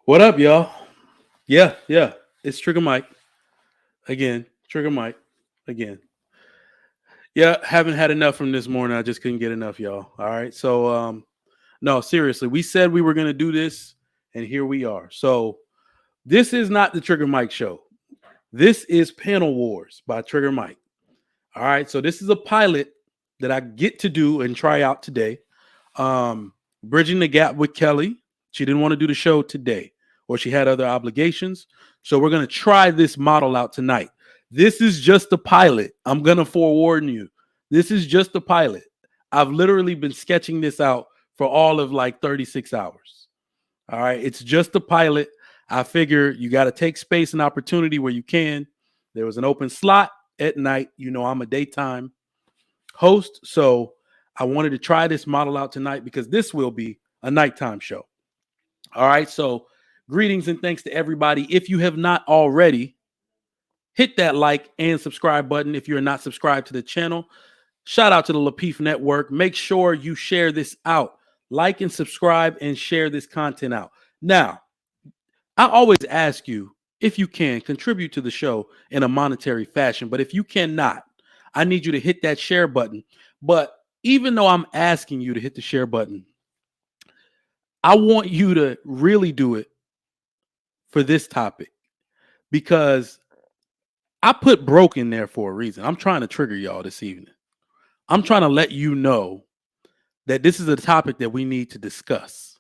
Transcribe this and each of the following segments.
What up, y'all? Yeah. It's Trigger Mike again. Trigger Mike again. Yeah, haven't had enough from this morning. I just couldn't get enough, y'all. All right. So no, seriously, we said we were gonna do this, and here we are. So this is not the Trigger Mike show. This is Panel Wars by Trigger Mike. All right. So this is a pilot that I get to do and try out today. Bridging the gap with Kelly. She didn't want to do the show today, or she had other obligations. So we're going to try this model out tonight. This is just a pilot. I'm going to forewarn you. This is just a pilot. I've literally been sketching this out for all of like 36 hours. All right. It's just a pilot. I figure you got to take space and opportunity where you can. There was an open slot at night. You know, I'm a daytime host. So I wanted to try this model out tonight because this will be a nighttime show. All right. So greetings and thanks to everybody. If you have not already, hit that like and subscribe button if you're not subscribed to the channel. Shout out to the Lapeef Network. Make sure you share this out. Like and subscribe and share this content out. Now, I always ask you, if you can, contribute to the show in a monetary fashion. But if you cannot, I need you to hit that share button. But even though I'm asking you to hit the share button, I want you to really do it for this topic because I put broke in there for a reason. I'm trying to trigger y'all this evening. I'm trying to let you know that this is a topic that we need to discuss.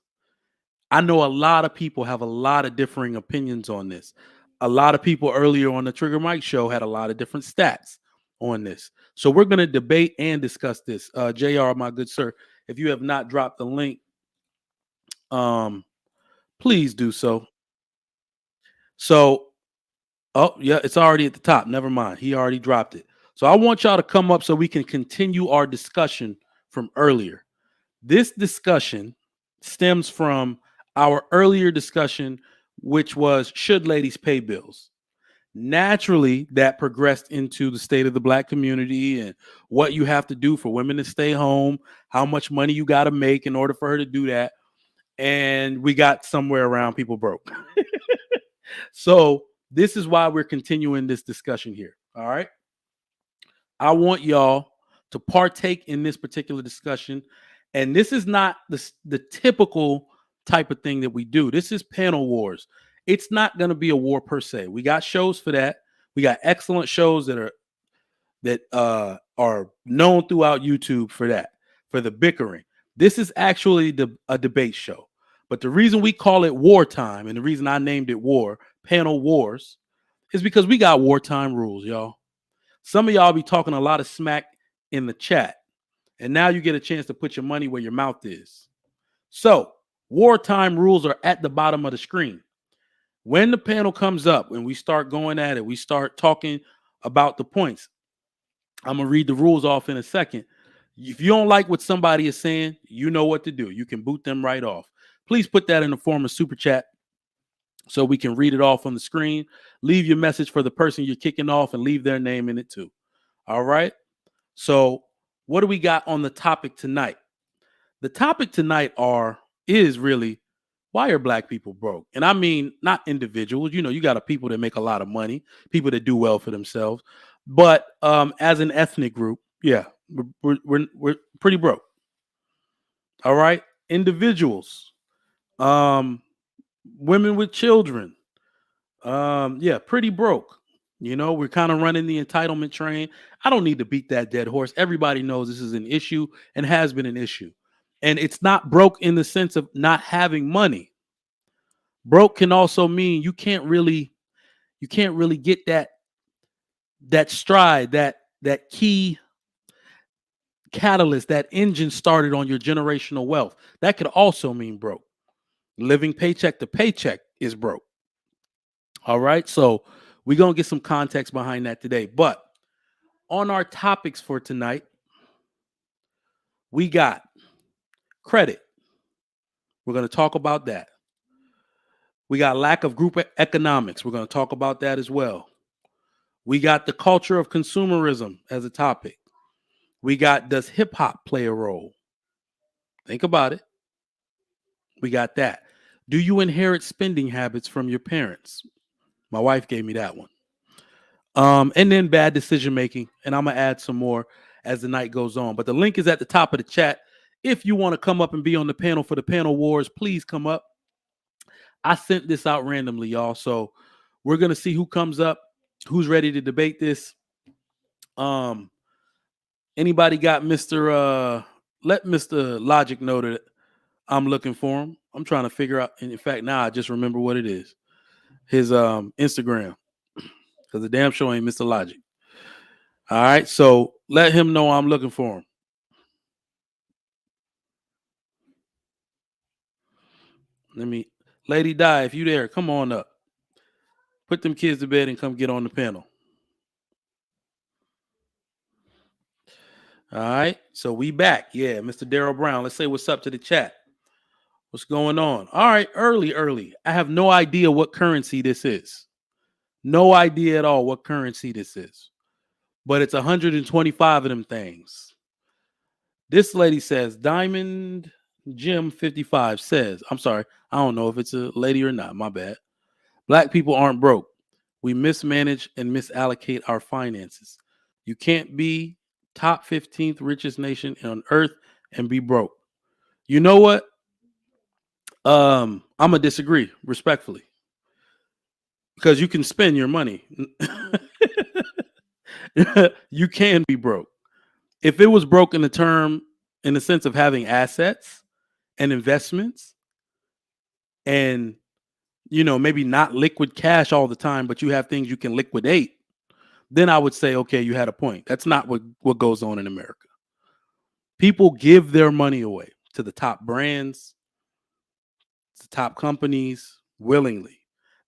I know a lot of people have a lot of differing opinions on this. A lot of people earlier on the Trigger Mike show had a lot of different stats on this. So we're going to debate and discuss this. JR, my good sir, if you have not dropped the link, please do so. So, oh, yeah, it's already at the top. Never mind. He already dropped it. So I want y'all to come up so we can continue our discussion from earlier. This discussion stems from our earlier discussion, which was should ladies pay bills? Naturally, that progressed into the state of the black community and what you have to do for women to stay home, how much money you got to make in order for her to do that. And we got somewhere around people broke. So this is why we're continuing this discussion here. All right. I want y'all to partake in this particular discussion. And this is not the typical type of thing that we do. This is panel wars. It's not going to be a war per se. We got shows for that. We got excellent shows that are known throughout YouTube for that, for the bickering. This is actually a debate show. But the reason we call it wartime and the reason I named it war, panel wars, is because we got wartime rules, y'all. Some of y'all be talking a lot of smack in the chat. And now you get a chance to put your money where your mouth is. So wartime rules are at the bottom of the screen. When the panel comes up and we start going at it, we start talking about the points. I'm going to read the rules off in a second. If you don't like what somebody is saying, you know what to do. You can boot them right off. Please put that in the form of super chat so we can read it off on the screen. Leave your message for the person you're kicking off and leave their name in it too. All right. So what do we got on the topic tonight? The topic tonight is really, why are black people broke? And I mean, not individuals. You know, you got people that make a lot of money, people that do well for themselves. But as an ethnic group, yeah, we're pretty broke. All right. Individuals, women with children, yeah, pretty broke. You know, we're kind of running the entitlement train. I don't need to beat that dead horse. Everybody knows this is an issue and has been an issue. And it's not broke in the sense of not having money. Broke can also mean you can't really get that stride, that key catalyst, that engine started on your generational wealth. That could also mean broke. Living paycheck to paycheck is broke. All right. So we're going to get some context behind that today. But on our topics for tonight, we got credit. We're going to talk about that. We got lack of group economics. We're going to talk about that as well. We got the culture of consumerism as a topic. We got, does hip hop play a role? Think about it. We got that. Do you inherit spending habits from your parents? My wife gave me that one. And then bad decision making. And I'm gonna add some more as the night goes on. But the link is at the top of the chat. If you want to come up and be on the panel for the panel wars, please come up. I sent this out randomly, y'all. So we're gonna see who comes up, who's ready to debate this. Um, anybody got Mr. Let Mr. Logic know that I'm looking for him. I'm trying to figure out, and in fact, now I just remember what it is. His Instagram. Because the damn show ain't Mr. Logic. All right. So let him know I'm looking for him. Let me Lady Di, if you there, come on up. Put them kids to bed and come get on the panel. All right. So we back. Yeah, Mr. Daryl Brown. Let's say what's up to the chat. What's going on? All right, early. I have no idea what currency this is. No idea at all what currency this is. But it's 125 of them things. This lady says, Diamond Jim 55 says, I'm sorry, I don't know if it's a lady or not. My bad. Black people aren't broke. We mismanage and misallocate our finances. You can't be top 15th richest nation on earth and be broke. You know what? I'm gonna disagree respectfully because you can spend your money. You can be broke. If it was broke in the sense of having assets and investments and maybe not liquid cash all the time, but you have things you can liquidate, then I would say, okay, you had a point. That's not what goes on in America. People give their money away to the top brands, to top companies willingly.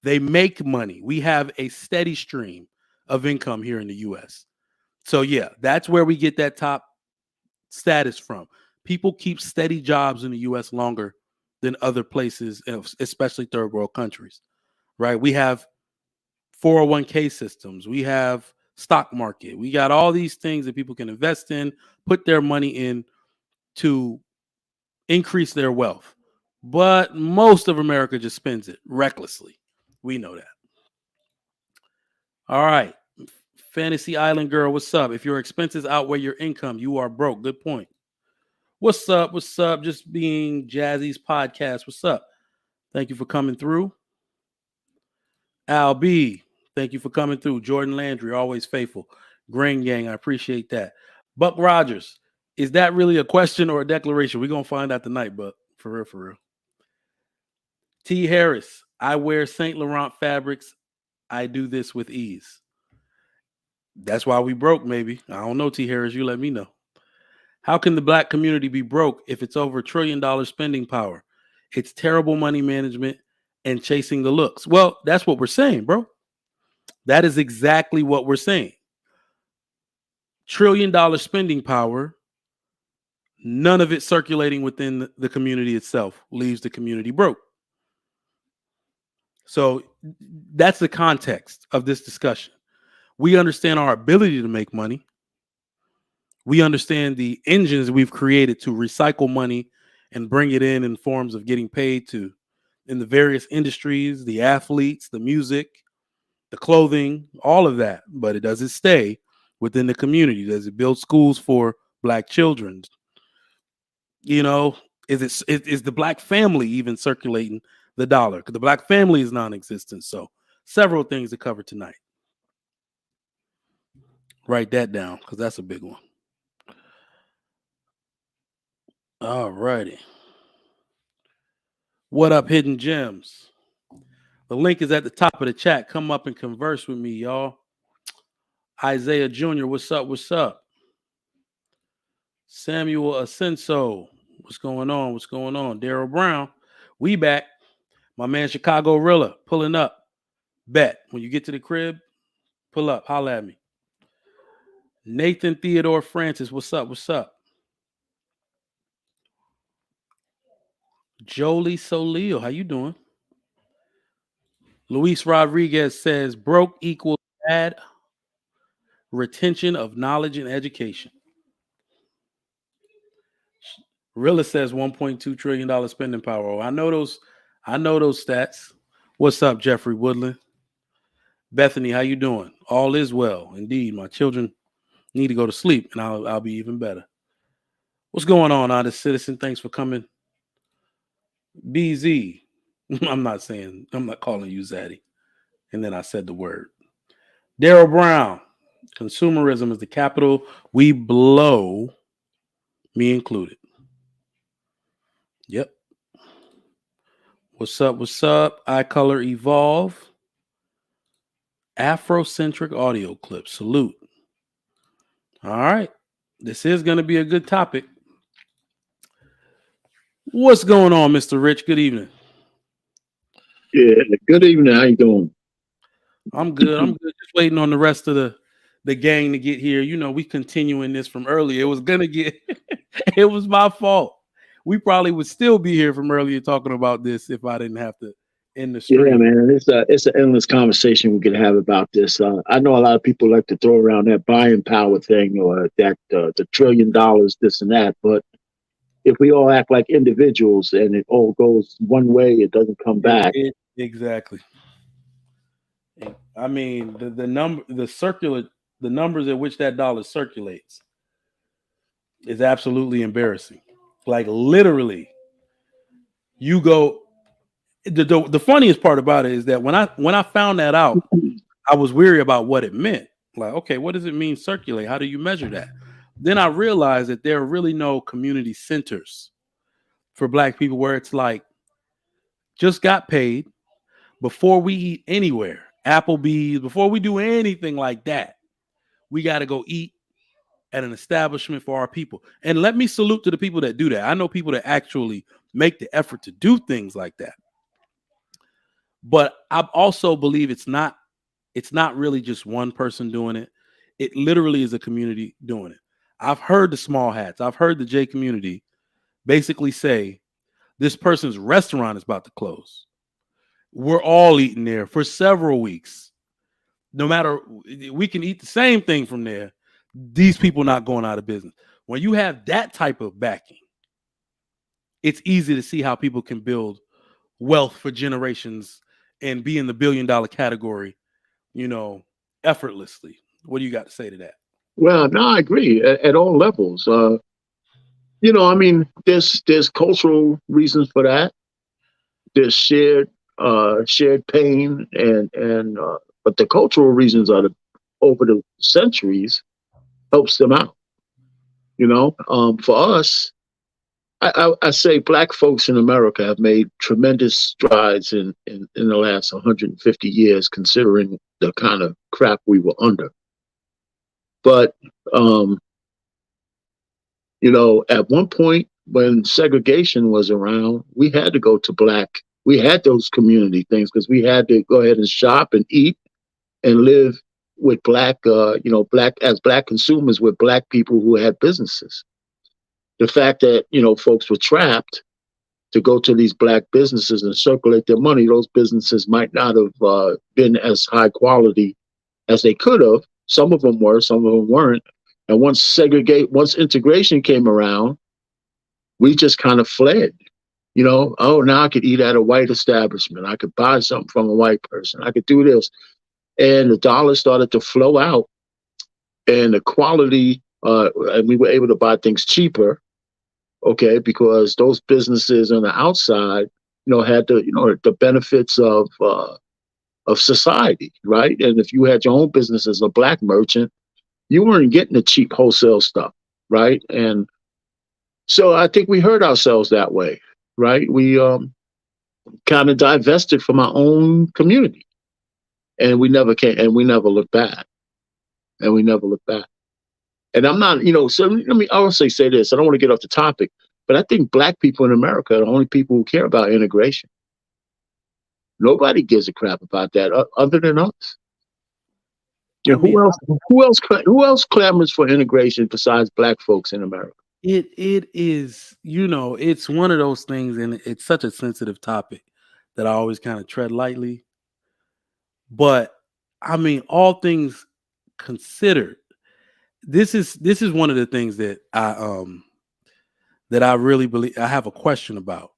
They make money. We have a steady stream of income here in the US. So yeah, that's where we get that top status from. People keep steady jobs in the US longer than other places, especially third world countries, right? We have 401k systems. We have stock market. We got all these things that people can invest in, put their money in to increase their wealth. But most of America just spends it recklessly. We know that. All right. Fantasy Island girl, what's up? If your expenses outweigh your income, you are broke. Good point. What's up? What's up? Just being Jazzy's podcast. What's up? Thank you for coming through. Al B, thank you for coming through. Jordan Landry, always faithful. Grain Gang, I appreciate that. Buck Rogers, is that really a question or a declaration? We're going to find out tonight, Buck. For real, for real. T. Harris, I wear St. Laurent fabrics. I do this with ease. That's why we broke, maybe. I don't know, T. Harris. You let me know. How can the black community be broke if it's over $1 trillion spending power? It's terrible money management and chasing the looks. Well, that's what we're saying, bro. That is exactly what we're saying. $1 trillion spending power, none of it circulating within the community itself, leaves the community broke. So that's the context of this discussion. We understand our ability to make money. We understand the engines we've created to recycle money and bring it in forms of getting paid to in the various industries, the athletes, the music, the clothing, all of that. But it doesn't stay within the community. Does it build schools for black children? Is the black family even circulating the dollar? Because the black family is non-existent. So several things to cover tonight. Write that down because that's a big one. All righty. What up, Hidden Gems? The link is at the top of the chat. Come up and converse with me, y'all. Isaiah Jr., what's up? What's up? Samuel Asenso, what's going on? What's going on? Daryl Brown, we back. My man Chicago Rilla, pulling up. Bet. When you get to the crib, pull up. Holla at me. Nathan Theodore Francis, what's up? What's up? Jolie Solio, how you doing? Luis Rodriguez says broke equals bad retention of knowledge and education. Rilla says $1.2 trillion spending power. I know I know those stats. What's up, Jeffrey Woodland? Bethany, how you doing? All is well. Indeed, my children need to go to sleep, and I'll be even better. What's going on, honest citizen? Thanks for coming. BZ. I'm not calling you Zaddy. And then I said the word. Daryl Brown. Consumerism is the capital we blow, me included. Yep. What's up? What's up? Eye color evolve. Afrocentric audio clip. Salute. All right. This is going to be a good topic. What's going on, Mr. Rich? Good evening. Yeah, good evening. How you doing? I'm good. I'm good. Just waiting on the rest of the gang to get here. You know, we continuing this from earlier. It was gonna get it was my fault. We probably would still be here from earlier talking about this if I didn't have to end the Yeah, stream. man, it's an endless conversation we could have about this. I know a lot of people like to throw around that buying power thing or that the $1 trillion, this and that. But if we all act like individuals and it all goes one way, it doesn't come back. Exactly. I mean, the numbers at which that dollar circulates is absolutely embarrassing. Like literally, you go. The funniest part about it is that when I found that out, I was weary about what it meant. Like, okay, what does it mean circulate? How do you measure that? Then I realized that there are really no community centers for Black people where it's like just got paid before we eat anywhere, Applebee's, before we do anything like that. We got to go eat at an establishment for our people. And let me salute to the people that do that. I know people that actually make the effort to do things like that. But I also believe it's not really just one person doing it. It literally is a community doing it. I've heard the small hats. I've heard the J community basically say this person's restaurant is about to close. We're all eating there for several weeks. No matter, we can eat the same thing from there. These people not going out of business. When you have that type of backing, it's easy to see how people can build wealth for generations and be in the $1 billion category, effortlessly. What do you got to say to that? Well, no, I agree at all levels. I mean, there's cultural reasons for that. There's shared pain and but the cultural reasons are over the centuries helps them out. For us, I say Black folks in America have made tremendous strides in the last 150 years, considering the kind of crap we were under. But at one point when segregation was around, we had to go to Black. We had those community things because we had to go ahead and shop and eat and live with Black consumers with Black people who had businesses. The fact that folks were trapped to go to these Black businesses and circulate their money, those businesses might not have been as high quality as they could have. Some of them were, some of them weren't. And once integration came around, we just kind of fled. Oh, now I could eat at a white establishment. I could buy something from a white person. I could do this. And the dollar started to flow out, and the quality, and we were able to buy things cheaper. Okay, because those businesses on the outside, had the benefits of society, right? And if you had your own business as a Black merchant, you weren't getting the cheap wholesale stuff, right? And so I think we hurt ourselves that way, right? We kind of divested from our own community, and we never came, and we never looked back, and we never looked back. And I'm not, so let me also say this. I don't want to get off the topic, but I think Black people in America are the only people who care about integration. Nobody gives a crap about that other than us. Yeah, who else clamors for integration besides Black folks in America? It is, it's one of those things, and it's such a sensitive topic that I always kind of tread lightly. But I mean, all things considered, this is one of the things that I really believe I have a question about.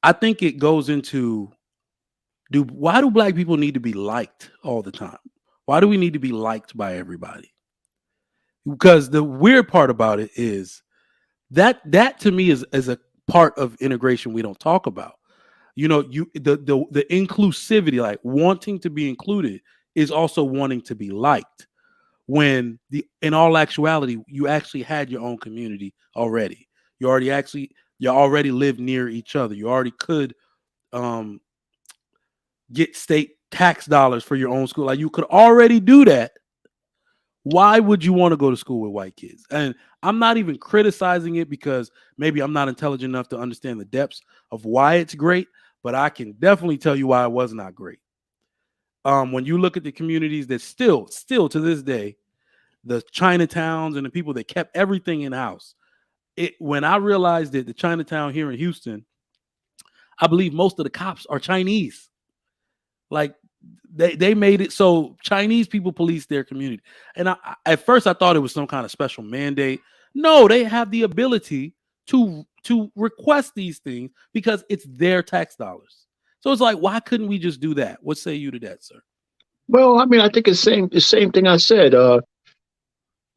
I think it goes into, why do black people need to be liked all the time? Why do we need to be liked by everybody? Because the weird part about it is that to me is a part of integration we don't talk about. The inclusivity, like wanting to be included, is also wanting to be liked. When the in all actuality, you actually had your own community already. You already live near each other. You already could um, get state tax dollars for your own school. Like you could already do that. Why would you want to go to school with white kids? And I'm not even criticizing it because maybe I'm not intelligent enough to understand the depths of why it's great, but I can definitely tell you why it was not great. When you look at the communities that still to this day, the Chinatowns and the people that kept everything in house. When I realized that the Chinatown here in Houston, I believe most of the cops are Chinese. Like they made it so Chinese people police their community. And at first I thought it was some kind of special mandate. No, they have the ability to request these things because it's their tax dollars. So it's like, why couldn't we just do that? What say you to that, sir? Well, I mean, I think it's the same thing I said.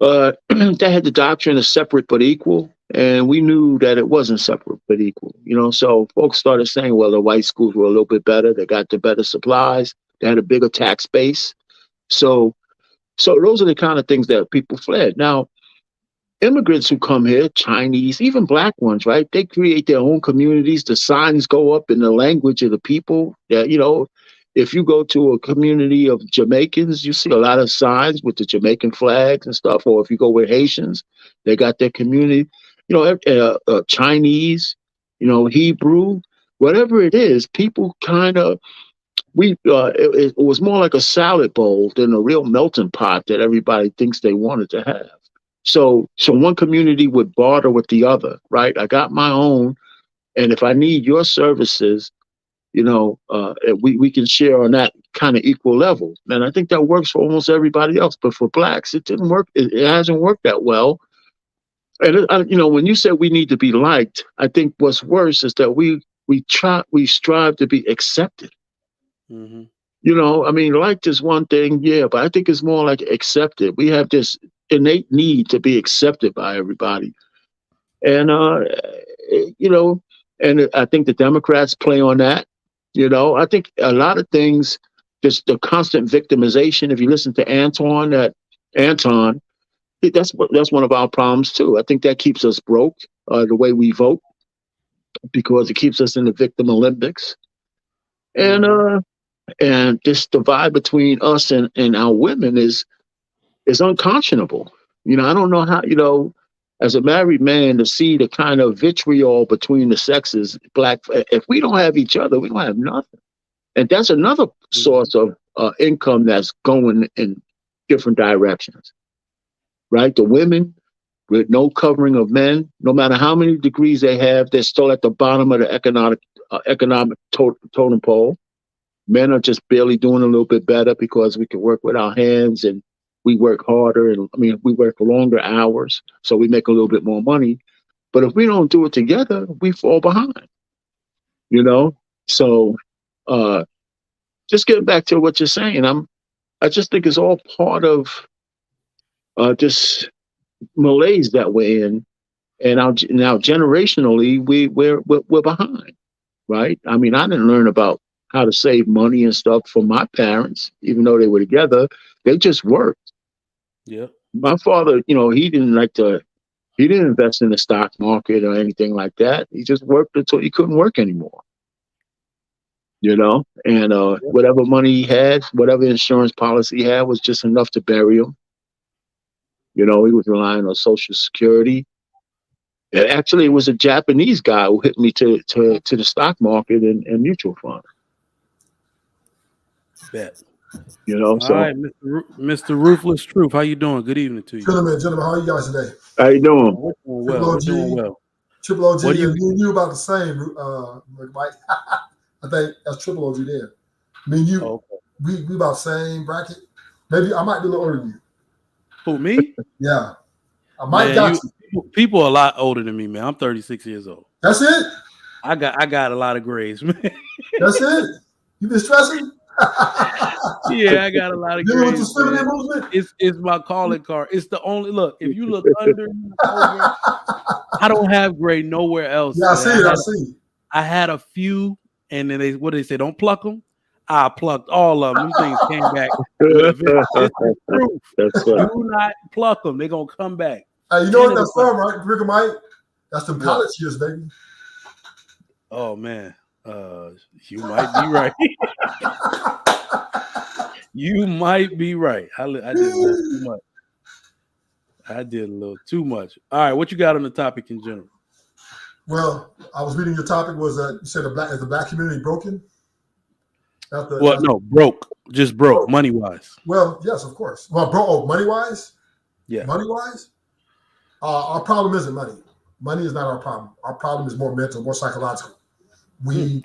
They had the doctrine of separate but equal, and we knew that it wasn't separate but equal. So folks started saying, well, the white schools were a little bit better. They got the better supplies. They had a bigger tax base. So, so those are the kind of things that people fled. Now, immigrants who come here, Chinese, even black ones, right? They create their own communities. The signs go up in the language of the people. That if you go to a community of Jamaicans, you see a lot of signs with the Jamaican flags and stuff. Or if you go with Haitians, they got their community. Chinese, Hebrew, whatever it is, people kind of it was more like a salad bowl than a real melting pot that everybody thinks they wanted to have. So one community would barter with the other, right? I got my own, and if I need your services, we can share on that kind of equal level. And I think that works for almost everybody else. But for blacks, it didn't work. It hasn't worked that well. And when you said we need to be liked, I think what's worse is that we strive to be accepted. Mm-hmm. I mean, liked is one thing, yeah, but I think it's more like accepted. We have this innate need to be accepted by everybody. And you know, and I think the Democrats play on that. I think a lot of things, just the constant victimization. If you listen to Anton, that's one of our problems too. I think that keeps us broke. The way we vote, because it keeps us in the victim Olympics, and Mm-hmm. just the vibe between us and our women is unconscionable. I don't know how, as a married man, to see the kind of vitriol between the sexes, if we don't have each other, we don't have nothing. And that's another Mm-hmm. source of income that's going in different directions, right? The women with no covering of men, no matter how many degrees they have, they're still at the bottom of the economic totem pole. Men are just barely doing a little bit better because we can work with our hands and we work harder. And I mean, we work longer hours, so we make a little bit more money. But if we don't do it together, we fall behind, you know? So, uh, just getting back to what you're saying, I just think it's all part of this malaise that we're in. And now generationally, we're behind, right? I mean, I didn't learn about how to save money and stuff from my parents, even though they were together. They just worked. Yep. My father, he didn't invest in the stock market or anything like that. He just worked until he couldn't work anymore, and Yep. whatever money he had, whatever insurance policy he had was just enough to bury him. He was relying on Social Security. And actually, it was a Japanese guy who hit me to the stock market and mutual fund. Bet. All So right, Mr. Ruthless Truth. How you doing? Good evening to you. Gentlemen, how are you guys today? how you doing? We're doing Triple well. We're doing OG, well. Triple OG, What do you? and me and you about the same, Mike. I think that's Triple OG there. Me and you, Oh, okay. we about the same bracket. Maybe I might be a little older than you. Who, me? Yeah, I might Man, got you. people are a lot older than me, man. I'm 36 years old. That's it. I got a lot of grades, man. That's it. You been stressing? Yeah, I got a lot of Dealing with grades. the feminine Man. movement? It's my calling card. It's the only look. If you look under, you look over. I don't have grade nowhere else. Yeah, I see it. I Man. see. I had a few, and then what did they say? Don't pluck them. I plucked all of them. Them things came back. This is proof. That's funny. Do not pluck them. They're gonna come back. You know what that's from, right? Rick and Mike? That's the college years, baby. Oh man, you might be right. You might be right. I did a little too much. I did a little too much. All right, what you got on the topic in general? Well, I was reading your topic was that you said is the black community broken? No, broke. Just broke, money wise. Well, yes, of course. Well, money wise? Yeah. Money wise? Our problem isn't money. Money is not our problem. Our problem is more mental, more psychological. The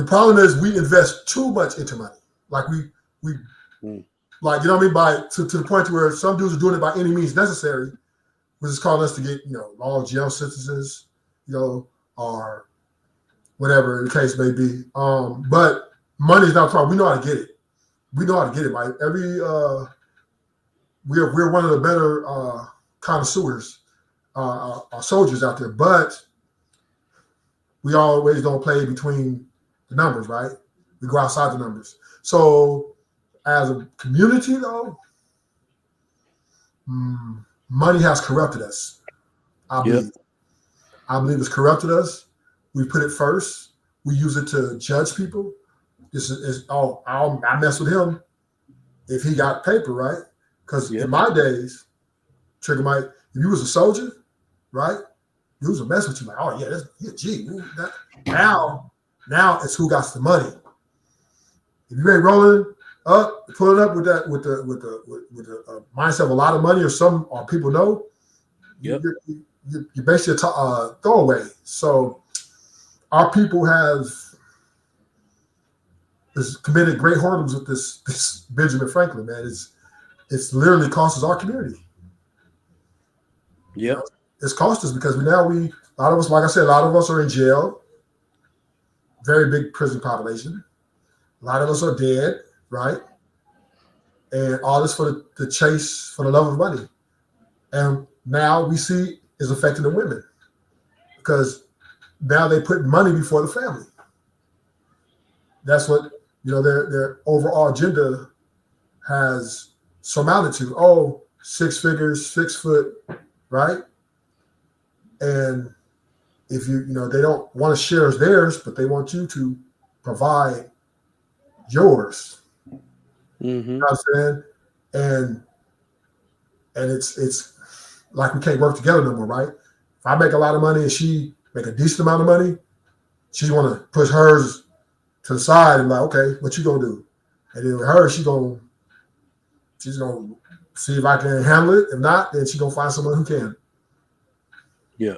problem is we invest too much into money. Like like, you know what I mean? To the point where some dudes are doing it by any means necessary, which is calling us to get, long jail sentences, or whatever the case may be. But money is not a problem. We know how to get it. We know how to get it. Like we're one of the better connoisseurs, soldiers out there, but we always don't play between the numbers, right? We go outside the numbers. So as a community, though, money has corrupted us. I believe it's corrupted us. We put it first. We use it to judge people. I mess with him if he got paper, right? Because in my days, Trigger Mike, if you was a soldier, right, you was a mess with you. Like, oh yeah, that's G. Now it's who got the money. If you ain't rolling up, pulling up with the mindset of a lot of money or people know, you're basically a throwaway. So our people has committed great whoredoms with this Benjamin Franklin, man. It's literally cost us our community. Yep. It's cost us because a lot of us, like I said, a lot of us are in jail. Very big prison population. A lot of us are dead, right? And all this for the chase for the love of money. And now we see is affecting the women because now they put money before the family. That's what, their overall agenda has surmounted to. Oh, 6 figures, 6 foot, right? And if they don't want to share theirs, but they want you to provide yours. Mm-hmm. You know what I'm saying? And it's like we can't work together no more, right? If I make a lot of money and she make a decent amount of money, she's want to push hers to the side and like, okay, what you gonna do? And then with her, she's gonna see if I can handle it. If not, then she's gonna find someone who can. Yeah.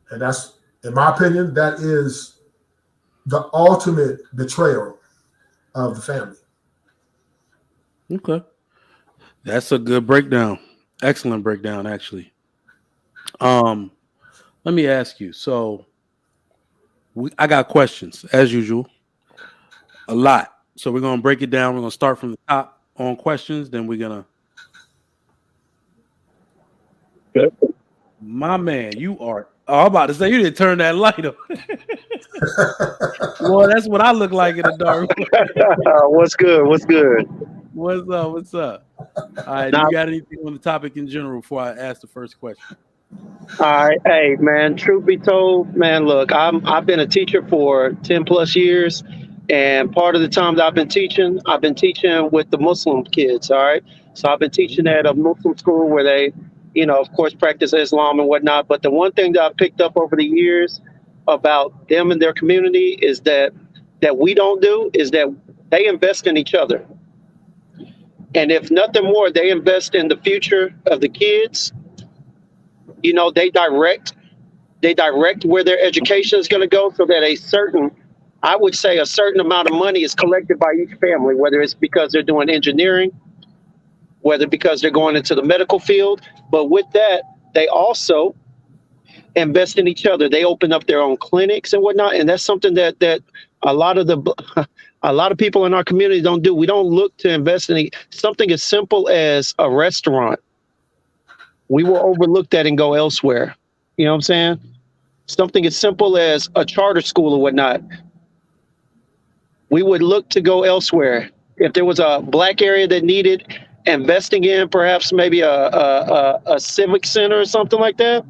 And that's, in my opinion, that is the ultimate betrayal of the family. Okay. That's a good breakdown. Excellent breakdown, actually. Let me ask you. So I got questions, as usual. A lot. So we're going to break it down. We're going to start from the top on questions. Then we're going to... Okay. My man, you are... Oh, I'm about to say, you didn't turn that light up. Well, that's what I look like in the dark. What's good? What's good? What's up? What's up? All right. Do you got anything on the topic in general before I ask the first question? All right. Hey, man, truth be told, man, look, I've been a teacher for 10 plus years. And part of the time that I've been teaching with the Muslim kids. All right. So I've been teaching at a Muslim school where they, of course, practice Islam and whatnot. But the one thing that I picked up over the years about them and their community is that we don't do is that they invest in each other. And if nothing more, they invest in the future of the kids. They direct where their education is going to go so that a certain amount of money is collected by each family, whether it's because they're doing engineering, whether because they're going into the medical field. But with that, they also invest in each other. They open up their own clinics and whatnot, and that's something that a lot of a lot of people in our community don't do. We don't look to invest in something as simple as a restaurant. We will overlook that and go elsewhere. You know what I'm saying? Something as simple as a charter school or whatnot. We would look to go elsewhere. If there was a black area that needed investing in, perhaps maybe a civic center or something like that,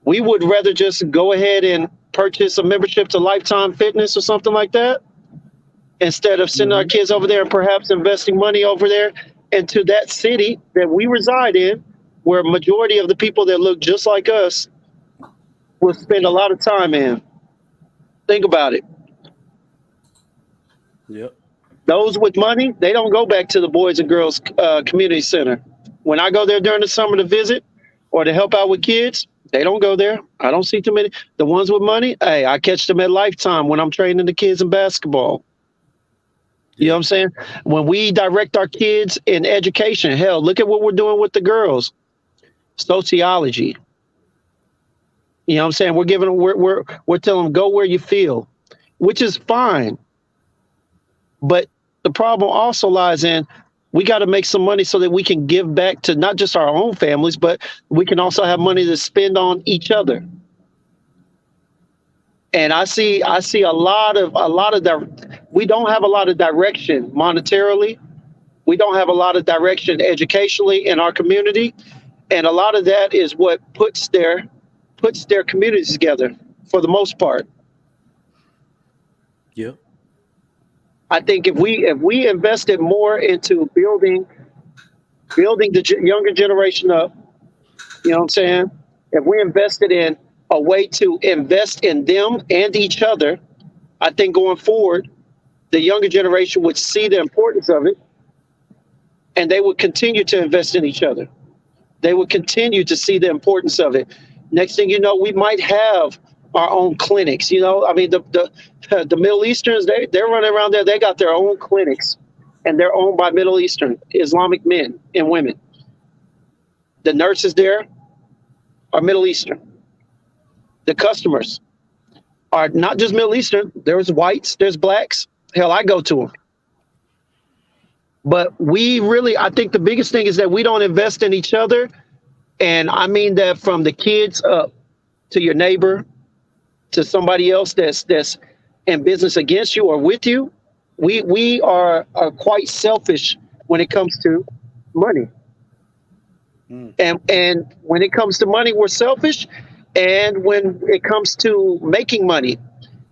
we would rather just go ahead and purchase a membership to Lifetime Fitness or something like that, instead of sending our kids over there and perhaps investing money over there into that city that we reside in, where a majority of the people that look just like us will spend a lot of time in. Think about it. Yep. Those with money, they don't go back to the Boys and Girls Community Center. When I go there during the summer to visit or to help out with kids, they don't go there. I don't see too many. The ones with money, hey, I catch them at Lifetime when I'm training the kids in basketball. You know what I'm saying? When we direct our kids in education, hell, look at what we're doing with the girls. Sociology. You know what I'm saying? We're giving them, we're telling them, go where you feel, which is fine. But the problem also lies in, we got to make some money so that we can give back to not just our own families, but we can also have money to spend on each other. And I see a lot of we don't have a lot of direction monetarily. We don't have a lot of direction educationally in our community. And a lot of that is what puts their communities together for the most part. Yep. I think if we invested more into building the younger generation up, you know what I'm saying? If we invested in a way to invest in them and each other, I think going forward, the younger generation would see the importance of it, and they would continue to invest in each other. They would continue to see the importance of it. Next thing you know, we might have our own clinics. You know, I mean, the Middle Easterns, they're running around there. They got their own clinics, and they're owned by Middle Eastern Islamic men and women. The nurses there are Middle Eastern. The customers are not just Middle Eastern. There's whites, there's blacks. Hell, I go to them. But I think the biggest thing is that we don't invest in each other. And I mean that from the kids up to your neighbor, to somebody else that's in business against you or with you. We are quite selfish when it comes to money. And when it comes to money, we're selfish. And when it comes to making money,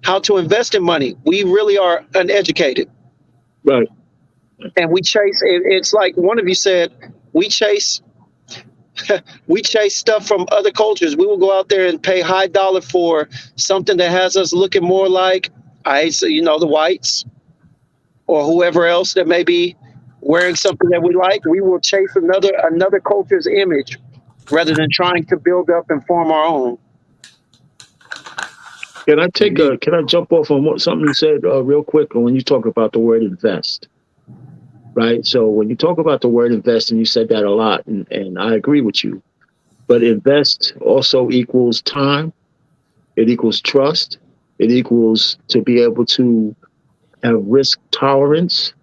how to invest in money, we really are uneducated. Right. And we chase, it's like one of you said, we chase stuff from other cultures. We will go out there and pay high dollar for something that has us looking more like, the whites or whoever else that may be wearing something that we like. We will chase another culture's image rather than trying to build up and form our own. Can I jump off on something you said real quick when you talk about the word invest? Right. So when you talk about the word invest, and you said that a lot, and I agree with you, but invest also equals time. It equals trust. It equals to be able to have risk tolerance.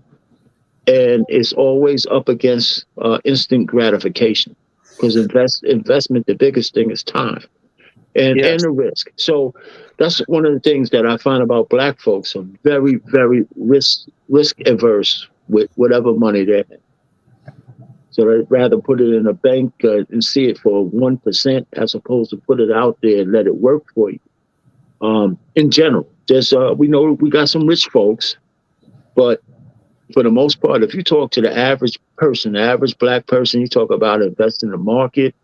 And it's always up against instant gratification, because investment, the biggest thing is time and the risk. So that's one of the things that I find about Black folks are very, very risk averse with whatever money they have. So they'd rather put it in a bank and see it for 1% as opposed to put it out there and let it work for you. In general, there's we know we got some rich folks, but for the most part, if you talk to the average person, the average Black person, you talk about invest in the market,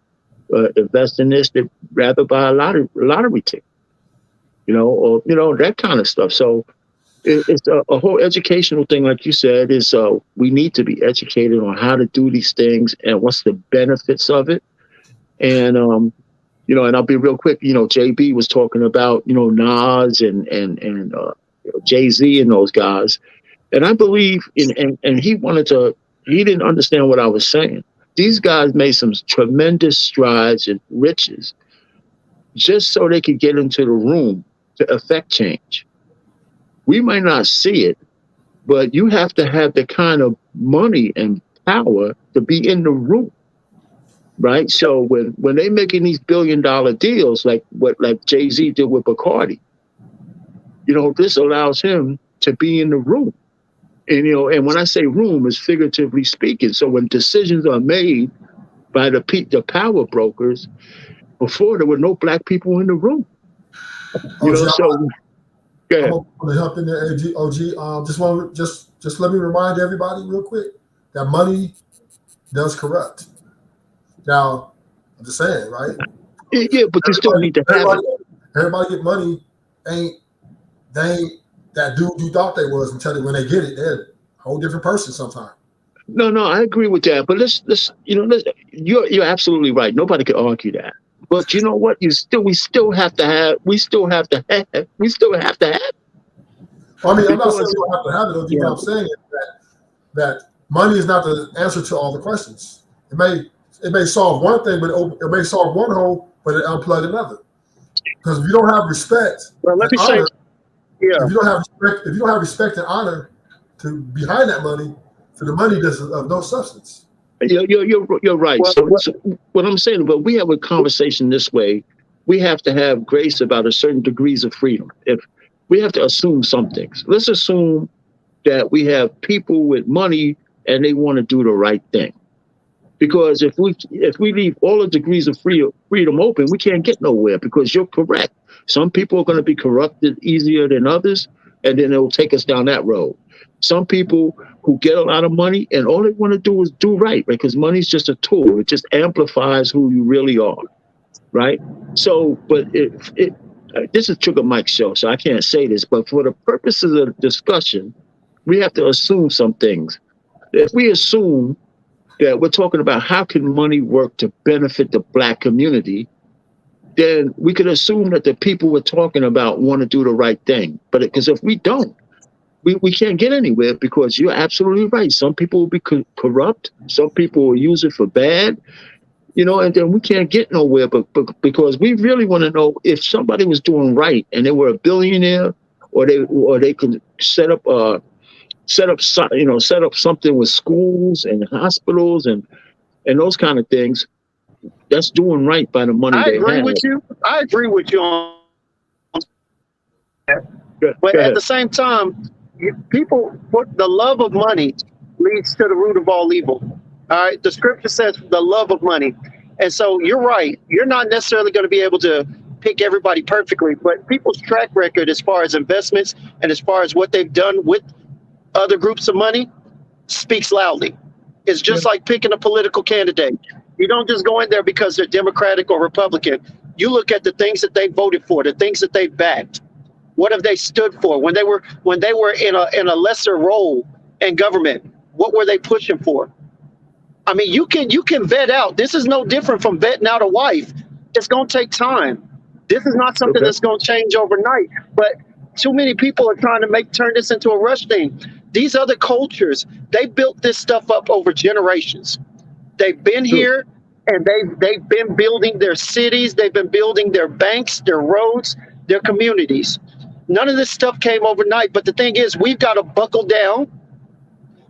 invest in this, they'd rather buy a lottery ticket, or that kind of stuff. So it's a whole educational thing, like you said, is we need to be educated on how to do these things and what's the benefits of it. And and I'll be real quick. JB was talking about Nas and Jay-Z and those guys, and I believe and he didn't understand what I was saying. These guys made some tremendous strides in riches, just so they could get into the room to affect change. We might not see it, but you have to have the kind of money and power to be in the room, right? So when they making these $billion deals, like Jay-Z did with Bacardi, this allows him to be in the room. And and when I say room, it's figuratively speaking. So when decisions are made by the power brokers, before there were no black people in the room. OG, So go ahead. I'm gonna jump in there, OG. Just let me remind everybody real quick that money does corrupt. Now, I'm just saying, right? Yeah, but you still need to have it. Everybody get money. They ain't that dude you thought they was until when they get it, they're a whole different person sometimes. No, I agree with that. But you're absolutely right. Nobody can argue that. But you know what? We still have to have. I mean, I'm not saying you don't have to have it, OG, but I'm saying that money is not the answer to all the questions. It may solve one thing, but it may solve one hole, but it unplug another. Because if you don't have respect, Well, let me say, if you don't have respect and honor to behind that money, so the money is of no substance. You're right. Well, so what I'm saying, but we have a conversation this way. We have to have grace about a certain degrees of freedom. If we have to assume some things, let's assume that we have people with money and they want to do the right thing. Because if we leave all the degrees of freedom open, we can't get nowhere. Because you're correct. Some people are going to be corrupted easier than others, and then it will take us down that road. Some people who get a lot of money and all they want to do is do right, because money is just a tool. It just amplifies who you really are, right? So, but this is Trigger Mike's show, so I can't say this, but for the purposes of the discussion, we have to assume some things. If we assume that we're talking about how can money work to benefit the black community, then we could assume that the people we're talking about want to do the right thing. But because if we don't, we can't get anywhere, because you're absolutely right. Some people will be corrupt. Some people will use it for bad, and then we can't get nowhere. But because we really want to know if somebody was doing right and they were a billionaire, or they could set up something with schools and hospitals and those kind of things. That's doing right by the money they have. I agree with you on that. But at the same time, people put the love of money leads to the root of all evil. All right. The scripture says the love of money. And so you're right. You're not necessarily going to be able to pick everybody perfectly, but people's track record as far as investments and as far as what they've done with other groups of money speaks loudly. It's just like picking a political candidate. You don't just go in there because they're Democratic or Republican. You look at the things that they voted for, the things that they backed. What have they stood for? When they were in a lesser role in government, what were they pushing for? I mean, you can vet out. This is no different from vetting out a wife. It's going to take time. This is not something that's going to change overnight. But too many people are trying to turn this into a rush thing. These other cultures, they built this stuff up over generations. They've been here, and they've been building their cities. They've been building their banks, their roads, their communities. None of this stuff came overnight. But the thing is, we've got to buckle down.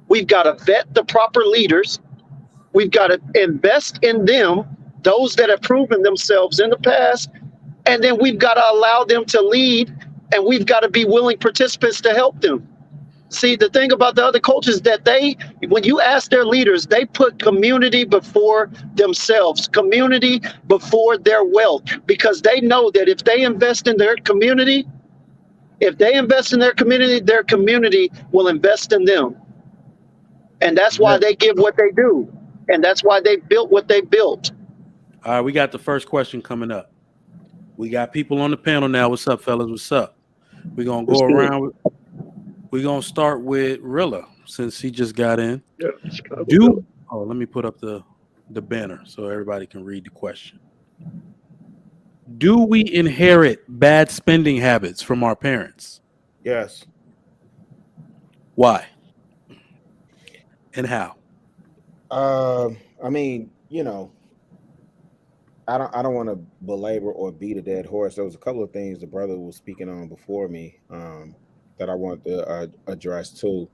We've got to vet the proper leaders. We've got to invest in them, those that have proven themselves in the past. And then we've got to allow them to lead, and we've got to be willing participants to help them. See, the thing about the other cultures is that when you ask their leaders, they put community before themselves, community before their wealth, because they know that if they invest in their community, their community will invest in them. And that's why they give what they do. And that's why they built what they built. All right, we got the first question coming up. We got people on the panel now. What's up, fellas? What's up? We're going to go around. We're going to start with Rilla, since he just got in. Let me put up the banner so everybody can read the question. Do we inherit bad spending habits from our parents? Yes. Why? And how? I mean, I don't want to belabor or beat a dead horse. There was a couple of things the brother was speaking on before me, that I want to address too.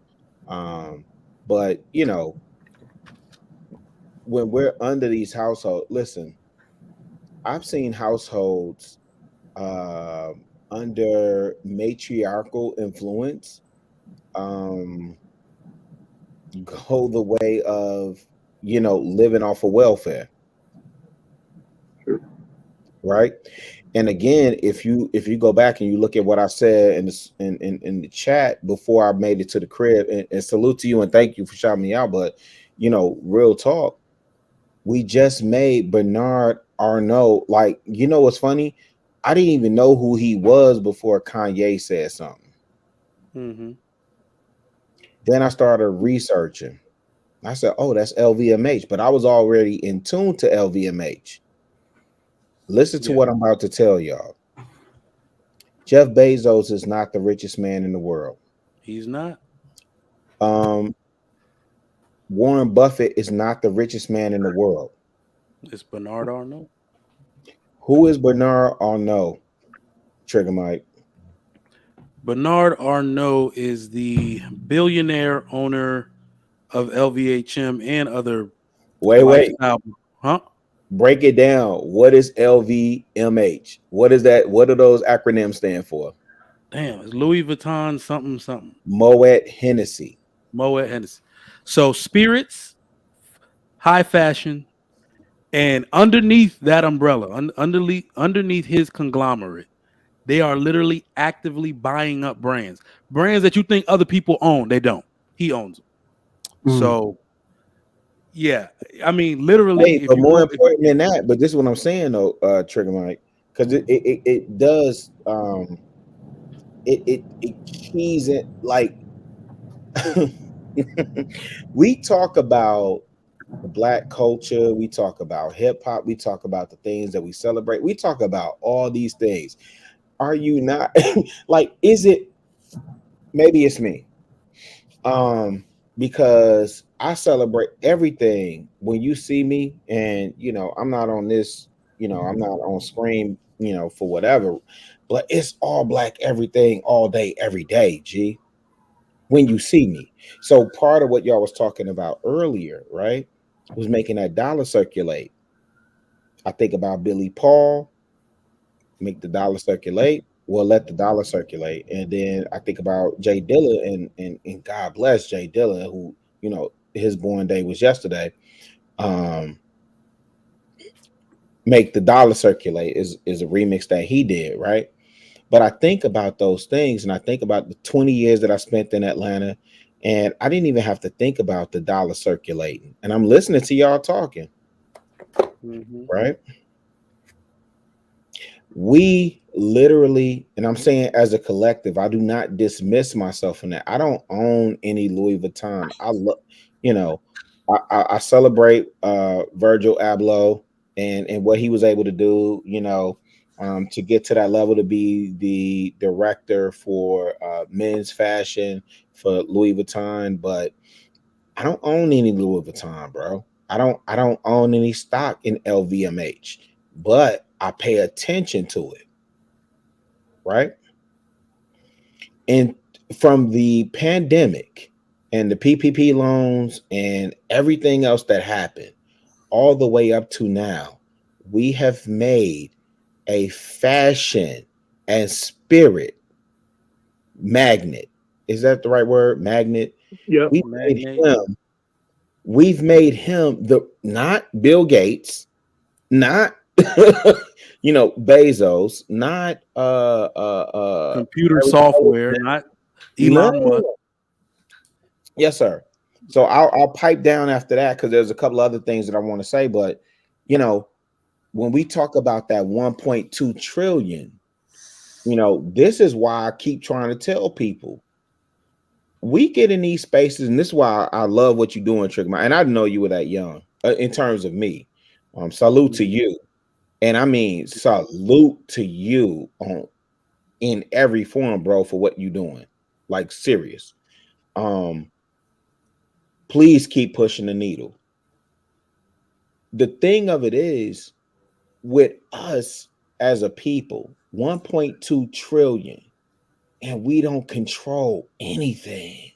Um, but when we're under these households, listen, I've seen households under matriarchal influence um, go the way of living off of welfare, right? And again, if you go back and you look at what I said in the chat before I made it to the crib, and salute to you and thank you for shouting me out, but real talk, we just made Bernard Arnault, like, what's funny? I didn't even know who he was before Kanye said something. Mm-hmm. Then I started researching. I said, oh, that's LVMH, but I was already in tune to LVMH. Listen to Yeah, what I'm about to tell y'all. Jeff Bezos is not the richest man in the world. he's not. Um, Warren Buffett is not the richest man in the world. It's Bernard Arnault. Who is Bernard Arnault? Trigger Mike. Bernard Arnault is the billionaire owner of LVHM and other Wait. lifestyle. Huh? Break it down. What is LVMH? What is that? What do those acronyms stand for? Damn, it's Louis Vuitton something something. Moet Hennessy. Moet Hennessy. So spirits, high fashion, and underneath that umbrella, underneath his conglomerate, they are literally actively buying up brands that you think other people own. They don't. He owns them. Mm. So yeah, I mean, literally, Hey, if but you more go, if important than that, but this is what I'm saying though, Trigger Mike, because it does it keys it like we talk about the black culture, we talk about hip hop, we talk about the things that we celebrate, we talk about all these things. Are you not like, is it, maybe it's me, um because I celebrate everything when you see me, and I'm not on this, I'm not on screen, for whatever, but it's all black everything all day every day, G, when you see me. So part of what y'all was talking about earlier, right, was making that dollar circulate. I think about Billy Paul, make the dollar circulate. Well, let the dollar circulate. And then I think about Jay Dilla, and God bless Jay Dilla, who, his born day was yesterday. Um, make the dollar circulate is a remix that he did, right? But I think about those things, and I think about the 20 years that I spent in Atlanta, and I didn't even have to think about the dollar circulating. And I'm listening to y'all talking, mm-hmm. right? We literally, and I'm saying as a collective, I do not dismiss myself in that. I don't own any Louis Vuitton. I love, you know, I celebrate Virgil Abloh and what he was able to do, to get to that level, to be the director for men's fashion for Louis Vuitton. But I don't own any Louis Vuitton, bro. I don't own any stock in LVMH, but I pay attention to it, right? And from the pandemic and the PPP loans and everything else that happened, all the way up to now, we have made a fashion and spirit magnet. Is that the right word? Magnet. Yep. We made Magnate. him. We've made him the not Bill Gates, not Bezos, not Computer Eric software, Goldsmith. not Elon Musk. No. Yes, sir. So I'll pipe down after that because there's a couple other things that I want to say. But when we talk about that 1.2 trillion, this is why I keep trying to tell people we get in these spaces, and this is why I love what you're doing, Trick. And I didn't know you were that young. In terms of me, salute to Mhm. you, and I mean salute to you on in every form, bro, for what you're doing. Like serious. Um, please keep pushing the needle. The thing of it is, with us as a people, 1.2 trillion, and we don't control anything.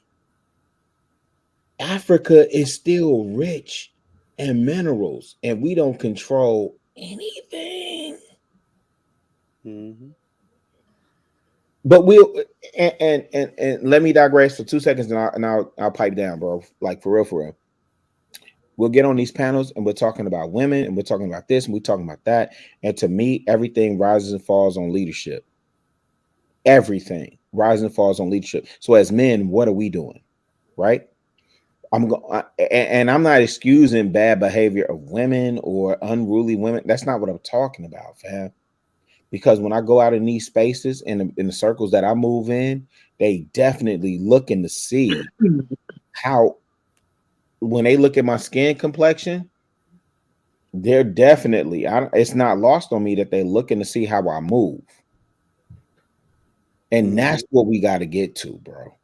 Africa is still rich in minerals, and we don't control anything. Mm-hmm. But we'll and let me digress for 2 seconds, and I'll pipe down, bro. Like for real, for real. We'll get on these panels and we're talking about women and we're talking about this and we're talking about that. And to me, everything rises and falls on leadership. Everything rises and falls on leadership. So as men, what are we doing? Right? And I'm not excusing bad behavior of women or unruly women. That's not what I'm talking about, fam. Because when I go out in these spaces in the circles that I move in, they definitely looking to see how, when they look at my skin complexion, they're definitely, it's not lost on me that they're looking to see how I move. And that's what we got to get to, bro.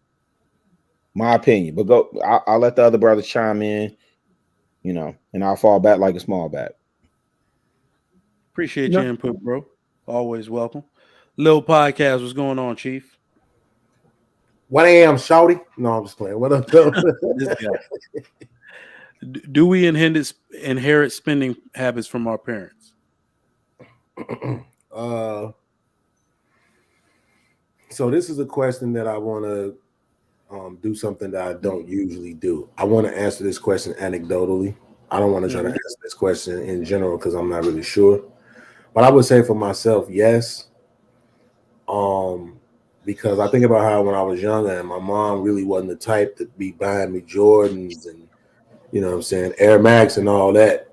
My opinion. But go, I'll let the other brothers chime in, and I'll fall back like a small bat. Appreciate your input, bro. Always welcome. Lil Podcast, what's going on, Chief? 1 a.m. shouty. No, I'm just playing. What up, though? This guy. Do we inherit spending habits from our parents? So this is a question that I want to do something that I don't usually do. I want to answer this question anecdotally. I don't want to try to answer this question in general because I'm not really sure. But I would say for myself, yes. Because I think about how when I was younger and my mom really wasn't the type to be buying me Jordans and, what I'm saying, Air Max and all that,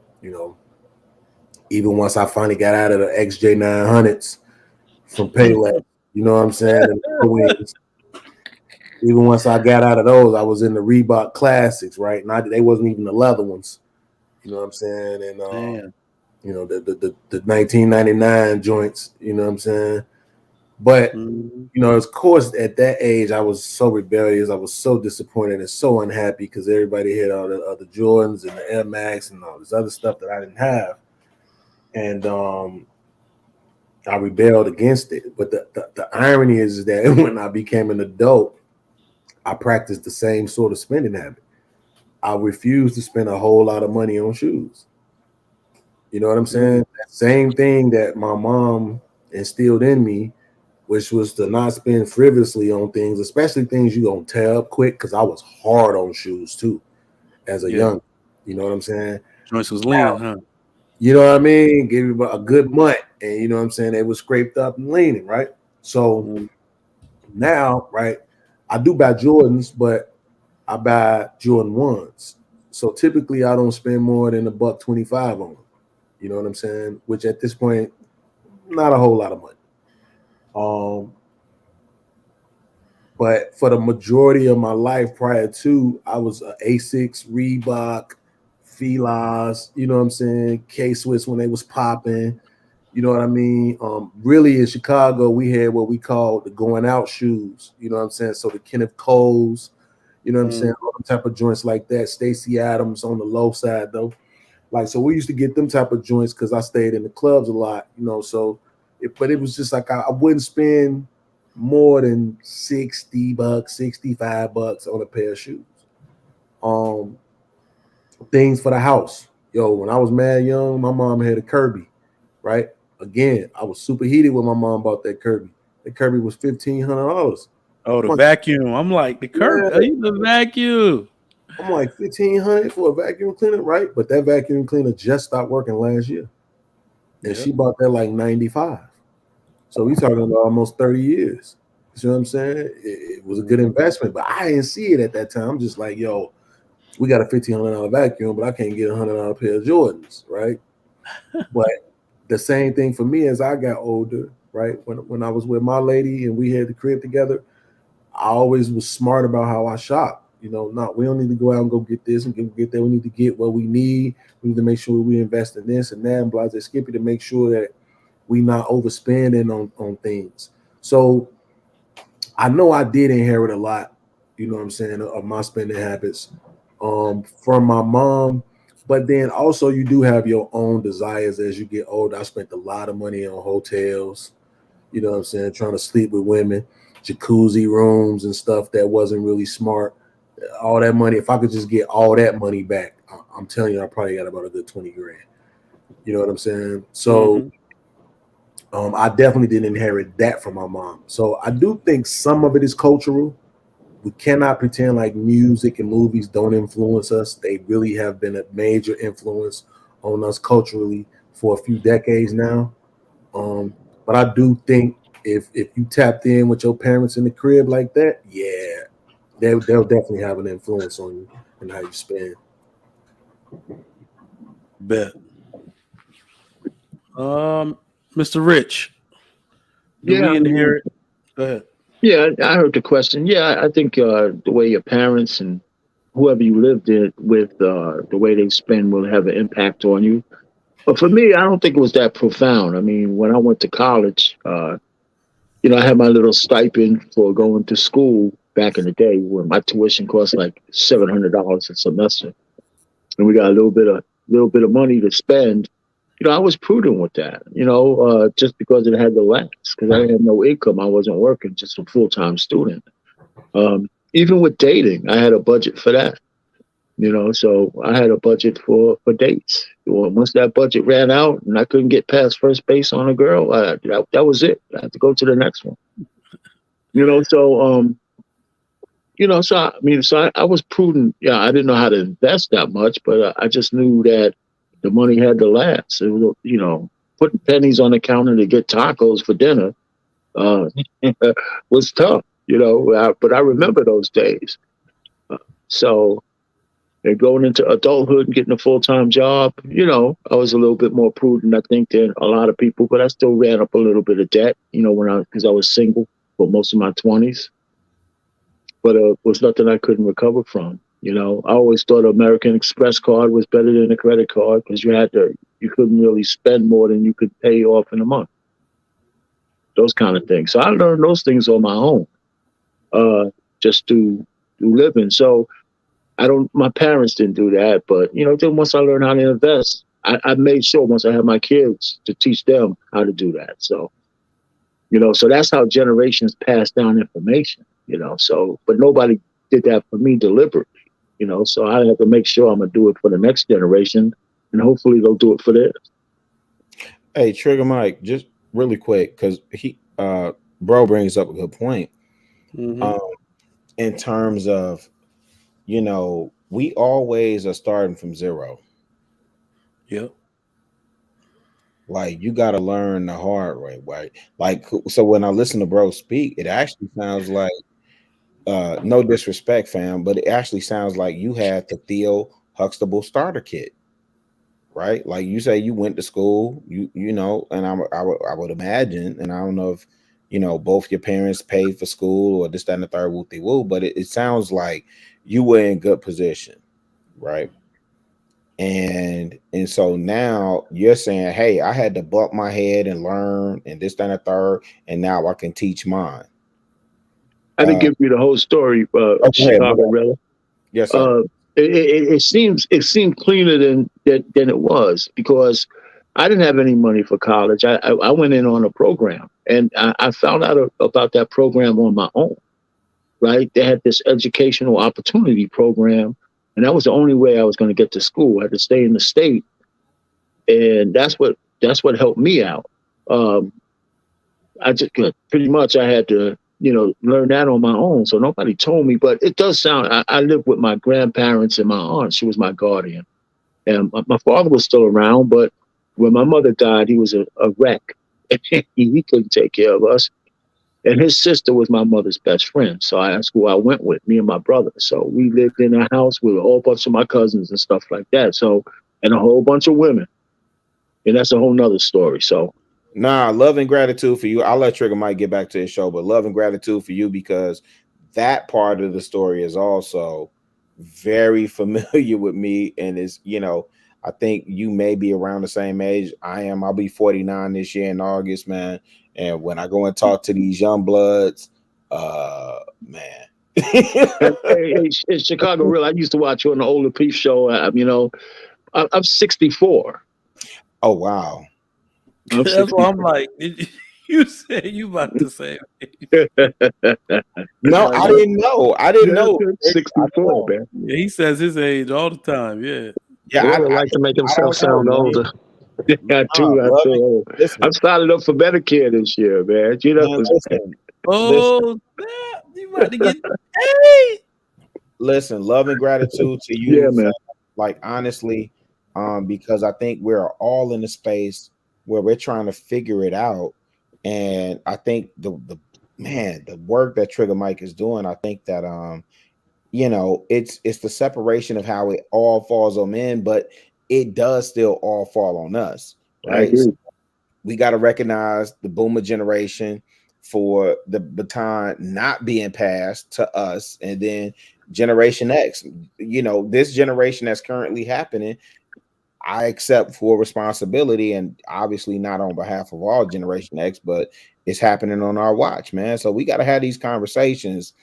even once I finally got out of the XJ900s from Payless, you know what I'm saying? And even once I got out of those, I was in the Reebok Classics, right? And they wasn't even the leather ones, you know what I'm saying? And, the 1999 joints, you know what I'm saying? But, of course, at that age, I was so rebellious. I was so disappointed and so unhappy because everybody had all the other Jordans and the Air Max and all this other stuff that I didn't have. And I rebelled against it. But the irony is that when I became an adult, I practiced the same sort of spending habit. I refused to spend a whole lot of money on shoes. You know what I'm saying? That same thing that my mom instilled in me, which was to not spend frivolously on things, especially things you're going to tear up quick, because I was hard on shoes too as a young. You know what I'm saying? Joints was lean, huh? You know what I mean? Give you a good month, and you know what I'm saying? They were scraped up and leaning, right? So now, right, I do buy Jordans, but I buy Jordan 1s. So typically I don't spend more than $125 on them. You know what I'm saying? Which at this point, not a whole lot of money. But for the majority of my life prior to, I was a Asics, Reebok, Filas, you know what I'm saying? K-Swiss when they was popping, you know what I mean? Really in Chicago, we had what we called the going out shoes, you know what I'm saying? So the Kenneth Coles, you know what I'm saying? All the type of joints like that. Stacey Adams on the low side though. Like, so we used to get them type of joints because I stayed in the clubs a lot, so but it was just like I wouldn't spend more than $60, $65 on a pair of shoes. Things for the house. Yo, when I was mad young, my mom had a Kirby, right? Again, I was super heated when my mom bought that Kirby. The Kirby was $1,500. Oh, the vacuum. I'm like, the Kirby, the vacuum. I'm like $1,500 for a vacuum cleaner, right? But that vacuum cleaner just stopped working last year. And she bought that like 95. So we talking about almost 30 years. You see what I'm saying? It was a good investment, but I didn't see it at that time. I'm just like, yo, we got a $1,500 vacuum, but I can't get $100 pair of Jordans, right? But the same thing for me as I got older, right? When I was with my lady and we had the crib together, I always was smart about how I shop. We don't need to go out and go get this and get that. We need to get what we need. We need to make sure we invest in this and that and blah, blah, Skippy, to make sure that we not overspending on things. So I know I did inherit a lot, you know what I'm saying, of my spending habits from my mom. But then also you do have your own desires as you get older. I spent a lot of money on hotels, you know what I'm saying, trying to sleep with women, jacuzzi rooms and stuff that wasn't really smart. All that money, if I could just get all that money back, I'm telling you, I probably got about a good 20 grand. You know what I'm saying? So I definitely didn't inherit that from my mom. So I do think some of it is cultural. We cannot pretend like music and movies don't influence us. They really have been a major influence on us culturally for a few decades now. But I do think if you tapped in with your parents in the crib like that, yeah, they'll definitely have an influence on you and how you spend. Bet. Mr. Rich, do Yeah, we I mean, inherit? Go ahead. yeah, I heard the question. Yeah, I think the way your parents and whoever you lived in with, the way they spend will have an impact on you. But for me, I don't think it was that profound. I mean, when I went to college, I had my little stipend for going to school back in the day when my tuition cost like $700 a semester, and we got a little bit of money to spend. I was prudent with that. Just because it had to last, because I had no income, I wasn't working, just a full time student. Even with dating, I had a budget for that. So I had a budget for dates. Well, once that budget ran out and I couldn't get past first base on a girl, that was it. I had to go to the next one. So I was prudent. Yeah, I didn't know how to invest that much, but I just knew that the money had to last. It was, putting pennies on the counter to get tacos for dinner uh, was tough. But I remember those days. So and going into adulthood and getting a full time job, I was a little bit more prudent, I think, than a lot of people. But I still ran up a little bit of debt, because I was single for most of my 20s. But it was nothing I couldn't recover from. I always thought American Express card was better than a credit card because you couldn't really spend more than you could pay off in a month. Those kind of things. So I learned those things on my own, just to living. So my parents didn't do that, but then once I learned how to invest, I made sure once I had my kids to teach them how to do that. So that's how generations pass down information, so, but nobody did that for me deliberately, so I have to make sure I'm going to do it for the next generation, and hopefully they'll do it for theirs. Hey, Trigger Mike, just really quick, because bro brings up a good point. In terms of, we always are starting from zero. Yep. Like, you got to learn the hard way, right? Like, so when I listen to bro speak, it actually sounds like, no disrespect, fam, but it actually sounds like you had the Theo Huxtable starter kit, right? Like you say, you went to school, and I would imagine, and I don't know if both your parents paid for school or this, that, and the third, whoop de woo, but it sounds like you were in good position, right? And so now you're saying, hey, I had to bump my head and learn and this, that, and the third, and now I can teach mine. I didn't give you the whole story, Chicago, really. Yes, sir. It seemed cleaner than it was, because I didn't have any money for college. I went in on a program, and I found out about that program on my own. Right? They had this educational opportunity program, and that was the only way I was going to get to school. I had to stay in the state, and that's what helped me out. I just pretty much I had to learn that on my own. So nobody told me, but it does sound. I lived with my grandparents and my aunt. She was my guardian, and my father was still around, but when my mother died, he was a wreck. He couldn't take care of us. And his sister was my mother's best friend. So that's who I went with, me and my brother. So we lived in a house with a whole bunch of my cousins and stuff like that. So, and a whole bunch of women. And that's a whole nother story. So, love and gratitude for you. I'll let Trigger Mike get back to his show, but love and gratitude for you, because that part of the story is also very familiar with me. And is, I think you may be around the same age I am. I'll be 49 this year in August, man. And when I go and talk to these young bloods, man. hey, Chicago, real. I used to watch you on the old Lapeef show. I'm 64. Oh wow. I'm That's why 64. I'm like, you said you about to say. No, I didn't know. I didn't Yeah, know. I didn't 64, know. man. Yeah, he says his age all the time. Yeah. Yeah, Boy, like to make I himself don't know, sound man. older. I Nah, too. I love feel it. old. Listen, I'm signing up for Medicare this year, man. You know. man, listen, listen, Oh, snap. You about to get paid. listen. Love and gratitude to Yeah, you, fam. man. Like honestly, because I think we're all in a space where we're trying to figure it out, and I think the man, the work that Trigger Mike is doing, I think that it's the separation of how it all falls on men, but it does still all fall on us, I right? So agree. we got to recognize the boomer generation for the baton not being passed to us, and then Generation X. This generation that's currently happening, I accept full responsibility, and obviously not on behalf of all Generation X, but it's happening on our watch, man. So we got to have these conversations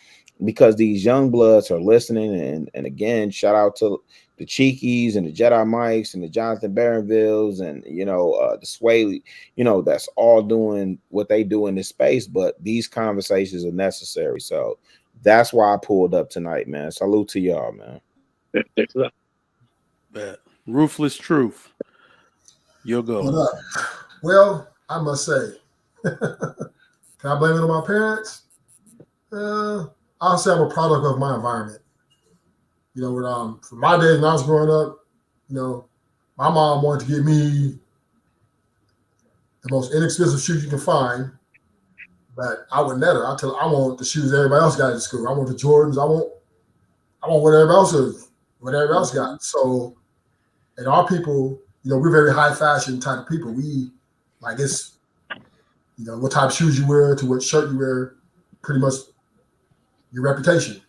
because these young bloods are listening. And again, shout out to the Cheekies and the Jedi Mikes and the Jonathan Barronvilles and the Sway, that's all doing what they do in this space. But these conversations are necessary. So that's why I pulled up tonight, man. Salute to y'all, man. Bet. Ruthless truth. You'll What go. up? Well, I must say, can I blame it on my parents? I'll say I'm a product of my environment. From my days when I was growing up, my mom wanted to get me the most inexpensive shoes you can find, but I would let her. I tell her I want the shoes everybody else got in school. I want the Jordans. I want what everybody else got. So, and our people, we're very high fashion type of people. We like it's what type of shoes you wear to what shirt you wear, pretty much your reputation.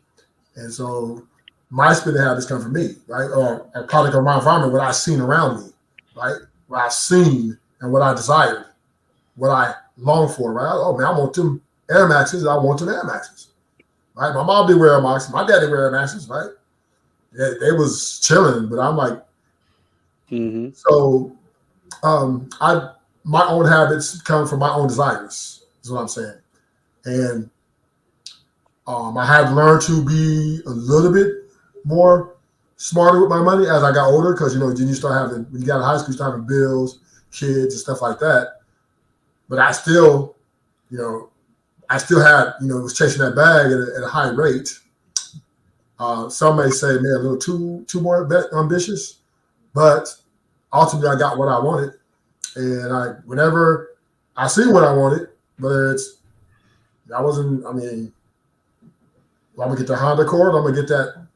And so my spending habits come from me, right? Or a product of my environment, what I've seen around me, right? What I've seen and what I desired, what I long for, right? Oh man, I want them Air Maxes. I want them Air Maxes, right? My mom did wear Air Maxes. My dad did wear Air Maxes, right? They was chilling, but I'm like, so my own habits come from my own desires, is what I'm saying. And I have learned to be a little bit more smarter with my money as I got older, because then you start having, when you got in high school, you start having bills, kids, and stuff like that. But I still, was chasing that bag at a high rate. Some may say, man, a little too more ambitious, but ultimately I got what I wanted, and whenever I see what I wanted, whether it's I'm gonna get the Honda Accord, I'm gonna get that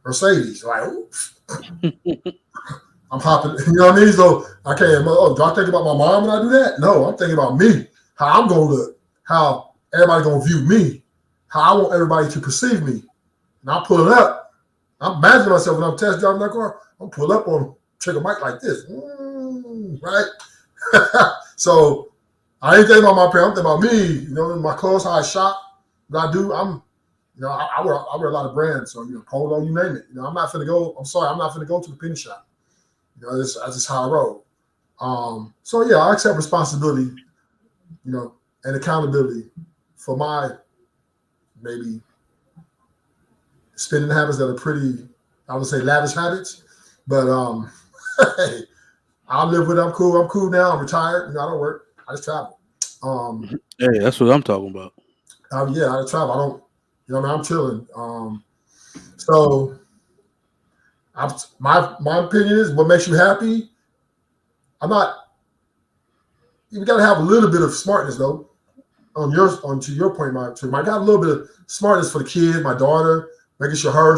Mercedes. Like, I'm hopping, you know what I mean? So I can't, do I think about my mom when I do that? No, I'm thinking about me, how I'm gonna look, how everybody gonna view me, how I want everybody to perceive me. And I'm pulling up. I'm imagining myself when I'm test driving that car, I'm pull up on Trigger Mike like this. Right? So I ain't thinking about my parents, I'm thinking about me, my clothes, how I shop, what I do. I wear a lot of brands, so Polo, you name it. I'm not finna go. I'm sorry, I'm not finna go to the penny shop. That's just how I roll. So yeah, I accept responsibility, and accountability for my maybe spending habits that are pretty, I would say, lavish habits. But hey, I'll live with it. I'm cool. I'm cool now. I'm retired. I don't work. I just travel. Hey, that's what I'm talking about. I just travel. I don't. I'm chilling. So my opinion is, what makes you happy. I'm not. You got to have a little bit of smartness though. To your point, I got a little bit of smartness for the kid, my daughter, making sure her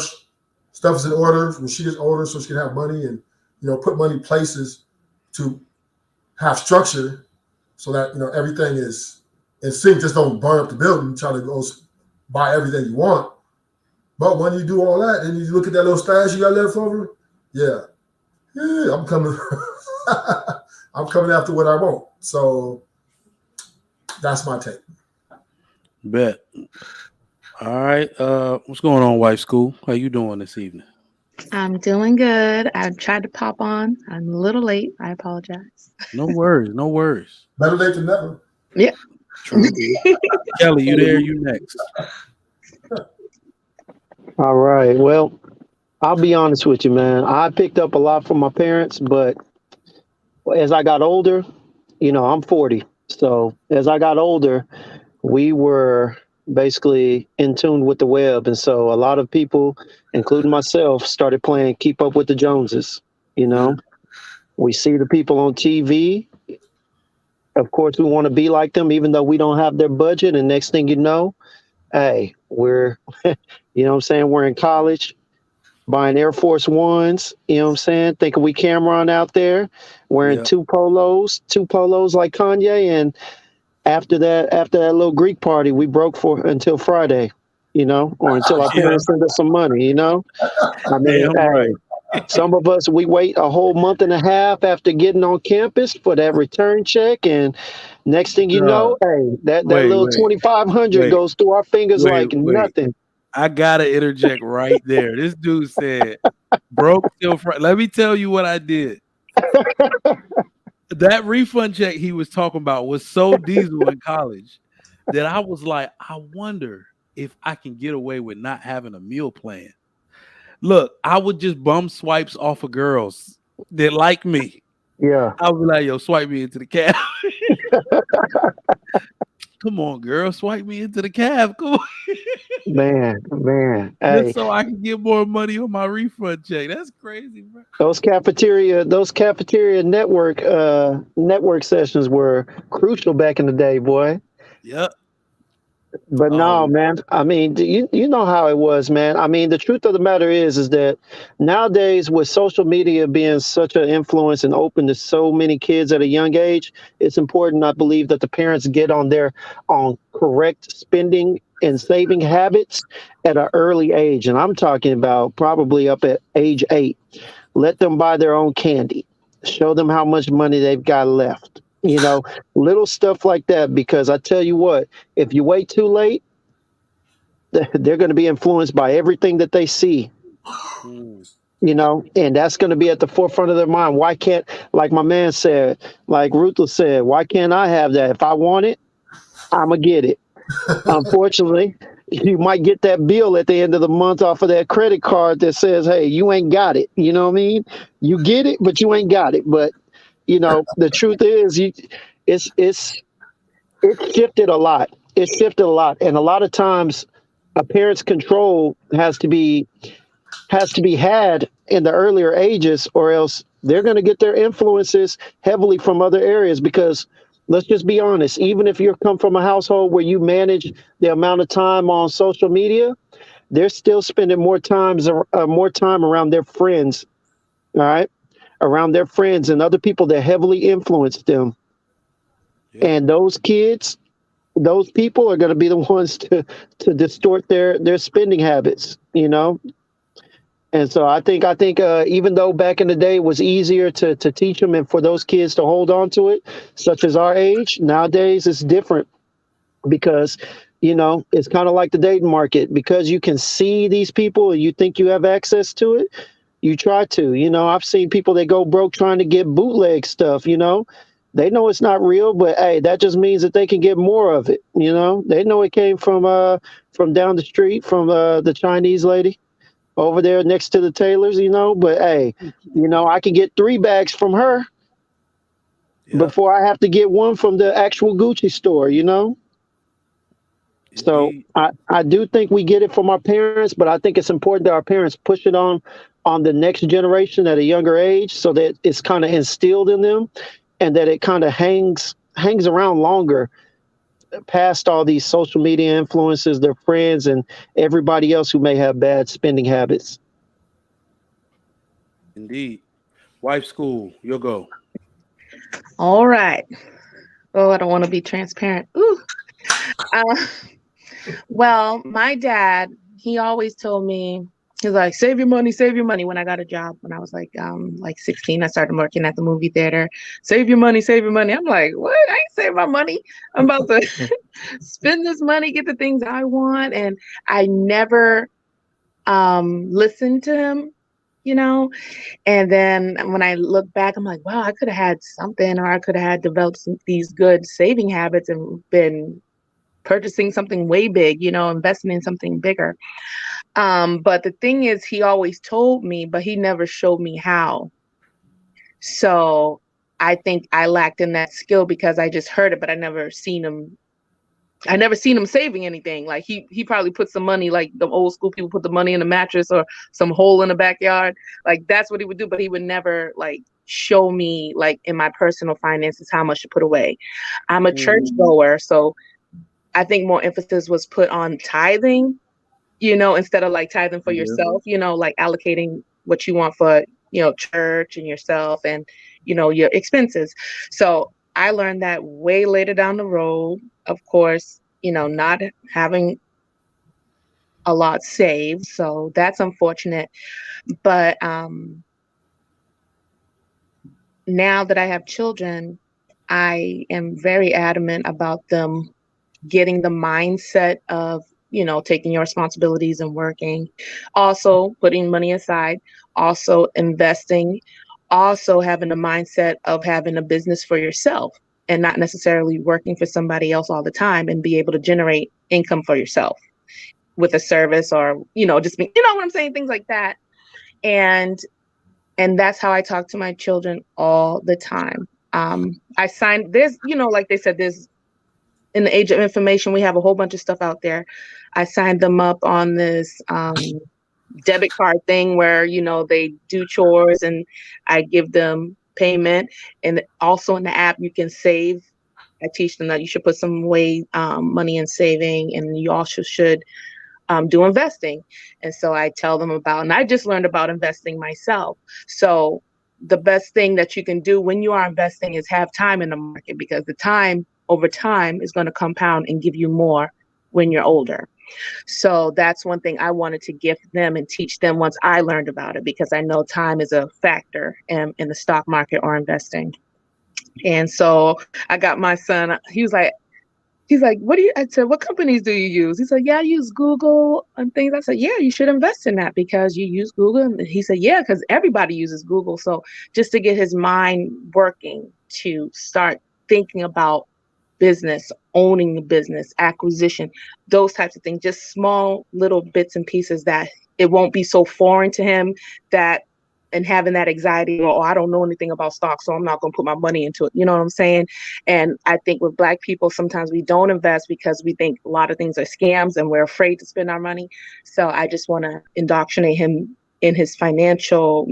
stuff is in order when she gets older, so she can have money and put money places to have structure, so that everything is in sync. Just don't burn up the building, try to go buy everything you want. But when you do all that, and you look at that little stash you got left over, yeah, I'm coming. I'm coming after what I want. So that's my take. Bet. All right. What's going on, wife school? How you doing this evening? I'm doing good. I tried to pop on. I'm a little late. I apologize. No worries. No worries. Better late than never. Yeah. True. Kelly, you there? You next. All right. Well, I'll be honest with you, man. I picked up a lot from my parents, but as I got older, I'm 40. So as I got older, we were basically in tune with the web. And so a lot of people, including myself, started playing Keep Up with the Joneses. You Yeah. know, we see the people on TV. Of course, we want to be like them, even though we don't have their budget. And next thing you know, hey, what I'm saying? We're in college buying Air Force Ones, thinking we Cameron out there, wearing Yeah. two polos like Kanye. And after that little Greek party, we broke for until Friday, or until our Yeah. parents send us some money, I mean, Damn hey, right. some of us, we wait a whole month and a half after getting on campus for that return check. And next thing you Yeah. know, hey, that Wait, little wait, 2,500 wait, goes through our fingers wait, like wait. nothing. I gotta interject right there. This dude said broke till Friday. Let me tell you what I did. That refund check he was talking about was so diesel in college that I was like, I wonder if I can get away with not having a meal plan. Look, I would just bum swipes off of girls that like me. Yeah, I would be like, yo, swipe me into the cab. Come on, girl, swipe me into the cab. Come on. man. Just Hey, so I can get more money on my refund check. That's crazy, bro. those cafeteria network sessions were crucial back in the day, boy. Yep. But no, Um, man. I mean, you know how it was, man. I mean, the truth of the matter is that nowadays with social media being such an influence and open to so many kids at a young age, it's important, I believe, that the parents get on correct spending and saving habits at an early age. And I'm talking about probably up at age 8. Let them buy their own candy. Show them how much money they've got left. Little stuff like that. Because I tell you what, if you wait too late, they're going to be influenced by everything that they see, mm, and that's going to be at the forefront of their mind. Why can't, like my man said, like Ruthless said, why can't I have that? If I want it, I'm going to get it. Unfortunately, you might get that bill at the end of the month off of that credit card that says, hey, you ain't got it. You know what I mean? You get it, but you ain't got it. But, the truth is, it's shifted a lot. It's shifted a lot. And a lot of times, a parent's control has to be had in the earlier ages, or else they're going to get their influences heavily from other areas. Because let's just be honest, even if you come from a household where you manage the amount of time on social media, they're still spending more time around their friends. All right, around their friends and other people that heavily influence them. yeah, And those people are going to be the ones to distort their spending habits. And so I think even though back in the day it was easier to teach them and for those kids to hold on to it, such as our age, nowadays it's different. Because it's kind of like the dating market. Because you can see these people and you think you have access to it, you try to. I've seen people that go broke trying to get bootleg stuff. They know it's not real, but hey, that just means that they can get more of it. They know it came from down the street from the Chinese lady over there next to the Taylors. But hey, I can get 3 bags from her yeah, before I have to get one from the actual Gucci store. So indeed. I do think we get it from our parents, but I think it's important that our parents push it on the next generation at a younger age, so that it's kind of instilled in them, and that it kind of hangs around longer past all these social media influences, their friends, and everybody else who may have bad spending habits. Indeed. Wife school, you'll go. All right. Oh, I don't want to be transparent. Ooh. Uh, well, my dad, he always told me, he was like, save your money when I got a job. When I was like 16, I started working at the movie theater. Save your money, save your money. I'm like, what? I ain't save my money. I'm about to spend this money, get the things I want. And I never listened to him. you know? And then when I look back, I'm like, wow, I could have had something, or I could have had developed these good saving habits and been purchasing something way big, investing in something bigger. But the thing is, he always told me, but he never showed me how. So I think I lacked in that skill because I just heard it, but I never seen him. I never seen him saving anything. Like he probably put some money, like the old school people put the money in the mattress or some hole in the backyard. Like that's what he would do, but he would never like show me like in my personal finances how much to put away. I'm a church goer, so I think more emphasis was put on tithing, instead of like tithing for yourself, like allocating what you want for, church and yourself and, your expenses. So I learned that way later down the road, of course, not having a lot saved. So that's unfortunate. But now that I have children, I am very adamant about them getting the mindset of, taking your responsibilities and working, also putting money aside, also investing, also having the mindset of having a business for yourself and not necessarily working for somebody else all the time, and be able to generate income for yourself with a service or, just be, what I'm saying, things like that. And that's how I talk to my children all the time. I signed, there's, like they said, there's, in the age of information, we have a whole bunch of stuff out there. I signed them up on this debit card thing where, they do chores and I give them payment. And also in the app, you can save. I teach them that you should put some money in saving, and you also should do investing. And so I tell them about, and I just learned about investing myself. So the best thing that you can do when you are investing is have time in the market, because the time over time is going to compound and give you more when you're older. So that's one thing I wanted to gift them and teach them once I learned about it, because I know time is a factor in the stock market or investing. And so I got my son, he's like, I said, what companies do you use? He said, yeah, I use Google and things. I said, yeah, you should invest in that because you use Google. And he said, yeah, because everybody uses Google. So just to get his mind working to start thinking about business, owning the business, acquisition, those types of things, just small little bits and pieces that it won't be so foreign to him, that and having that anxiety, oh, I don't know anything about stocks, so I'm not going to put my money into it. You know what I'm saying? And I think with Black people, sometimes we don't invest because we think a lot of things are scams and we're afraid to spend our money. So I just want to indoctrinate him in his financial,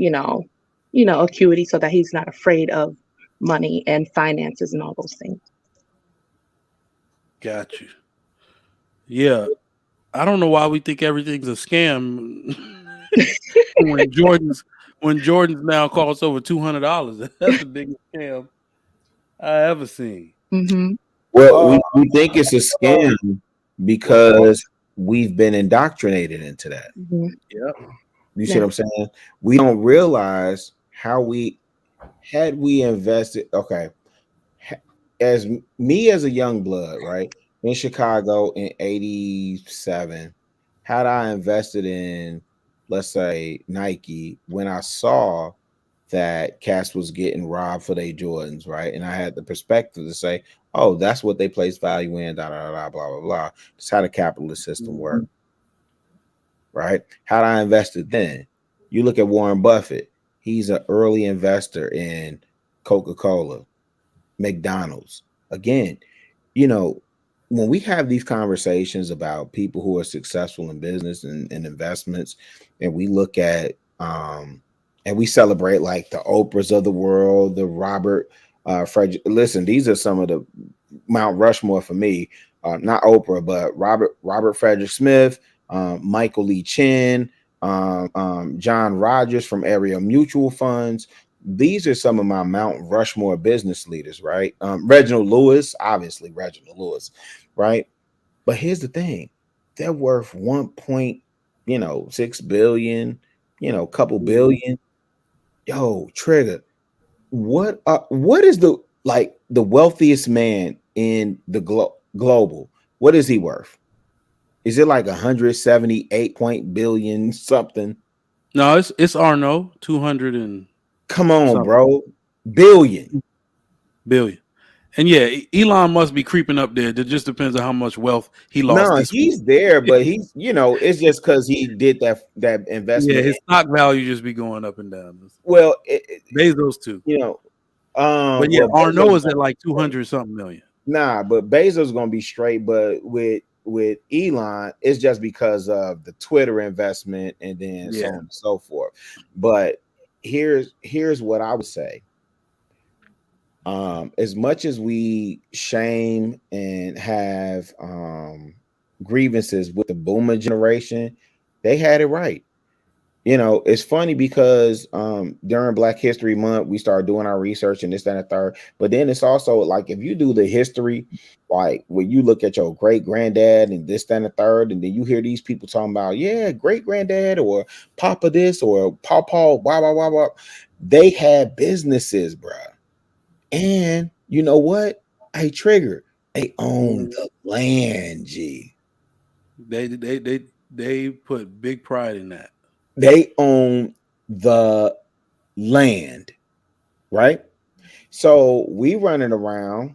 acuity, so that he's not afraid of money and finances and all those things. Got you. Yeah. I don't know why we think everything's a scam when Jordan's now cost over $200. That's the biggest scam I ever seen. Mm-hmm. Well, we think it's a scam because we've been indoctrinated into that. Mm-hmm. Yeah. You see what I'm saying? We don't realize how we invested. Okay. As a young blood, right? In Chicago in 87, had I invested in, let's say, Nike, when I saw that Cass was getting robbed for their Jordans, right? And I had the perspective to say, oh, that's what they place value in, blah, blah, blah, blah. That's how the capitalist system works, right? Had I invested then? You look at Warren Buffett. He's an early investor in Coca-Cola, McDonald's. Again, when we have these conversations about people who are successful in business and investments, and we look at and we celebrate like the Oprahs of the world, the Robert Frederick. Listen, these are some of the Mount Rushmore for me. Not Oprah, but Robert Frederick Smith, Michael Lee Chin, John Rogers from Area Mutual Funds. These are some of my Mount Rushmore business leaders, right? Reginald Lewis, obviously Reginald Lewis, right? But here's the thing: they're worth 1.6 billion, couple billion. Yo, Trigger, what is the wealthiest man in the global? What is he worth? Is it like 178 billion something? No, it's Arno, 200 and Come on, something bro. Billion. billion. And yeah, Elon must be creeping up there. It just depends on how much wealth he lost No, this week. he's there, but he's, it's just because he did that Yeah, investment. his stock value just be going up and down. Well, Bezos too. But yeah, well, Arno Bezos is at gonna be like straight. 200 something million. Nah, but Bezos gonna be straight. But with Elon, it's just because of the Twitter investment and then so Yeah. on and so forth. But here's what I would say. As much as we shame and have grievances with the boomer generation, they had it right. It's funny because during Black History Month, we started doing our research and this, that, and the third. But then it's also like if you do the history, like when you look at your great granddad and this, that, and the third, and then you hear these people talking about, yeah, great granddad or Papa this or Papa, blah, blah, blah, blah. They had businesses, bruh. And you know what? Hey, Trigger, they own the land, G. They put big pride in that. They own the land, right? So we running around.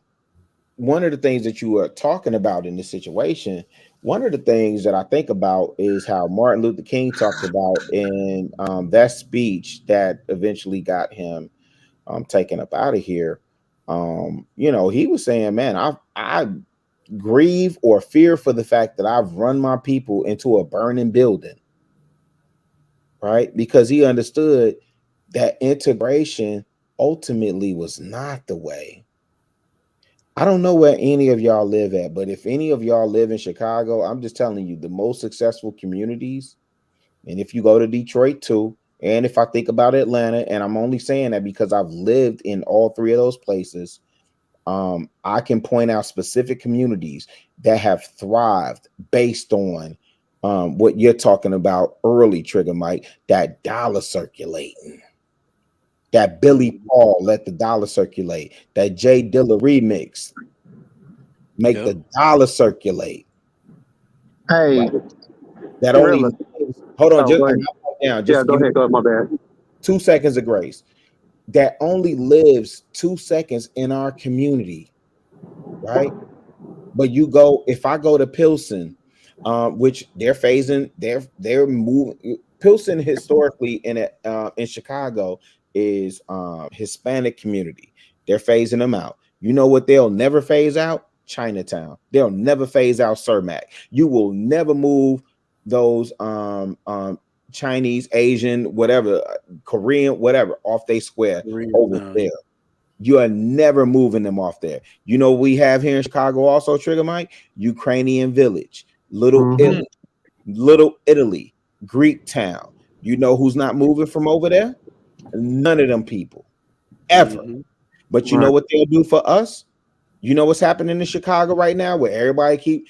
One of the things that you are talking about in this situation, one of the things that I think about is how Martin Luther King talked about in that speech that eventually got him taken up out of here. He was saying, man, I grieve or fear for the fact that I've run my people into a burning building, right? Because he understood that integration ultimately was not the way. I don't know where any of y'all live at, but if any of y'all live in Chicago, I'm just telling you the most successful communities. And if you go to Detroit too, and if I think about Atlanta, and I'm only saying that because I've lived in all three of those places, I can point out specific communities that have thrived based on what you're talking about early, Trigger Mike, that dollar circulating. That Billy Paul let the dollar circulate. That Jay Dilla remix make the dollar circulate. Hey, Right? That Gorilla. only hold on, Oh, just go ahead. down. Yeah, Just go give me ahead. Go ahead. My bad. 2 seconds of grace. That only lives 2 seconds in our community, right? But if I go to Pilsen, which they're phasing, they're moving. Pilsen historically in Chicago is Hispanic community. They're phasing them out. You know what they'll never phase out? Chinatown. They'll never phase out Cermak. You will never move those Chinese, Asian, whatever, Korean, whatever, off they square over Koreatown, there. You are never moving them off there. You know we have here in Chicago also, Trigger Mike, Ukrainian Village, Mm-hmm. Little Italy, Greek Town. You know who's not moving from over there? None of them people ever. Mm-hmm. But you know Right. what they'll do for us? You know what's happening in Chicago right now, where everybody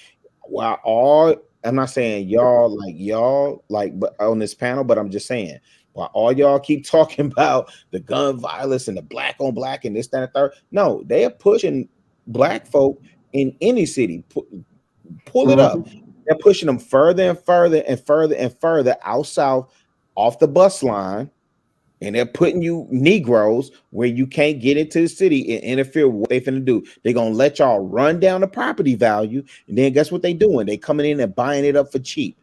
I'm not saying y'all like but on this panel, but I'm just saying while all y'all keep talking about the gun violence and the black on black and this, that, and third. No, they are pushing black folk in any city. Pull it up. Mm-hmm. They're pushing them further and further and further and further out south off the bus line. And they're putting you Negroes where you can't get into the city and interfere with what they finna do. They're gonna let y'all run down the property value, and then guess what they doing? They coming in and buying it up for cheap.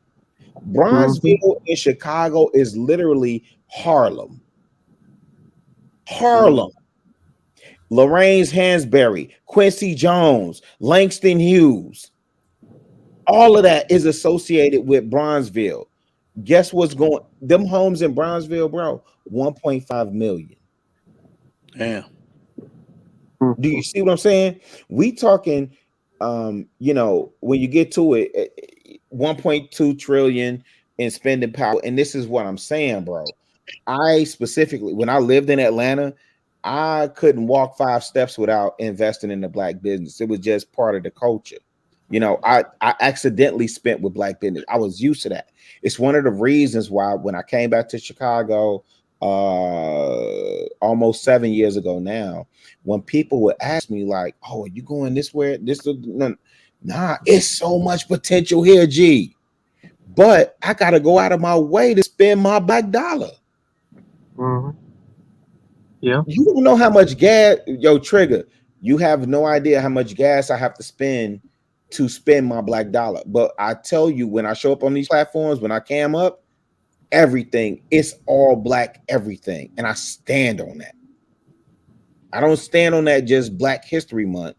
Mm-hmm. Bronzeville in Chicago is literally Harlem. Mm-hmm. Harlem. Lorraine's Hansberry, Quincy Jones, Langston Hughes. All of that is associated with Bronzeville. Guess what's going? Them homes in Bronzeville, bro, 1.5 million. Damn. Do you see what I'm saying? We talking, when you get to it, 1.2 trillion in spending power. And this is what I'm saying, bro. I specifically, when I lived in Atlanta, I couldn't walk 5 steps without investing in the black business. It was just part of the culture. I accidentally spent with black business. I was used to that. It's one of the reasons why when I came back to Chicago almost 7 years ago now, when people would ask me like, oh, are you going this way? Nah, it's so much potential here, G. but I gotta go out of my way to spend my black dollar. Yeah. You don't know how much gas, yo, Trigger. You have no idea how much gas I have to spend to spend my black dollar. But I tell you, when I show up on these platforms, when I cam up, everything, it's all black everything. And I stand on that. I don't stand on that just Black History Month.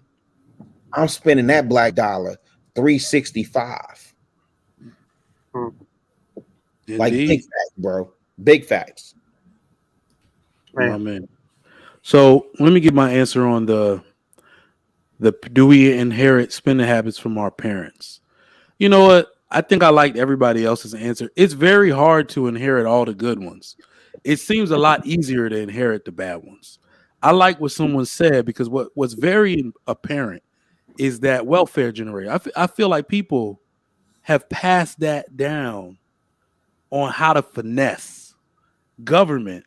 I'm spending that black dollar 365. Like big Indeed, facts, bro. Big facts. my man. So let me give my answer on the do we inherit spending habits from our parents? You know what? I think I liked everybody else's answer. It's very hard to inherit all the good ones. It seems a lot easier to inherit the bad ones. I like what someone said because what's very apparent is that welfare generator. I feel like people have passed that down on how to finesse government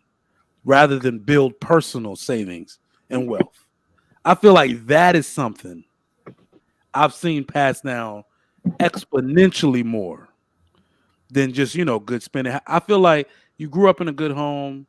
rather than build personal savings and wealth. I feel like that is something I've seen passed down exponentially more than just, good spending. I feel like you grew up in a good home,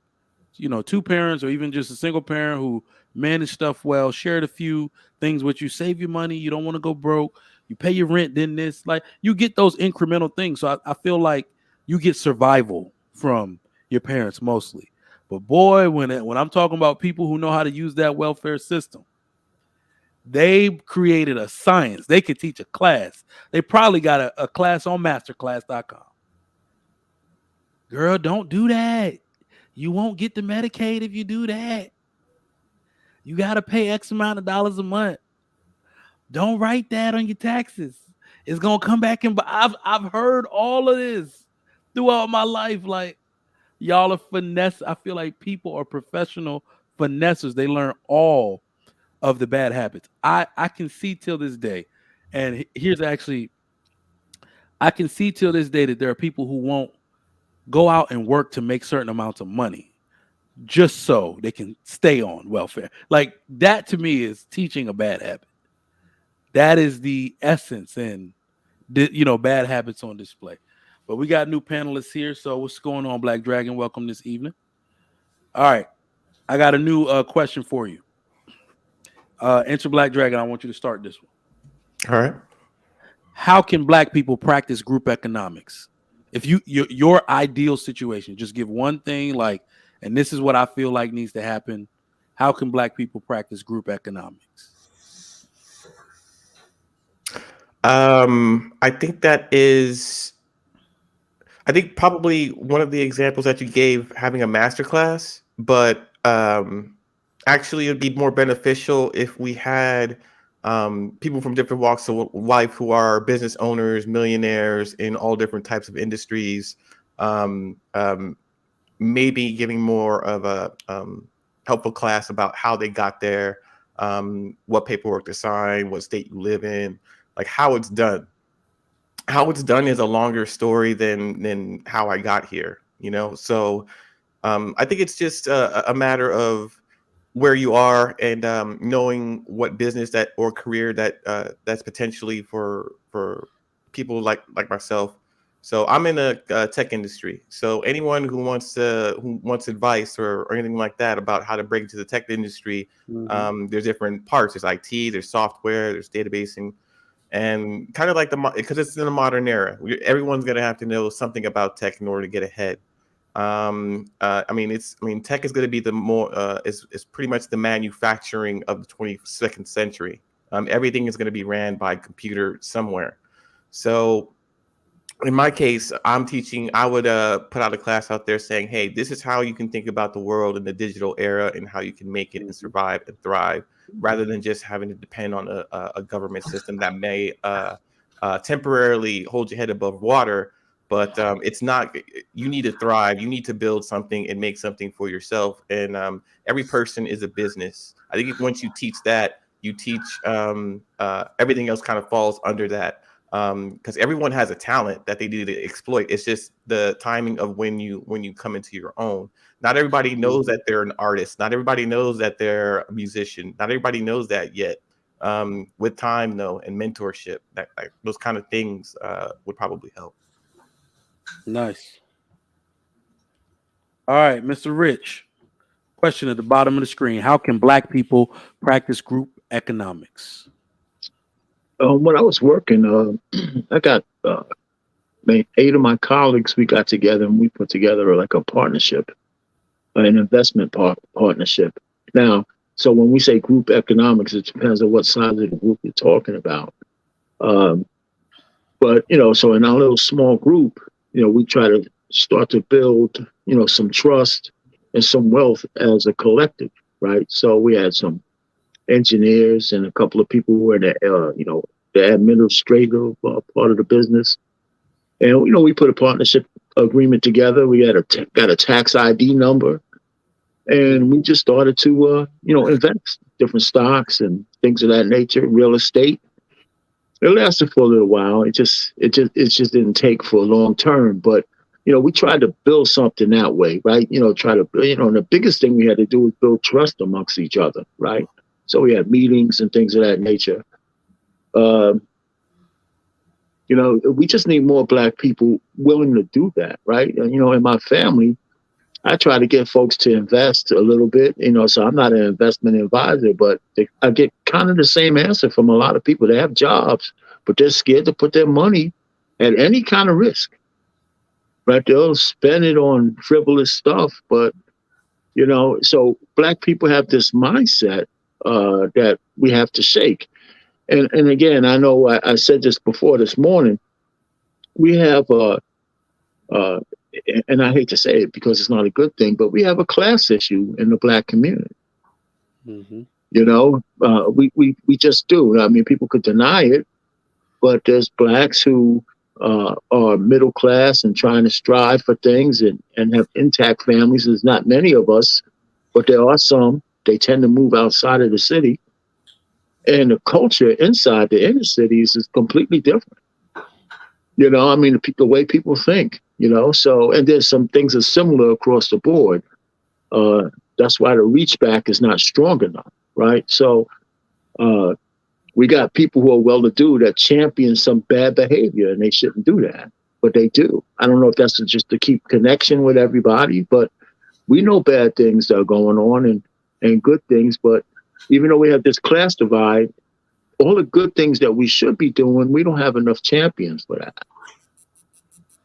two parents or even just a single parent who managed stuff well, shared a few things with you, save your money, you don't want to go broke, you pay your rent, then this, like you get those incremental things. So I feel like you get survival from your parents mostly. But boy, when I'm talking about people who know how to use that welfare system, they created a science. They could teach a class. They probably got a class on masterclass.com. Girl, don't do that. You won't get the Medicaid if you do that. You got to pay X amount of dollars a month. Don't write that on your taxes. It's gonna come back in. But I've heard all of this throughout my life. Like y'all are finesse. I feel like people are professional finessers. They learn all of the bad habits. I can see till this day, and here's actually I can see till this day that there are people who won't go out and work to make certain amounts of money just so they can stay on welfare. Like that to me is teaching a bad habit. That is the essence and bad habits on display. But we got new panelists here. So what's going on, Black Dragon? Welcome this evening. All right. I got a new question for you. Enter Black Dragon. I want you to start this one. All right. How can Black people practice group economics? If your ideal situation, just give one thing like, and this is what I feel like needs to happen. How can Black people practice group economics? I think probably one of the examples that you gave, having a master class, but actually it'd be more beneficial if we had people from different walks of life who are business owners, millionaires in all different types of industries, maybe giving more of a helpful class about how they got there, what paperwork to sign, what state you live in, like how it's done. How it's done is a longer story than how I got here, So I think it's just a matter of where you are and knowing what business that or career that's potentially for people like myself. So I'm in the tech industry. So anyone who wants advice or anything like that about how to break into the tech industry, there's different parts. There's IT, there's software, there's databasing. And kind of like because it's in a modern era, everyone's going to have to know something about tech in order to get ahead. Tech is going to be the more is pretty much the manufacturing of the 22nd century. Everything is going to be ran by computer somewhere. So in my case, I'm teaching. I would put out a class out there saying, "Hey, this is how you can think about the world in the digital era and how you can make it and survive and thrive, rather than just having to depend on a government system that may temporarily hold your head above water." But it's not. You need to thrive. You need to build something and make something for yourself. And every person is a business. I think once you teach that, you teach everything else kind of falls under that. Because everyone has a talent that they need to exploit. It's just the timing of when you come into your own. Not everybody knows that they're an artist. Not everybody knows that they're a musician. Not everybody knows that yet. With time, though, and mentorship, those kind of things would probably help. Nice. All right, Mr. Rich. Question at the bottom of the screen: how can Black people practice group economics? When I was working, I got 8 of my colleagues. We got together and we put together like a partnership, an investment partnership. Now, so when we say group economics, it depends on what size of the group you're talking about. Um, but so in our little small group, we try to start to build, some trust and some wealth as a collective, right? So we had some engineers and a couple of people who were the administrative part of the business. And we put a partnership agreement together. We had got a tax ID number, and we just started to invest different stocks and things of that nature, real estate. It lasted for a little while. It just didn't take for a long term, but we tried to build something that way, right? Try to and the biggest thing we had to do was build trust amongst each other, right? So we had meetings and things of that nature. Um, we just need more Black people willing to do that, right? And, in my family, I try to get folks to invest a little bit, so I'm not an investment advisor, but I get kind of the same answer from a lot of people. They have jobs, but they're scared to put their money at any kind of risk, right? They'll spend it on frivolous stuff, but, so Black people have this mindset that we have to shake. And again, I know I said this before this morning, we have and I hate to say it because it's not a good thing, but we have a class issue in the Black community. Mm-hmm. We just do. I mean, people could deny it, but there's Blacks who are middle class and trying to strive for things and have intact families. There's not many of us, but there are some. They tend to move outside of the city. And the culture inside the inner cities is completely different. I mean, the way people think, so, and there's some things that are similar across the board. That's why the reach back is not strong enough, right? So we got people who are well-to-do that champion some bad behavior, and they shouldn't do that, but they do. I don't know if that's just to keep connection with everybody, but we know bad things that are going on and good things, but even though we have this class divide, all the good things that we should be doing, we don't have enough champions for that.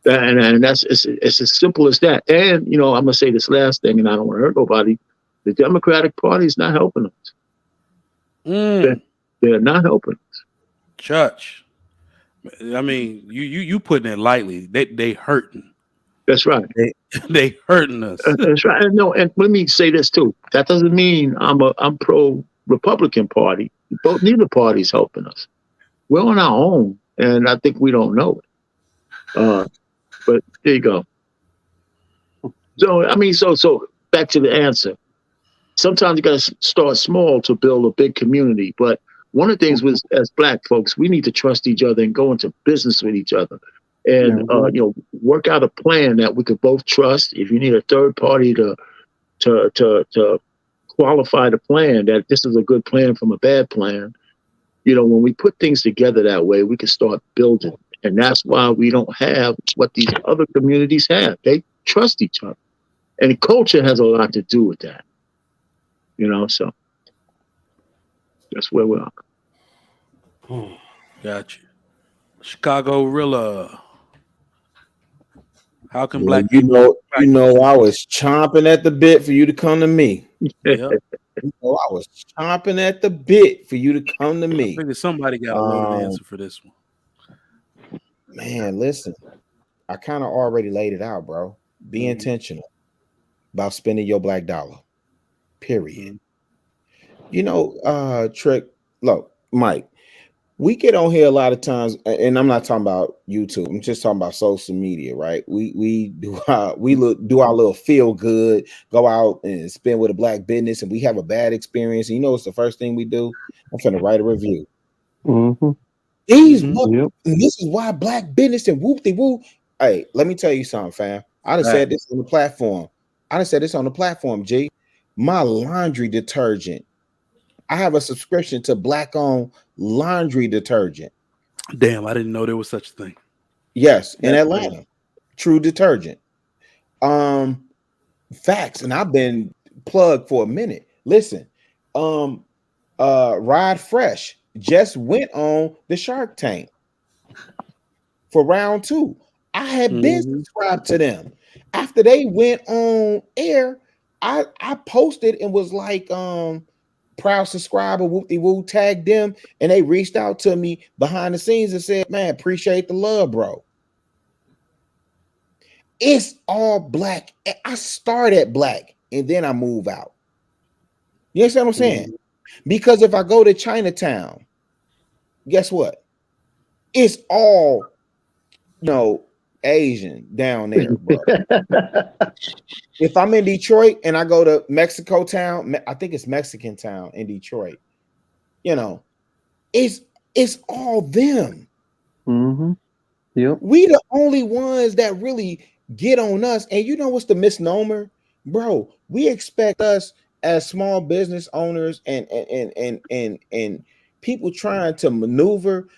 And that's it's as simple as that. And I'm gonna say this last thing, and I don't want to hurt nobody. The Democratic Party is not helping us. They're not helping us. Church. I mean, you putting it lightly. They hurting. That's right. They hurting us. That's right. And let me say this too. That doesn't mean I'm pro Republican Party. Neither party's helping us. We're on our own, and I think we don't know it. But there you go. So I mean, so back to the answer. Sometimes you got to start small to build a big community. But one of the things was, as Black folks, we need to trust each other and go into business with each other, and work out a plan that we could both trust. If you need a third party to qualify the plan, that this is a good plan from a bad plan. When we put things together that way, we can start building. And that's why we don't have what these other communities have. They trust each other. And culture has a lot to do with that. So that's where we are. Gotcha. Chicago Rilla. How can Well, Black people? I was chomping at the bit for you to come to me. Yep. I was chomping at the bit for you to come to me. I figured somebody got a loaded answer for this one. Man, listen, I kind of already laid it out, bro. Be intentional about spending your Black dollar. Period. Trick. Look, Mike, we get on here a lot of times, and I'm not talking about YouTube. I'm just talking about social media, right? We do our little feel good, go out and spend with a Black business, and we have a bad experience. And it's the first thing we do? I'm finna write a review. Mm-hmm. And this is why Black business and whoop de whoop. Hey, let me tell you something, fam. I done said this on the platform. G, my laundry detergent. I have a subscription to Black-owned laundry detergent. Damn, I didn't know there was such a thing. Yes, in Atlanta. True detergent. Facts, and I've been plugged for a minute. Listen, Ride Fresh just went on the Shark Tank for round 2. I had been Mm-hmm. subscribed to them. After they went on air, I posted and was like, proud subscriber, whoop de woo, tagged them, and they reached out to me behind the scenes and said, man, appreciate the love, bro. It's all black. I start at black and then I move out. You understand what I'm saying? Because if I go to Chinatown, guess what? It's all, Asian down there, bro. If I'm in Detroit and I go to Mexico Town, I think it's Mexican Town in Detroit, it's all them. Mm-hmm. Yep. We the only ones that really get on us. And you know what's the misnomer, bro? We expect us as small business owners and people trying to maneuver.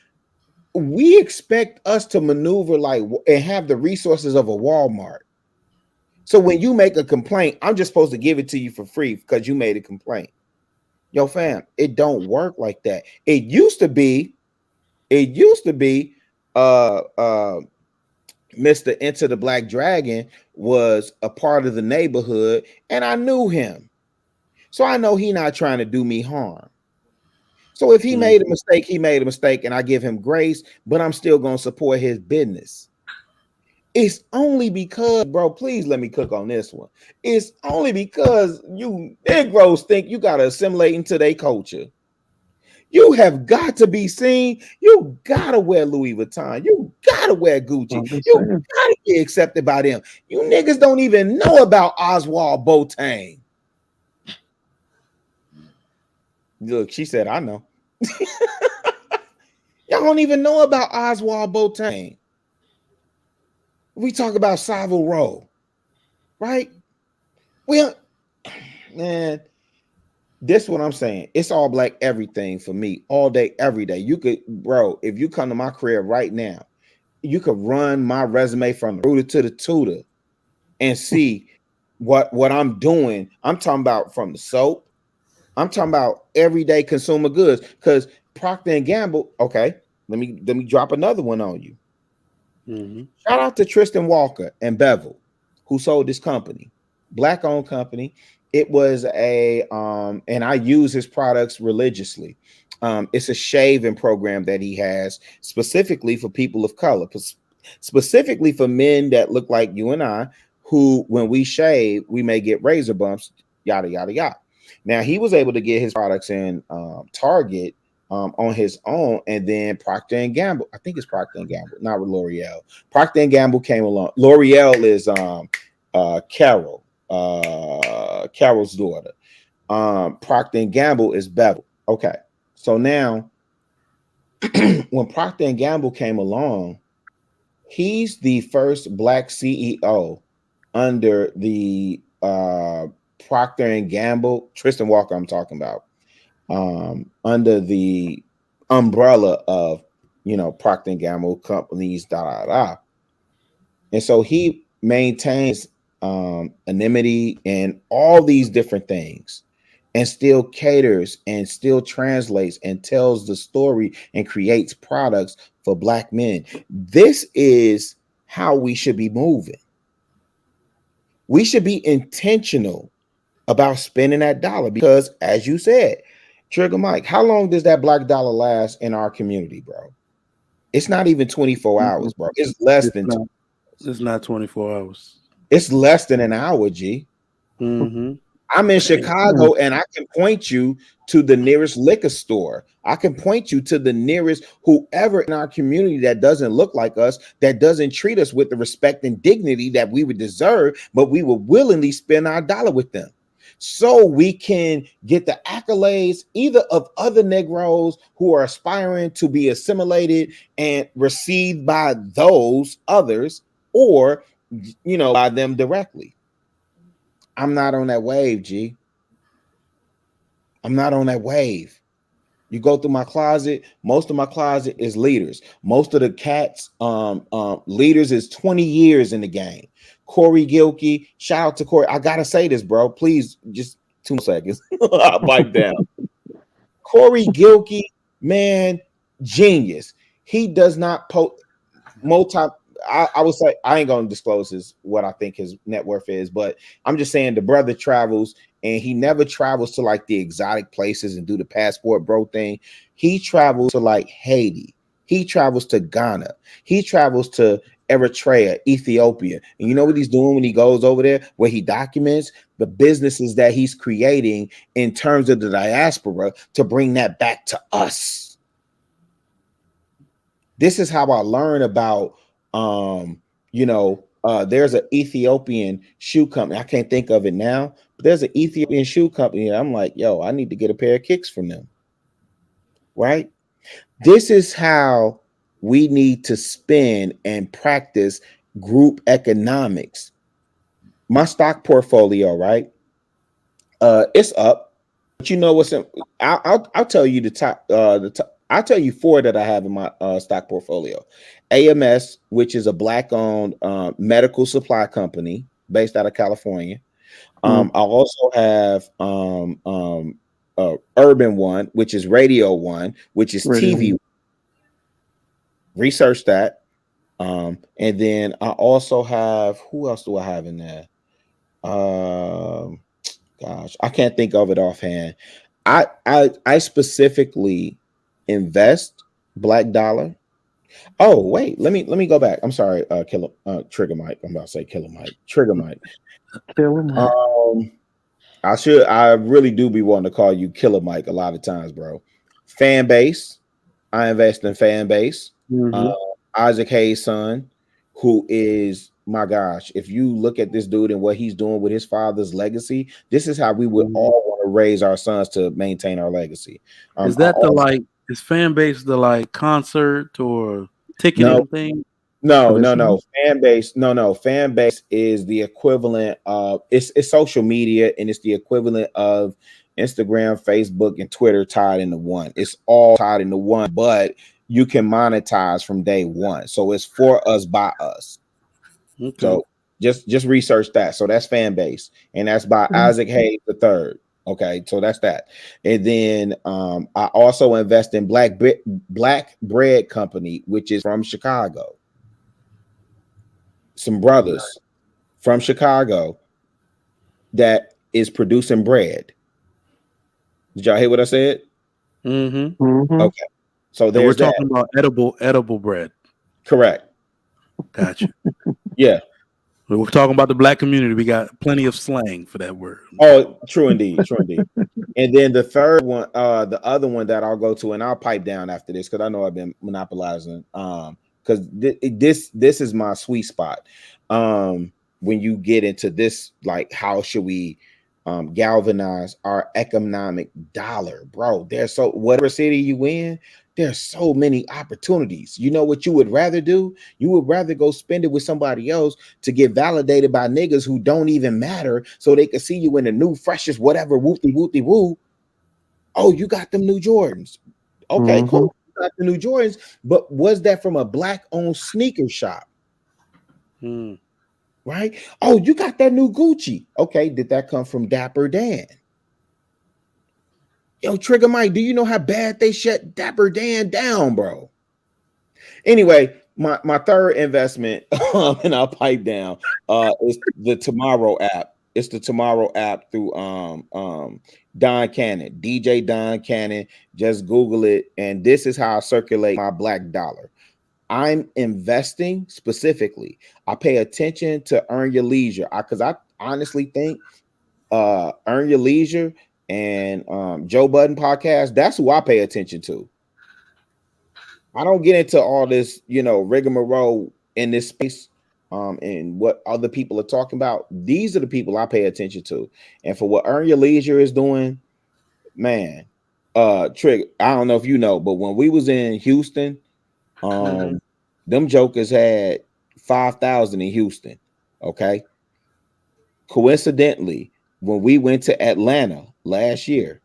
We expect us to maneuver like and have the resources of a Walmart. So when you make a complaint, I'm just supposed to give it to you for free because you made a complaint. Yo, fam, it don't work like that. It used to be, Mr. Enter the Black Dragon was a part of the neighborhood, and I knew him. So I know he not trying to do me harm. So if he made a mistake, he made a mistake, and I give him grace, but I'm still going to support his business. It's only because, bro, please let me cook on this one. It's only because you Negroes think you got to assimilate into their culture. You have got to be seen. You got to wear Louis Vuitton. You got to wear Gucci. You got to be accepted by them. You niggas don't even know about Oswald Boateng. Look, she said, I know. Y'all don't even know about Oswald Boateng. We talk about Savile Row, right? Well, man, this is what I'm saying. It's all black everything for me, all day, every day. You could, bro, if you come to my career right now, you could run my resume from the rooter to the tutor and see what I'm doing. I'm talking about from the soap. I'm talking about everyday consumer goods. Because Procter and Gamble, okay, let me drop another one on you. Shout out to Tristan Walker and Bevel, who sold this company, black-owned company. It was and I use his products religiously. It's a shaving program that he has specifically for people of color, specifically for men that look like you and I, who, when we shave, we may get razor bumps, yada, yada, yada. Now, he was able to get his products in Target on his own, and then Procter and Gamble. I think it's Procter and Gamble, not with L'Oreal. Procter and Gamble came along. L'Oreal is Carol's daughter. Procter and Gamble is Bevel. Okay, so now when Procter and Gamble came along, he's the first black CEO under the Procter and Gamble. Tristan Walker, I'm talking about. Under the umbrella of Procter and Gamble companies, and so he maintains anonymity and all these different things, and still caters and still translates and tells the story and creates products for black men. This is how we should be moving. We should be intentional about spending that dollar because, as you said, Trigger Mike, how long does that black dollar last in our community, bro? It's not even 24 hours, bro. It's less than. It's not 24 hours. It's less than an hour, G. I'm in Chicago and I can point you to the nearest liquor store. I can point you to the nearest whoever in our community that doesn't look like us, that doesn't treat us with the respect and dignity that we would deserve, but we will willingly spend our dollar with them. So we can get the accolades either of other Negroes who are aspiring to be assimilated and received by those others, or by them directly. I'm not on that wave, G. I'm not on that wave. You go through my closet, most of my closet is leaders. Most of the cats, leaders is 20 years in the game. Corey Gilkey, shout out to Corey. I gotta say this, bro. Please, just 2 seconds. I'll pipe down. Corey Gilkey, man, genius. He does not post multi. I would say I ain't gonna disclose what I think his net worth is, but I'm just saying the brother travels and he never travels to like the exotic places and do the passport bro thing. He travels to like Haiti, he travels to Ghana, he travels to Eritrea, Ethiopia. And you know what he's doing when he goes over there? Where he documents the businesses that he's creating in terms of the diaspora to bring that back to us. This is how I learn about there's an Ethiopian shoe company. I can't think of it now, but there's an Ethiopian shoe company. And I'm like, yo, I need to get a pair of kicks from them. Right? This is how we need to spend and practice group economics. My stock portfolio, right? It's up. But you know what's in, I'll tell you the top I'll tell you 4 that I have in my stock portfolio. AMS, which is a black-owned medical supply company based out of California. I also have Urban One, which is Radio One, which is TV. Research that. And then I also have, who else do I have in there? Gosh, I can't think of it offhand. I specifically invest Black Dollar. Oh wait, let me go back. I'm sorry, Trigger Mike. I'm about to say Killer Mike. Trigger Mike. Killer Mike. I really do be wanting to call you Killer Mike a lot of times, bro. Fan base. I invest in fan base. Isaac Hayes' son, who is, my gosh, if you look at this dude and what he's doing with his father's legacy, this is how we would all want to raise our sons to maintain our legacy. Is that is fan base the like concert or ticketing thing? No. Fan base. No. Fan base is the equivalent of it's social media, and it's the equivalent of Instagram, Facebook, and Twitter tied into one. It's all tied into one, but you can monetize from day one. So it's for us by us. Okay. So just research that. So that's fan base, and that's by Isaac Hayes III. Okay, so that's that. And then I also invest in Black Bread Company, which is from Chicago. Some brothers from Chicago that is producing bread. Did y'all hear what I said? Okay. So we're talking about edible bread. Correct. Gotcha. Yeah. We're talking about the Black community. We got plenty of slang for that word. Oh, true indeed. True indeed. And then the third one, the other one that I'll go to, and I'll pipe down after this because I know I've been monopolizing. Because this is my sweet spot. When you get into this, like, how should we galvanize our economic dollar, bro? There's whatever city you in, there's so many opportunities. You know what you would rather do? You would rather go spend it with somebody else to get validated by niggas who don't even matter, so they can see you in the new, freshest, whatever, whoopty woo. Oh, you got them new Jordans. Okay, cool. You got the new Jordans, but was that from a Black-owned sneaker shop? Right? Oh, you got that new Gucci. Okay, did that come from Dapper Dan? Yo, Trigger Mike, do you know how bad they shut Dapper Dan down, bro? Anyway, my third investment, and I'll pipe down, is the Tomorrow app. It's the Tomorrow app through Don Cannon, DJ Don Cannon. Just Google it, and this is how I circulate my Black dollar. I'm investing specifically. I pay attention to Earn Your Leisure because I honestly think Earn Your Leisure and Joe Budden podcast, that's who I pay attention to. I don't get into all this, rigmarole in this space and what other people are talking about. These are the people I pay attention to. And for what Earn Your Leisure is doing, man, Trig, I don't know if you know, but when we was in Houston, them jokers had 5,000 in Houston. Okay. Coincidentally, when we went to Atlanta last year,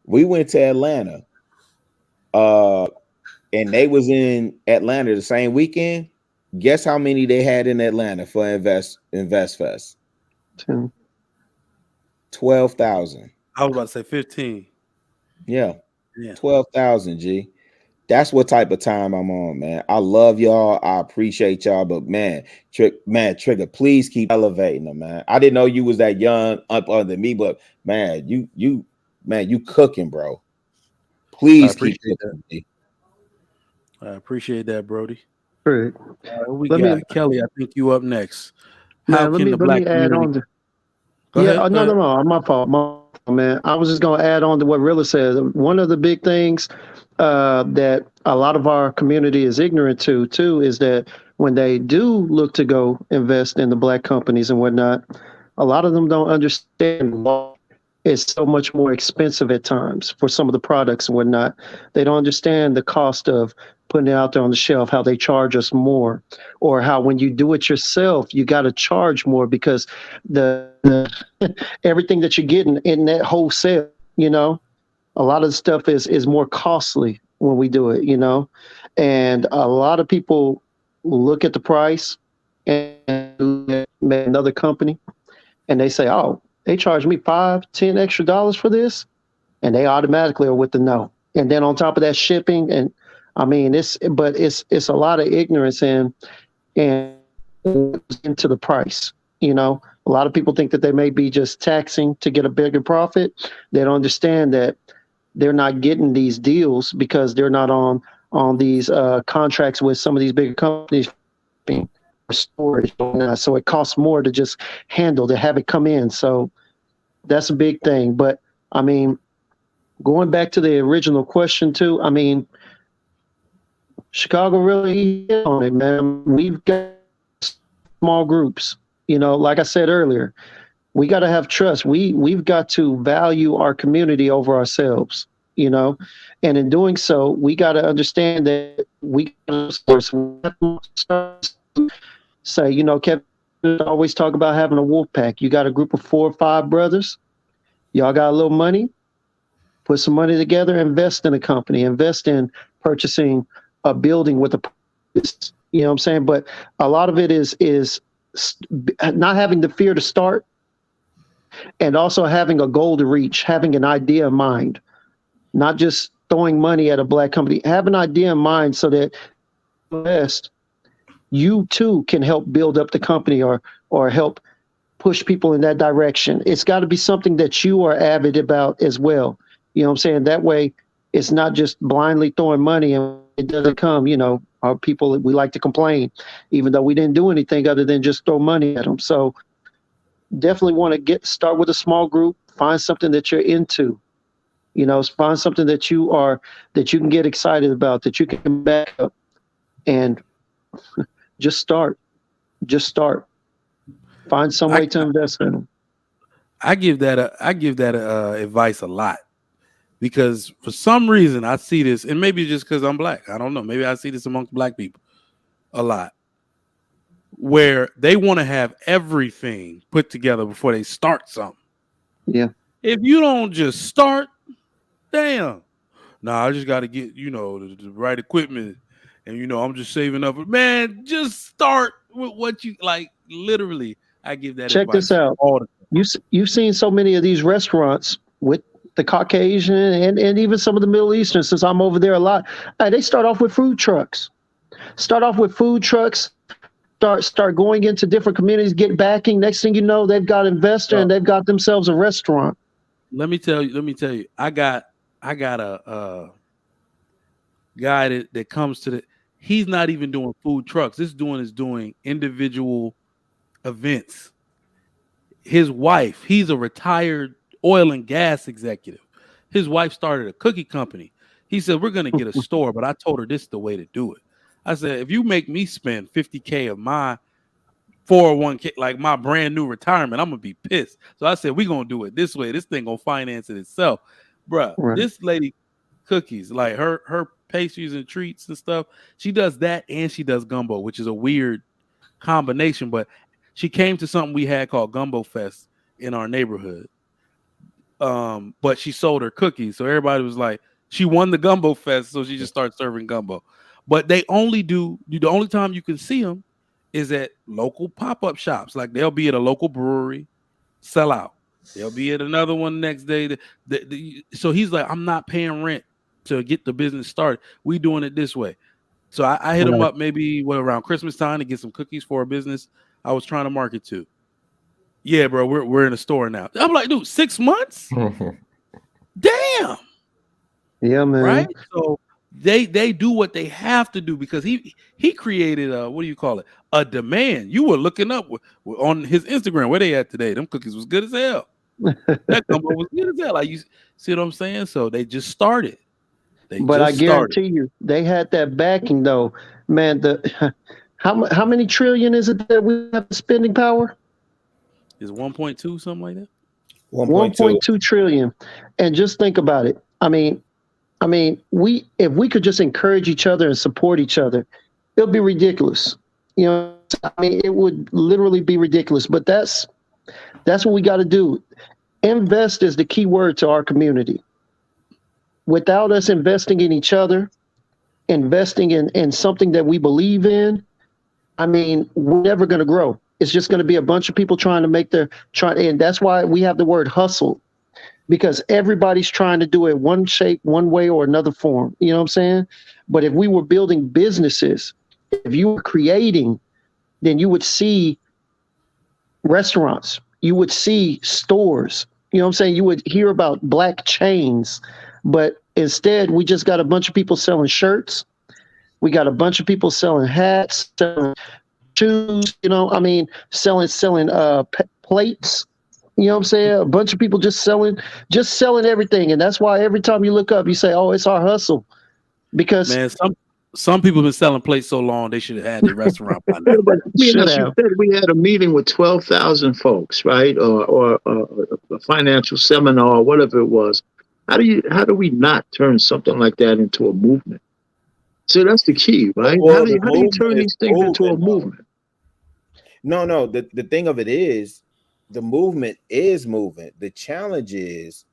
We went to Atlanta, and they was in Atlanta the same weekend. Guess how many they had in Atlanta for Invest Fest? 10. 12,000. I was about to say 15. Yeah, Yeah. 12,000. G. That's what type of time I'm on, man. I love y'all. I appreciate y'all, but man, Trigger, please keep elevating them, man. I didn't know you was that young up under me, but man, you cooking, bro. I Please keep appreciate that. cooking. G. I appreciate that, Brody. Correct. Who we Let me, got? Kelly, I think you up next. How man. Let can me the let me black add community? on to. Go Yeah. ahead. Go No. ahead. No. No. My fault. My fault, man. I was just gonna add on to what Rilla said. One of the big things that a lot of our community is ignorant to too is that when they do look to go invest in the black companies and whatnot, a lot of them don't understand why it's so much more expensive at times for some of the products and whatnot. They don't understand the cost of putting it out there on the shelf, how they charge us more, or how when you do it yourself, you got to charge more because the everything that you're getting in that wholesale, a lot of the stuff is more costly when we do it, and a lot of people look at the price and look at another company and they say, oh, they charge me $5, $10 extra for this, and they automatically are with the no. And then on top of that, shipping, and I mean, it's a lot of ignorance and into the price. A lot of people think that they may be just taxing to get a bigger profit. They don't understand that they're not getting these deals because they're not on these contracts with some of these bigger companies for storage. So it costs more to just handle to have it come in. So that's a big thing. But I mean, going back to the original question too, I mean, Chicago really hit on it, man. We've got small groups. Like I said earlier, we got to have trust. We've got to value our community over ourselves. And in doing so, we got to understand that we say, Kevin always talk about having a wolf pack. You got a group of 4 or 5 brothers. Y'all got a little money. Put some money together. Invest in a company. Invest in purchasing a building with a purpose. You know what I'm saying? But a lot of it is not having the fear to start, and also having a goal to reach, having an idea in mind, not just throwing money at a black company. Have an idea in mind so that invest, you too can help build up the company or help push people in that direction. It's got to be something that you are avid about as well. You know what I'm saying? That way it's not just blindly throwing money and it doesn't come, our people, we like to complain, even though we didn't do anything other than just throw money at them. So definitely want to start with a small group, find something that you're into, find something that you can get excited about, that you can back up, and just start. Just start. Find some I way to invest in them. I give that advice a lot because for some reason I see this, and maybe just because I'm black, I don't know. Maybe I see this amongst black people a lot, where they want to have everything put together before they start something. Yeah. If you don't just start, damn. Nah, I just got to get the right equipment, and I'm just saving up. Man, just start with what you like. Literally, I give that Check this advice out. all the time. You've seen so many of these restaurants with the Caucasian and even some of the Middle Eastern, since I'm over there a lot. They start off with food trucks. Start going into different communities, get backing. Next thing you know, they've got investor and they've got themselves a restaurant. Let me tell you. I got a guy that comes to the. He's not even doing food trucks. This is doing individual events. His wife, he's a retired oil and gas executive. His wife started a cookie company. He said, we're going to get a store, but I told her this is the way to do it. I said, if you make me spend $50K of my 401k, like my brand new retirement, I'm going to be pissed. So I said, we're going to do it this way. This thing going to finance it itself. Bruh, Right. This lady cookies, like her pastries and treats and stuff, she does that and she does gumbo, which is a weird combination, but she came to something we had called Gumbo Fest in our neighborhood. but she sold her cookies. So everybody was like, she won the gumbo fest, so she just started serving gumbo. But they only do the only time you can see them is at local pop-up shops. Like they'll be at a local brewery, sell out. They'll be at another one next day. So he's like, I'm not paying rent to get the business started. We doing it this way. So I hit him Right. up maybe around Christmas time to get some cookies for a business I was trying to market to. Yeah, bro, we're in a store now. I'm like, dude, 6 months? Damn. Yeah, man. Right? So they do what they have to do because he created a, what do you call it? A demand. You were looking up on his Instagram where they at today. Them cookies was good as hell. That gumbo was good as hell. Like, you see what I'm saying? So they just started. But I guarantee you, they had that backing though, man. The how many trillion is it that we have spending power? Is 1.2 something like that? 1.2 trillion. And just think about it. I mean, if we could just encourage each other and support each other, it'll be ridiculous. You know, I mean, it would literally be ridiculous. But that's what we got to do. Invest is the key word to our community. Without us investing in each other, investing in something that we believe in, I mean, we're never going to grow. It's just going to be a bunch of people trying to and that's why we have the word hustle, because everybody's trying to do it one shape, one way or another form. You know what I'm saying? But if we were building businesses, if you were creating, then you would see restaurants, you would see stores. You know what I'm saying? You would hear about black chains, but instead we just got a bunch of people selling shirts. We got a bunch of people selling hats, selling shoes, you know, I mean, selling plates. You know what I'm saying? A bunch of people just selling everything. And that's why every time you look up, you say, oh, it's our hustle. Because man, some people have been selling plates so long they should have had their restaurant by now. But you said we had a meeting with 12,000 folks, right? Or a financial seminar, or whatever it was. How do we not turn something like that into a movement? So that's the key, right? Well, how do you turn these things into a movement? No. The thing of it is, the movement is moving. The challenge is,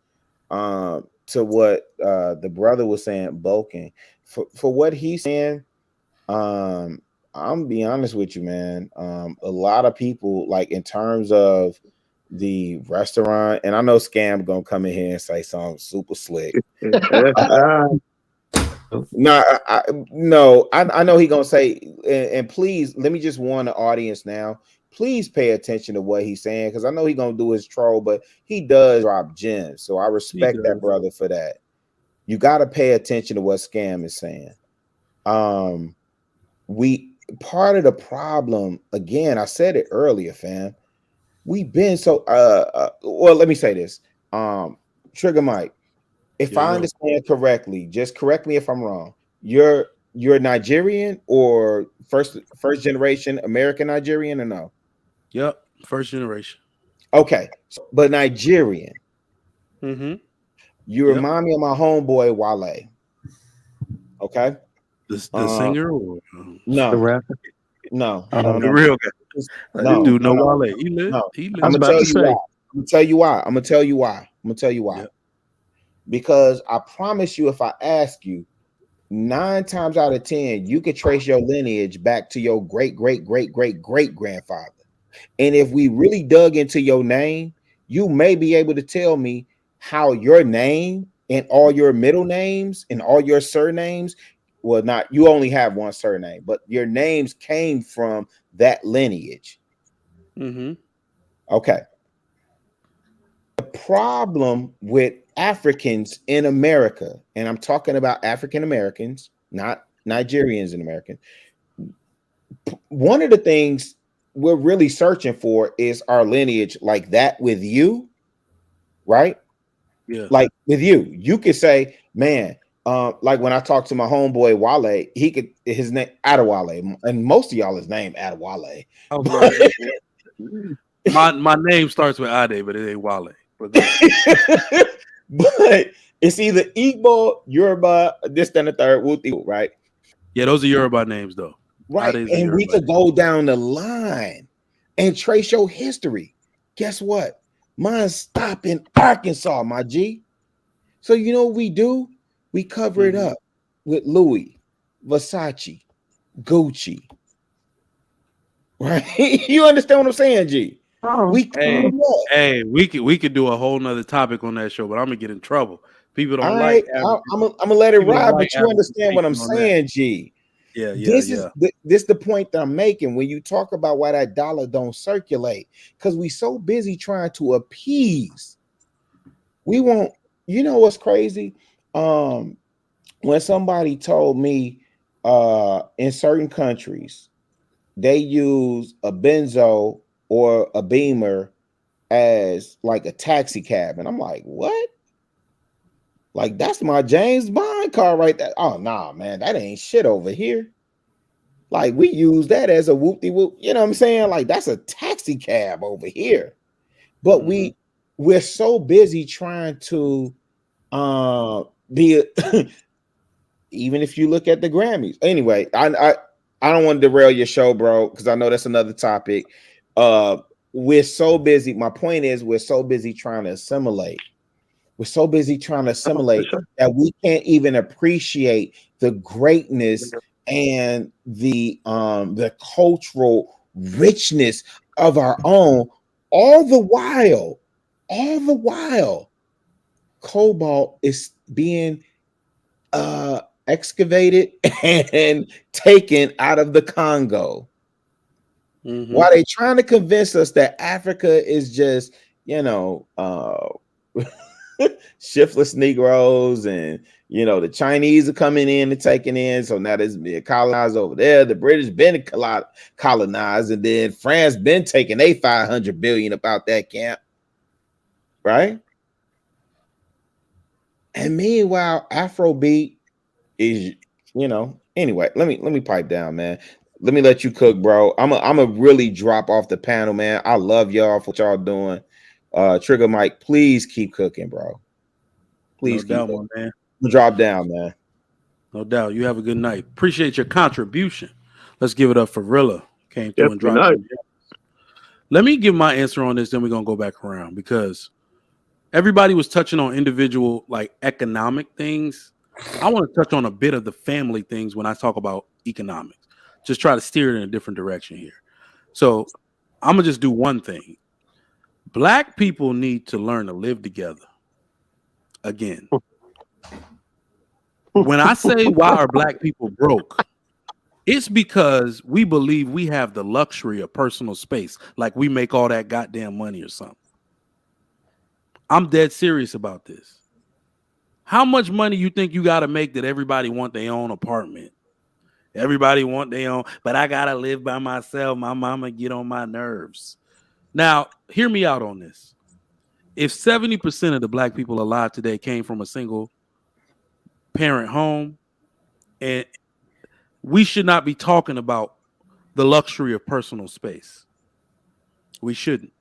to what the brother was saying, Bulking, for what he's saying. I'm gonna be honest with you, man. A lot of people, like in terms of the restaurant, and I know Scam gonna come in here and say something super slick. No, I know he gonna say, and please let me just warn the audience now. Please pay attention to what he's saying, because I know he gonna do his troll, but he does drop gems. So I respect that brother for that. You gotta pay attention to what Scam is saying. We part of the problem, again, I said it earlier, fam. We've been so well, let me say this. Trigger Mike, if I understand correctly, just correct me if I'm wrong. You're Nigerian or first generation American Nigerian, or no? Yep, first generation. Okay, but Nigerian. Mm-hmm. You remind me of my homeboy Wale. Okay. The singer or no, the rapper? No, the real guy. No, dude, no Wale. no. He lived. I was about to say. I'm gonna tell you why. Yep. Because I promise you, if I ask you, 9 times out of 10, you could trace your lineage back to your great grandfather. And if we really dug into your name, you may be able to tell me how your name and all your middle names and all your surnames, well, not, you only have one surname, but your names came from that lineage. Mm-hmm. Okay. The problem with Africans in America, and I'm talking about African Americans, not Nigerians in America. One of the things we're really searching for is our lineage, like that with you, right? Yeah. Like with you could say, man, like when I talked to my homeboy Wale, his name Adewale, and most of y'all is named Adewale. My name starts with Ade, but it ain't Wale. But it's either Igbo, Yoruba, this, then the third, right? Yeah, those are Yoruba names, though. Right, and we could go down the line and trace your history. Guess what? Mine stop in Arkansas, my G. So you know what we do? We cover it up with Louis, Versace, Gucci. Right? You understand what I'm saying, G? We cover it up. Hey, we could do a whole nother topic on that show, but I'm gonna get in trouble. People don't All like right, I'm gonna let it people don't ride, like but you understand what I'm advertising on that. saying, G. Yeah, This is the point that I'm making when you talk about why that dollar don't circulate, because we so busy trying to appease. We won't. You know what's crazy? When somebody told me, in certain countries they use a benzo or a beamer as like a taxi cab, and I'm like, what? Like, that's my James Bond car right there. Oh, nah, man, that ain't shit over here. Like, we use that as a whoop-de-whoop. You know what I'm saying? Like, that's a taxi cab over here. But we're so busy trying to be even if you look at the Grammys. Anyway, I don't want to derail your show, bro, because I know that's another topic. We're so busy. My point is, we're so busy trying to assimilate. We're so busy trying to assimilate that we can't even appreciate the greatness and the cultural richness of our own. All the while, cobalt is being excavated and taken out of the Congo. While they trying to convince us that Africa is just, shiftless Negroes, and the Chinese are coming in and taking in, so now there's being colonized over there. The British been colonized, and then France been taking a 500 billion about that camp, right? And meanwhile, Afrobeat is, anyway, let me pipe down, man. Let me let you cook, bro. I'm a really drop off the panel, man. I love y'all for what y'all doing. Trigger Mike, please keep cooking, bro. Please keep cooking. Man. Drop down, man. No doubt. You have a good night. Appreciate your contribution. Let's give it up for Rilla. Came through and dropped it. Let me give my answer on this, then we're gonna go back around, because everybody was touching on individual, like, economic things. I want to touch on a bit of the family things when I talk about economics. Just try to steer it in a different direction here. So I'm gonna just do one thing. Black people need to learn to live together again. When I say, why are black people broke, it's because we believe we have the luxury of personal space, like we make all that goddamn money or something. I'm dead serious about this. How much money you think you got to make that everybody want their own apartment? Everybody want their own, but I got to live by myself. My mama get on my nerves. Now, hear me out on this. If 70% of the black people alive today came from a single parent home, and we should not be talking about the luxury of personal space. We shouldn't.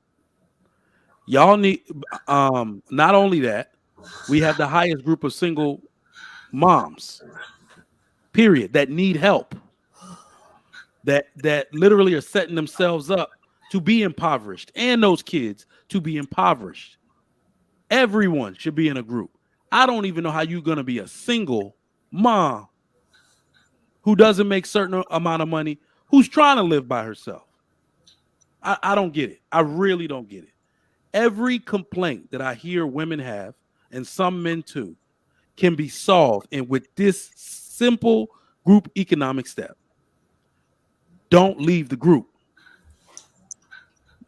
Y'all need, not only that, we have the highest group of single moms, period, that need help, that literally are setting themselves up to be impoverished, and those kids to be impoverished. Everyone should be in a group. I don't even know how you're going to be a single mom who doesn't make certain amount of money, who's trying to live by herself. I don't get it. I really don't get it. Every complaint that I hear women have, and some men too, can be solved with this simple group economic step. Don't leave the group.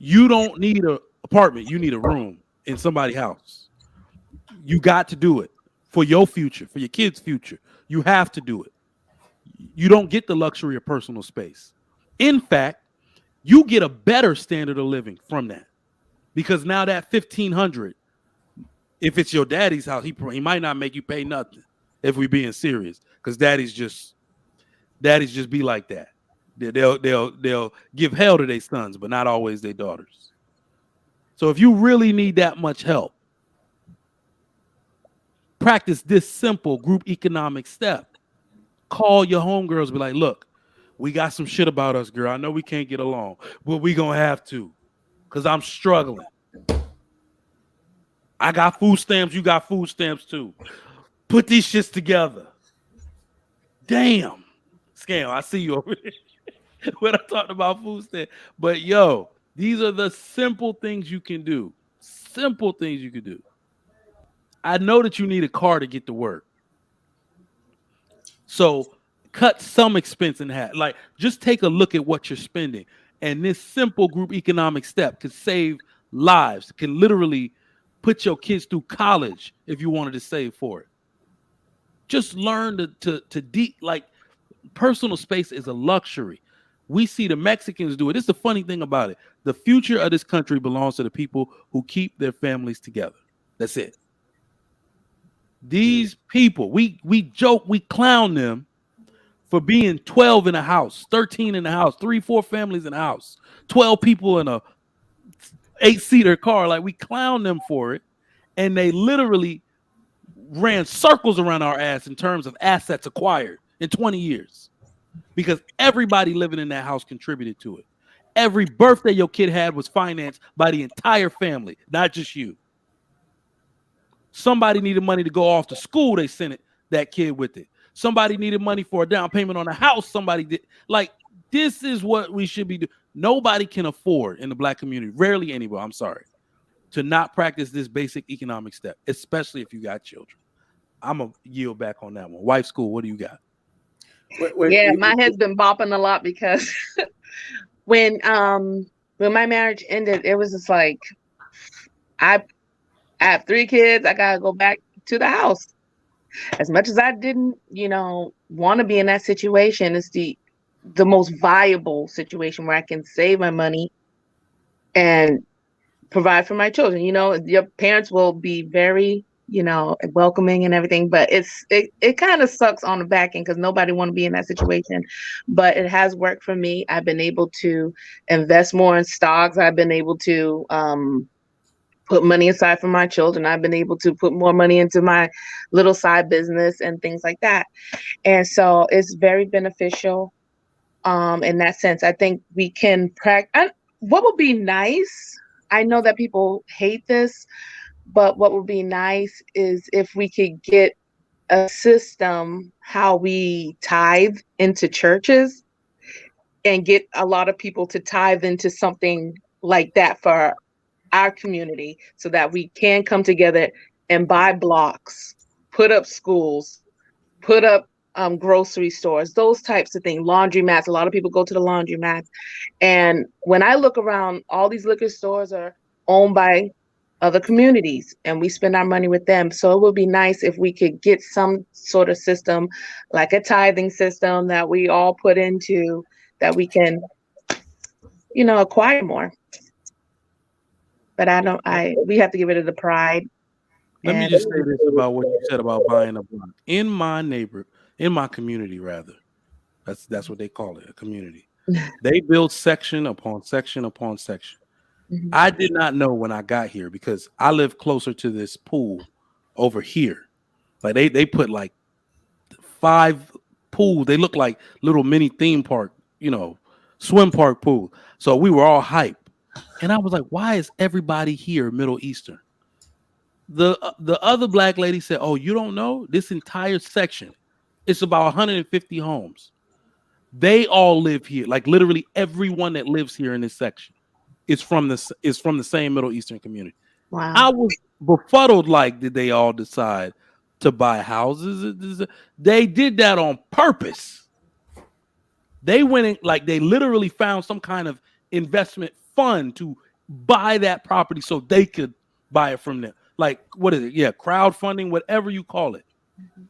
You don't need an apartment. You need a room in somebody's house. You got to do it for your future, for your kids' future. You have to do it. You don't get the luxury of personal space. In fact, you get a better standard of living from that, because now that $1,500, if it's your daddy's house, he might not make you pay nothing, if we being serious, because daddies just be like that. They'll give hell to their sons, but not always their daughters. So if you really need that much help, practice this simple group economic step. Call your homegirls, be like, look, we got some shit about us, girl. I know we can't get along, but we gonna have to, because I'm struggling. I got food stamps, you got food stamps too. Put these shits together. Damn. Scam, I see you over there when I talked about food stamps. But yo, these are the simple things you can do. Simple things you can do. I know that you need a car to get to work. So cut some expense in half. Like, just take a look at what you're spending. And this simple group economic step could save lives, can literally put your kids through college if you wanted to save for it. Just learn like, personal space is a luxury. We see the Mexicans do it. It's the funny thing about it. The future of this country belongs to the people who keep their families together. That's it. These people, we joke, we clown them for being 12 in a house, 13 in a house, 3-4 families in a house, 12 people in a 8-seater car. Like, we clown them for it. And they literally ran circles around our ass in terms of assets acquired in 20 years because everybody living in that house contributed to it. Every birthday your kid had was financed by the entire family, not just you. Somebody needed money to go off to school, they sent that kid with it. Somebody needed money for a down payment on a house, somebody did. Like, this is what we should be doing. Nobody can afford in the Black community, rarely anybody, I'm sorry, to not practice this basic economic step, especially if you got children. I'm going to yield back on that one. Wife school, what do you got? Yeah, my head's been bopping a lot because when my marriage ended, it was just like, I have 3 kids. I got to go back to the house. As much as I didn't, want to be in that situation, it's the most viable situation where I can save my money and provide for my children. Your parents will be very, welcoming and everything, but it kind of sucks on the back end because nobody want to be in that situation. But it has worked for me. I've been able to invest more in stocks. I've been able to put money aside for my children. I've been able to put more money into my little side business and things like that. And so it's very beneficial in that sense. I think we can practice. What would be nice, I know that people hate this, but what would be nice is if we could get a system how we tithe into churches and get a lot of people to tithe into something like that for our community so that we can come together and buy blocks, put up schools, put up grocery stores, those types of things, laundromats. A lot of people go to the laundromats. And when I look around, all these liquor stores are owned by other communities and we spend our money with them. So it would be nice if we could get some sort of system, like a tithing system that we all put into, that we can, acquire more. But we have to get rid of the pride. Let me just say this about what you said about buying a block. In my community, rather, that's what they call it, a community. They build section upon section upon section. Mm-hmm. I did not know when I got here because I live closer to this pool over here. Like they put like 5 pools. They look like little mini theme park, swim park pool. So we were all hype. And I was like, why is everybody here Middle Eastern? The other Black lady said, oh, you don't know? This entire section, it's about 150 homes. They all live here. Like literally everyone that lives here in this section is from the same Middle Eastern community. Wow. I was befuddled. Like, did they all decide to buy houses? They did that on purpose. They went in, like they literally found some kind of investment fund to buy that property so they could buy it from them. Like, what is it? Yeah, crowdfunding, whatever you call it. Mm-hmm.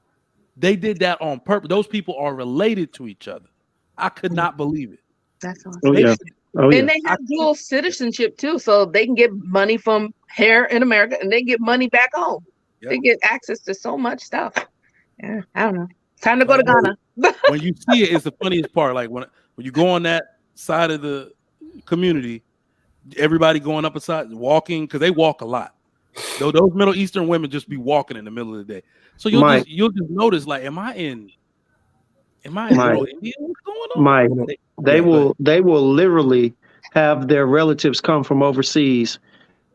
They did that on purpose. Those people are related to each other. I could not believe it. That's awesome. Oh, yeah. And they have dual citizenship too, so they can get money from here in America and they get money back home. Yep. They get access to so much stuff. Yeah, I don't know. Time to go to Ghana. When you see it, it's the funniest part. Like when you go on that side of the community, everybody going up a side, walking, because they walk a lot. Those Middle Eastern women just be walking in the middle of the day. So you'll just notice, like, am I in Little India? What's going on? They will literally have their relatives come from overseas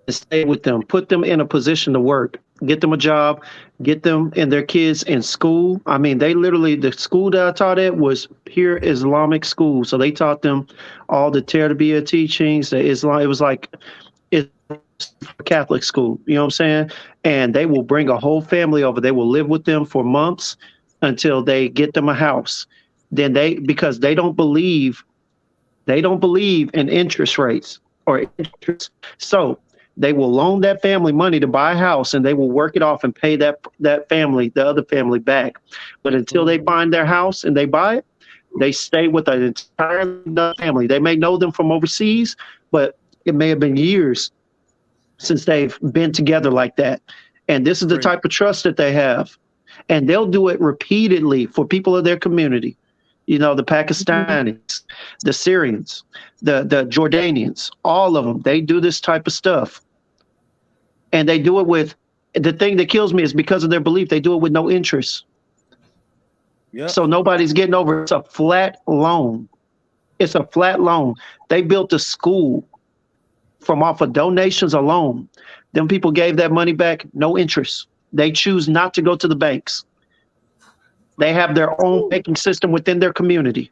and stay with them, put them in a position to work, get them a job, get them and their kids in school. I mean, they literally, the school that I taught at was pure Islamic school. So they taught them all the Tarbiyah teachings, the Islam. It was like it's Catholic school, you know what I'm saying? And they will bring a whole family over. They will live with them for months until they get them a house. Then because they don't believe in interest rates or interest. So they will loan that family money to buy a house and they will work it off and pay that family, the other family back. But until they find their house and they buy it, they stay with an entire family. They may know them from overseas, but it may have been years since they've been together like that. And this is the type of trust that they have. And they'll do it repeatedly for people of their community. You know, the Pakistanis, the Syrians, the Jordanians, all of them, they do this type of stuff. And they do it with, the thing that kills me is because of their belief, they do it with no interest. Yep. So nobody's getting over it. It's a flat loan. It's a flat loan. They built a school from off of donations alone. Them people gave that money back, no interest. They choose not to go to the banks. They have their own banking system within their community.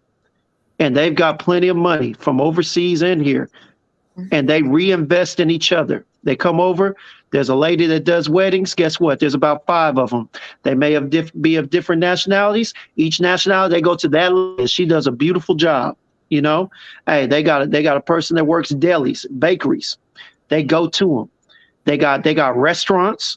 And they've got plenty of money from overseas and here. And they reinvest in each other. They come over. There's a lady that does weddings. Guess what? There's about 5 of them. They may be of different nationalities. Each nationality, they go to that lady. She does a beautiful job. You know, hey, they got a person that works delis, bakeries. They go to them. They got restaurants.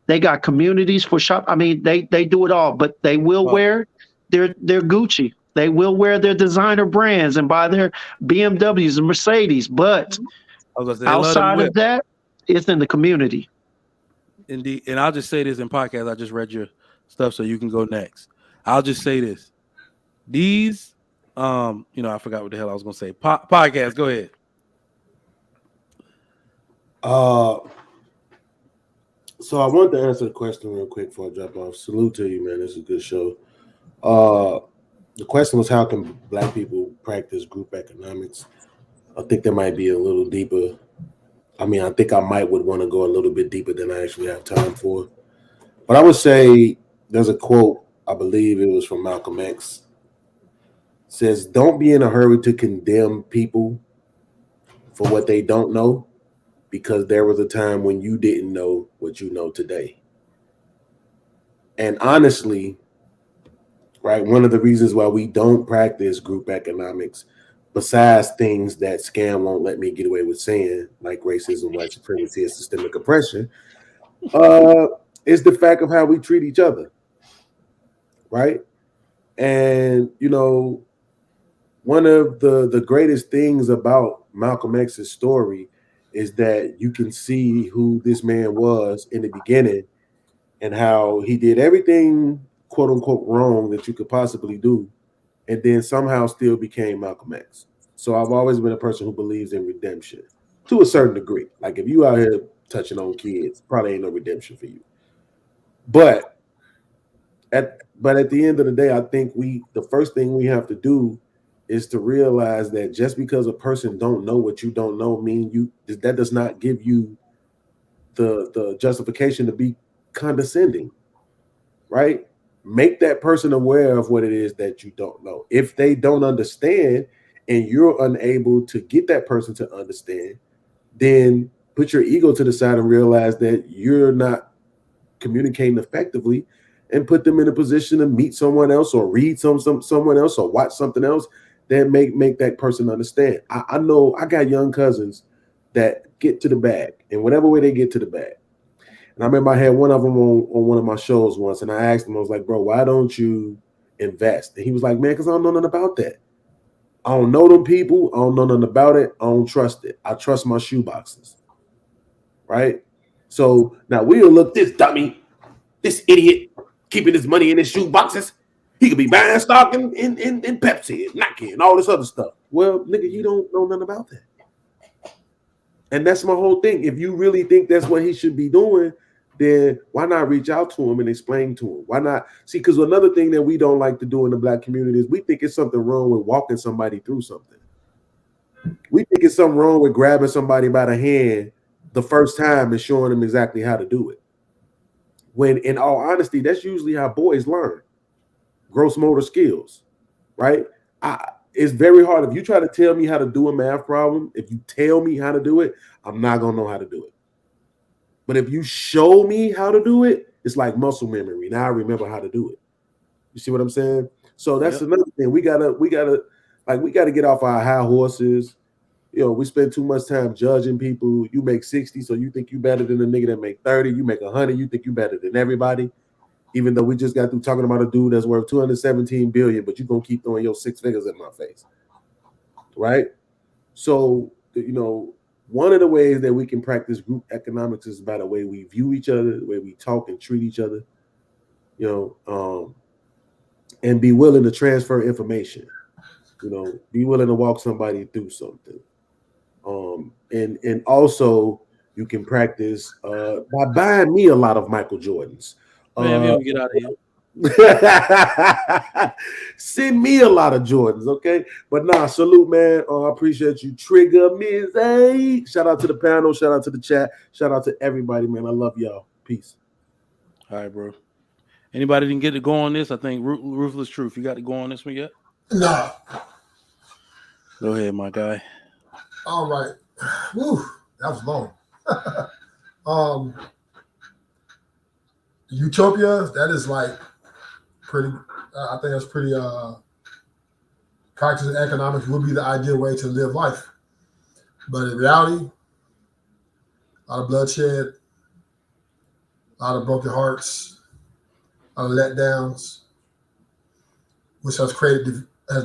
They got communities for shop. I mean, they do it all, but they will wear their Gucci. They will wear their designer brands and buy their BMWs and Mercedes. But outside of that, it's in the community. Indeed. And I'll just say this in podcast. I just read your stuff, so you can go next. I'll just say this. These, I forgot what the hell I was going to say. Podcast, go ahead. So I wanted to answer the question real quick before I drop off. Salute to you, man. This is a good show. The question was, how can Black people practice group economics? I think that might be a little deeper. I mean, I think I would want to go a little bit deeper than I actually have time for. But I would say there's a quote, I believe it was from Malcolm X, says, "Don't be in a hurry to condemn people for what they don't know, because there was a time when you didn't know what you know today." And honestly, right, one of the reasons why we don't practice group economics, besides things that Scam won't let me get away with saying, like racism, white supremacy, and systemic oppression, is the fact of how we treat each other, right? And, one of the greatest things about Malcolm X's story is that you can see who this man was in the beginning and how he did everything, quote unquote, wrong that you could possibly do, and then somehow still became Malcolm X. So I've always been a person who believes in redemption to a certain degree. Like if you out here touching on kids, probably ain't no redemption for you. But at the end of the day, I think the first thing we have to do is to realize that just because a person don't know what you don't know, that does not give you the justification to be condescending, right? Make that person aware of what it is that you don't know. If they don't understand and you're unable to get that person to understand, then put your ego to the side and realize that you're not communicating effectively, and put them in a position to meet someone else or read someone else or watch something else that make that person understand. I know I got young cousins that get to the bag in whatever way they get to the bag. And I remember I had one of them on one of my shows once, and I asked him, I was like, "Bro, why don't you invest?" And he was like, "Man, because I don't know nothing about that. I don't know them people. I don't know nothing about it. I don't trust it. I trust my shoe boxes." Right? So now we'll look, this dummy, this idiot, keeping his money in his shoe boxes. He could be buying stock in Pepsi and Nike and all this other stuff. Well, nigga, you don't know nothing about that. And that's my whole thing. If you really think that's what he should be doing, then why not reach out to him and explain to him? Why not? See, because another thing that we don't like to do in the Black community is we think it's something wrong with walking somebody through something. We think it's something wrong with grabbing somebody by the hand the first time and showing them exactly how to do it. When in all honesty, that's usually how boys learn gross motor skills, right? It's very hard. If you try to tell me how to do a math problem, if you tell me how to do it, I'm not going to know how to do it. But if you show me how to do it, it's like muscle memory. Now I remember how to do it. You see what I'm saying? So that's another thing. We gotta get off our high horses. You know, we spend too much time judging people. You make 60, so you think you better than the nigga that make 30. You make 100, you think you better than everybody. Even though we just got through talking about a dude that's worth 217 billion, but you're gonna keep throwing your six figures in my face. Right? So, you know, one of the ways that we can practice group economics is by the way we view each other, the way we talk and treat each other, you know, and be willing to transfer information, you know, be willing to walk somebody through something. And also you can practice by buying me a lot of Michael Jordans. Man, get out of here. Send me a lot of Jordans, okay? But nah, salute, man. I appreciate you. Trigger Miss. Shout out to the panel. Shout out to the chat. Shout out to everybody, man. I love y'all. Peace. All right, bro. Anybody didn't get to go on this? I think Ruthless Truth. You got to go on this one yet? No. Go ahead, my guy. All right. Woo, that was long. Utopia, that is like pretty, I think that's pretty, practicing economics would be the ideal way to live life. But in reality, a lot of bloodshed, a lot of broken hearts, a lot of letdowns, which has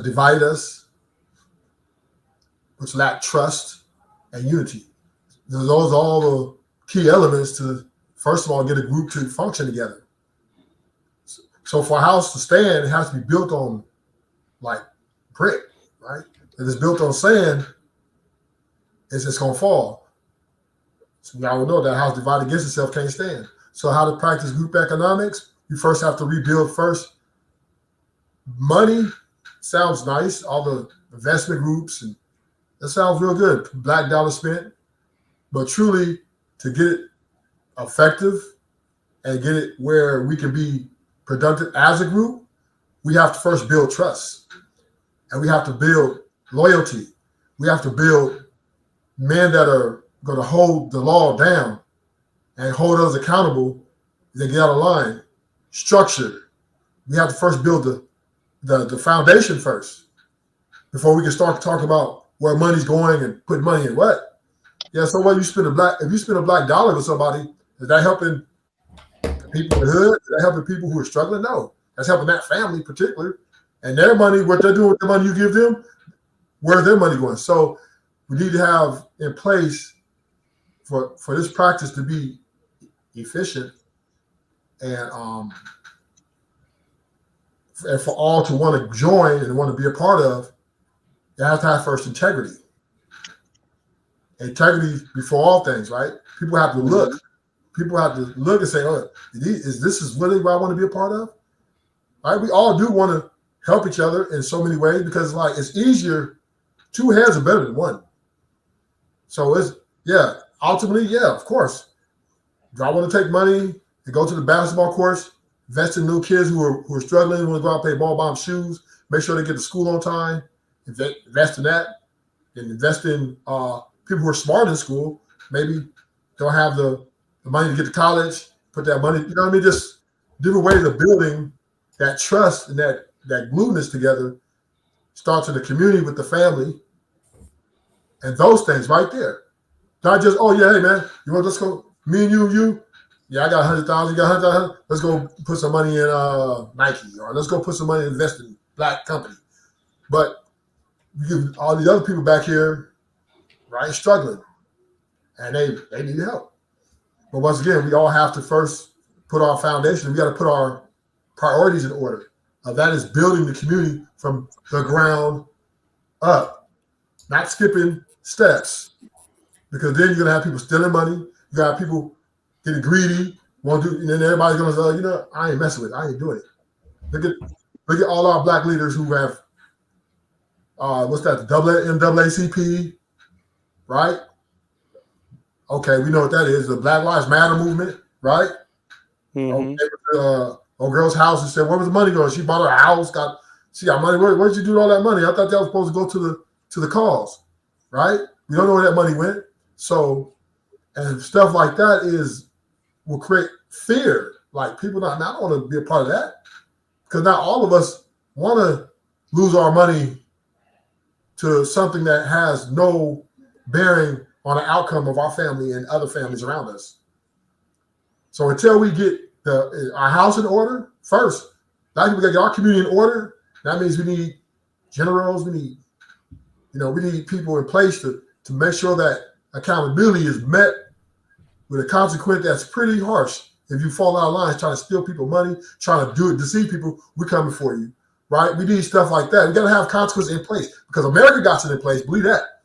divided us, which lack trust and unity. Those are all the key elements to, first of all, get a group to function together. So for a house to stand, it has to be built on like brick, right? If it's built on sand, it's just gonna fall. So we all know that house divided against itself can't stand. So how to practice group economics? You first have to rebuild first. Money sounds nice, all the investment groups, and that sounds real good. Black dollar spent, but truly to get it effective and get it where we can be productive as a group, we have to first build trust, and we have to build loyalty. We have to build men that are going to hold the law down and hold us accountable. They get out of line. Structure. We have to first build the foundation first before we can start talking about where money's going and put money in what. Yeah, so what if you spend a black dollar with somebody, is that helping people in the hood? Is that helping people who are struggling? No. That's helping that family in particular. And their money, what they're doing with the money you give them, where's their money going? So we need to have in place for this practice to be efficient and for all to want to join and want to be a part of, you have to have first integrity. Integrity before all things, right? People have to look. People have to look and say, "Oh, is this really what I want to be a part of?" Right? We all do want to help each other in so many ways because, like, it's easier. Two heads are better than one. So ultimately, of course. Do I want to take money and go to the basketball courts, invest in little kids who are struggling, want to go out and pay ball bomb shoes, make sure they get to school on time, invest in that, and invest in people who are smart in school, maybe don't have the money to get to college, put that money, you know what I mean? Just different ways of building that trust and that glueness together starts in the community with the family and those things right there. Not just, oh yeah, hey man, you want to just go, me and you? Yeah, I got 100,000, you got 100,000, let's go put some money in Nike, or let's go put some money and invest in black company. But you give all these other people back here, right, struggling, and they need help. But once again, we all have to first put our foundation. We got to put our priorities in order. That is building the community from the ground up, not skipping steps, because then you're gonna have people stealing money. You got people getting greedy, want to do, and then everybody's gonna say, I ain't messing with it. I ain't doing it. Look at all our black leaders who have what's that? The NAACP, right? Okay, we know what that is. The Black Lives Matter movement, right? Mhm. Old girl's house and said, "Where was the money going?" She bought her house, she got money. Where'd you do all that money? I thought that was supposed to go to the cause, right? We don't know where that money went. So, and stuff like that will create fear. Like people not want to be a part of that because not all of us want to lose our money to something that has no bearing on the outcome of our family and other families around us. So until we get our house in order first, now we got to get our community in order. That means we need generals. We need people in place to make sure that accountability is met with a consequence that's pretty harsh. If you fall out of line, trying to steal people money, trying to deceive people, we're coming for you, right? We need stuff like that. We got to have consequences in place because America got it in place. Believe that.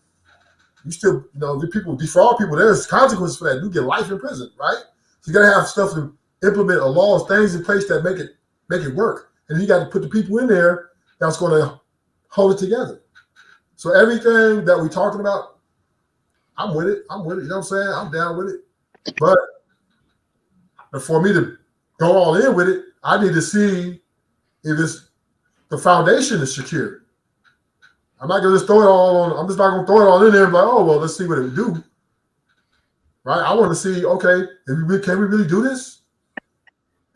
You still, the people defraud people. There's consequences for that. You get life in prison, right? So you got to have stuff to implement laws, things in place that make it work, and you got to put the people in there that's going to hold it together. So everything that we're talking about, I'm with it. You know what I'm saying? I'm down with it. But for me to go all in with it, I need to see if the foundation is secure. I'm not gonna just throw it all on. I'm just not gonna throw it all in there and be like, oh well, let's see what it would do. Right? I want to see, okay, can we really do this?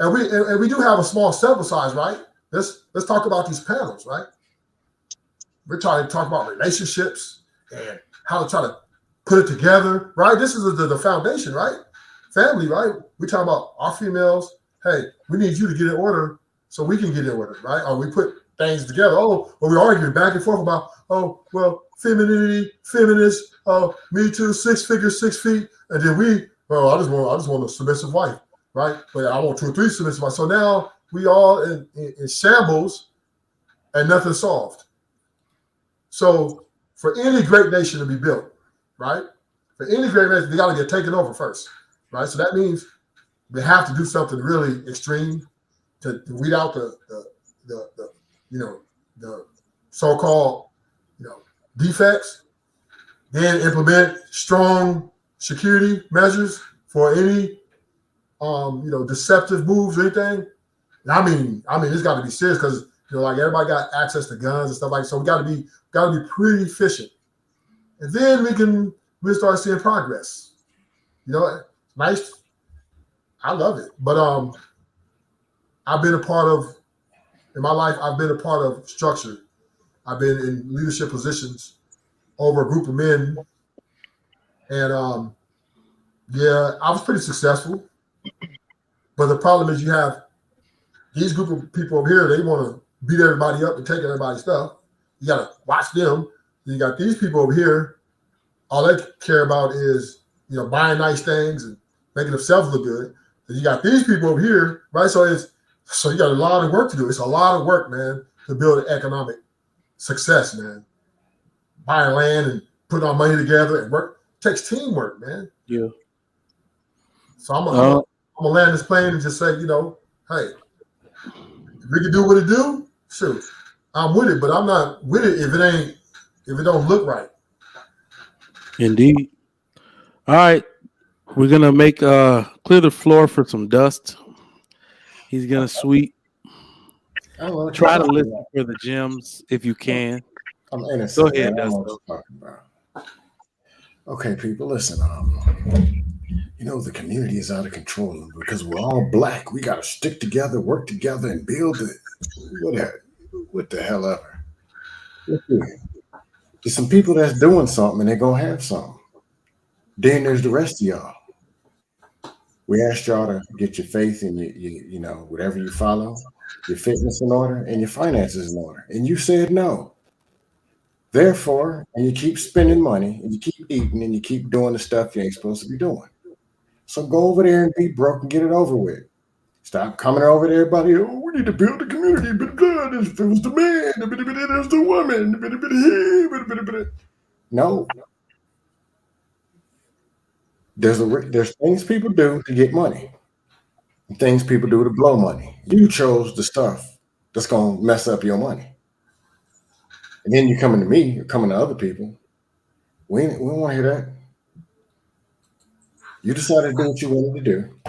And we do have a small sample size, right? Let's talk about these panels, right? We're trying to talk about relationships and how to try to put it together, right? This is the foundation, right? Family, right? We're talking about our females. Hey, we need you to get in order so we can get in order, right? Or we put things together. Oh, well, we're arguing back and forth about, oh, well, femininity, feminist, me too, 6 figures, 6 feet. And then I just want a submissive wife, right? But I want 2 or 3 submissive wives. So now we all in shambles and nothing solved. So for any great nation to be built, right? For any great nation, they got to get taken over first, right? So that means we have to do something really extreme to weed out the so-called defects, then implement strong security measures for any deceptive moves or anything. And I mean, it's got to be serious because like everybody got access to guns and stuff like that. So we got to be pretty efficient, and then we'll start seeing progress. Nice. I love it, but in my life, I've been a part of structure. I've been in leadership positions over a group of men, and I was pretty successful. But the problem is you have these group of people over here, they want to beat everybody up and take everybody's stuff. You got to watch them. You got these people over here, all they care about is, buying nice things and making themselves look good. And you got these people over here, right? So you got a lot of work to do. It's a lot of work, man, to build an economic success, man. Buying land and putting our money together and work takes teamwork, man. Yeah. So I'm gonna land this plane and just say, hey, if we can do what it do, shoot, I'm with it, but I'm not with it if it don't look right. Indeed. All right. We're gonna make clear the floor for some dust. He's gonna sweep. Try to listen for the gems if you can. I'm innocent. Go ahead, Man. I know what you're talking about. Okay, people, listen. The community is out of control because we're all black. We got to stick together, work together, and build it. What the hell ever. There's some people that's doing something and they're gonna have something. Then there's the rest of y'all. We asked y'all to get your faith and whatever you follow, your fitness in order and your finances in order, and you said no. Therefore, and you keep spending money and you keep eating and you keep doing the stuff you ain't supposed to be doing. So go over there and be broke and get it over with. Stop coming over to everybody. Oh, we need to build a community. But God, if it was the man, there's the woman. No. There's things people do to get money. And things people do to blow money. You chose the stuff that's gonna mess up your money. And then you're coming to me, you're coming to other people. We don't want to hear that. You decided to do what you wanted to do.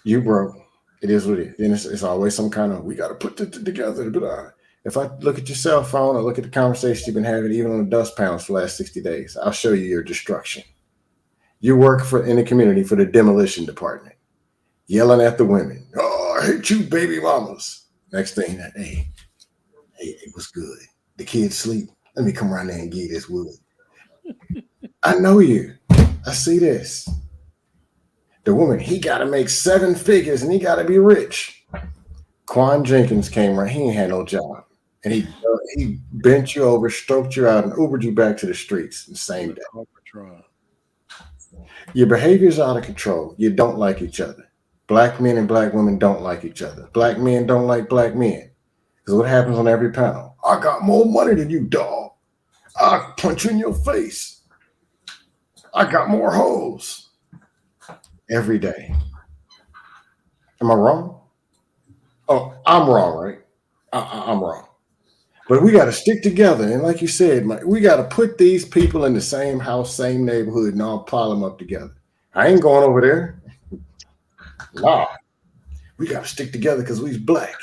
You broke. It is what it is. And it's always some kind of, we got to put it together. But if I look at your cell phone or look at the conversation you've been having, even on the dust pounds for the last 60 days, I'll show you your destruction. You work in the community for the demolition department, yelling at the women. Oh, I hate you, baby mamas. Next thing, hey, what's good? The kids sleep. Let me come around there and give you this wood. I know you. I see this. The woman, he got to make 7 figures and he got to be rich. Quan Jenkins came right. He ain't had no job. And he bent you over, stroked you out, and Ubered you back to the streets the same day. Your behavior is out of control. You don't like each other. Black men and black women don't like each other. Black men don't like black men. Because what happens on every panel? I got more money than you, dog. I'll punch you in your face. I got more hoes. Every day. Am I wrong? Oh, I'm wrong, right? I'm wrong. But we got to stick together. And like you said, we got to put these people in the same house, same neighborhood, and all pile them up together. I ain't going over there. Nah. We got to stick together because we's black.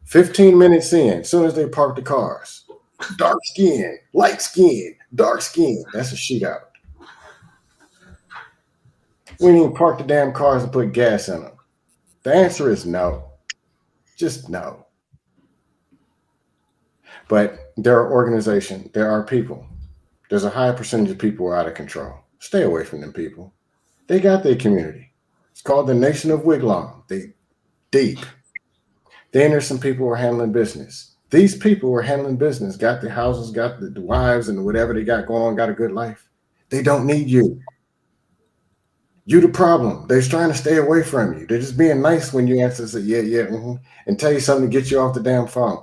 15 minutes in, as soon as they park the cars. Dark skin, light skin, dark skin. That's a shootout. We didn't even park the damn cars and put gas in them. The answer is no. Just no. But there are organizations, there are people. There's a high percentage of people who are out of control. Stay away from them people. They got their community. It's called the Nation of Wigwam. They deep. Then there's some people who are handling business. These people who are handling business, got the houses, got the wives and whatever they got going on, got a good life. They don't need you. You the problem. They're trying to stay away from you. They're just being nice when you answer, say, yeah, and tell you something to get you off the damn phone.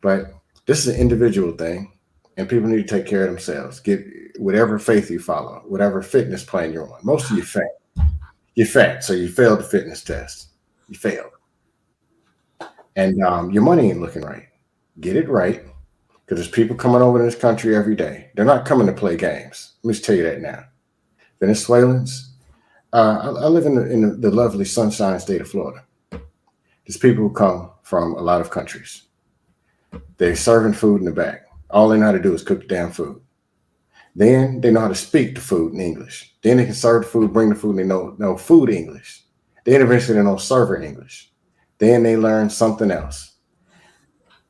But this is an individual thing, and people need to take care of themselves. Get whatever faith you follow, whatever fitness plan you're on. Most of you fat. You're fat, so you failed the fitness test. You failed. And your money ain't looking right. Get it right, because there's people coming over to this country every day. They're not coming to play games. Let me just tell you that now. Venezuelans. I live in the lovely sunshine state of Florida. There's people who come from a lot of countries. They're serving food in the back. All they know how to do is cook the damn food. Then they know how to speak the food in English. Then they can serve the food, bring the food, and they know food English. Then eventually they know server English. Then they learn something else.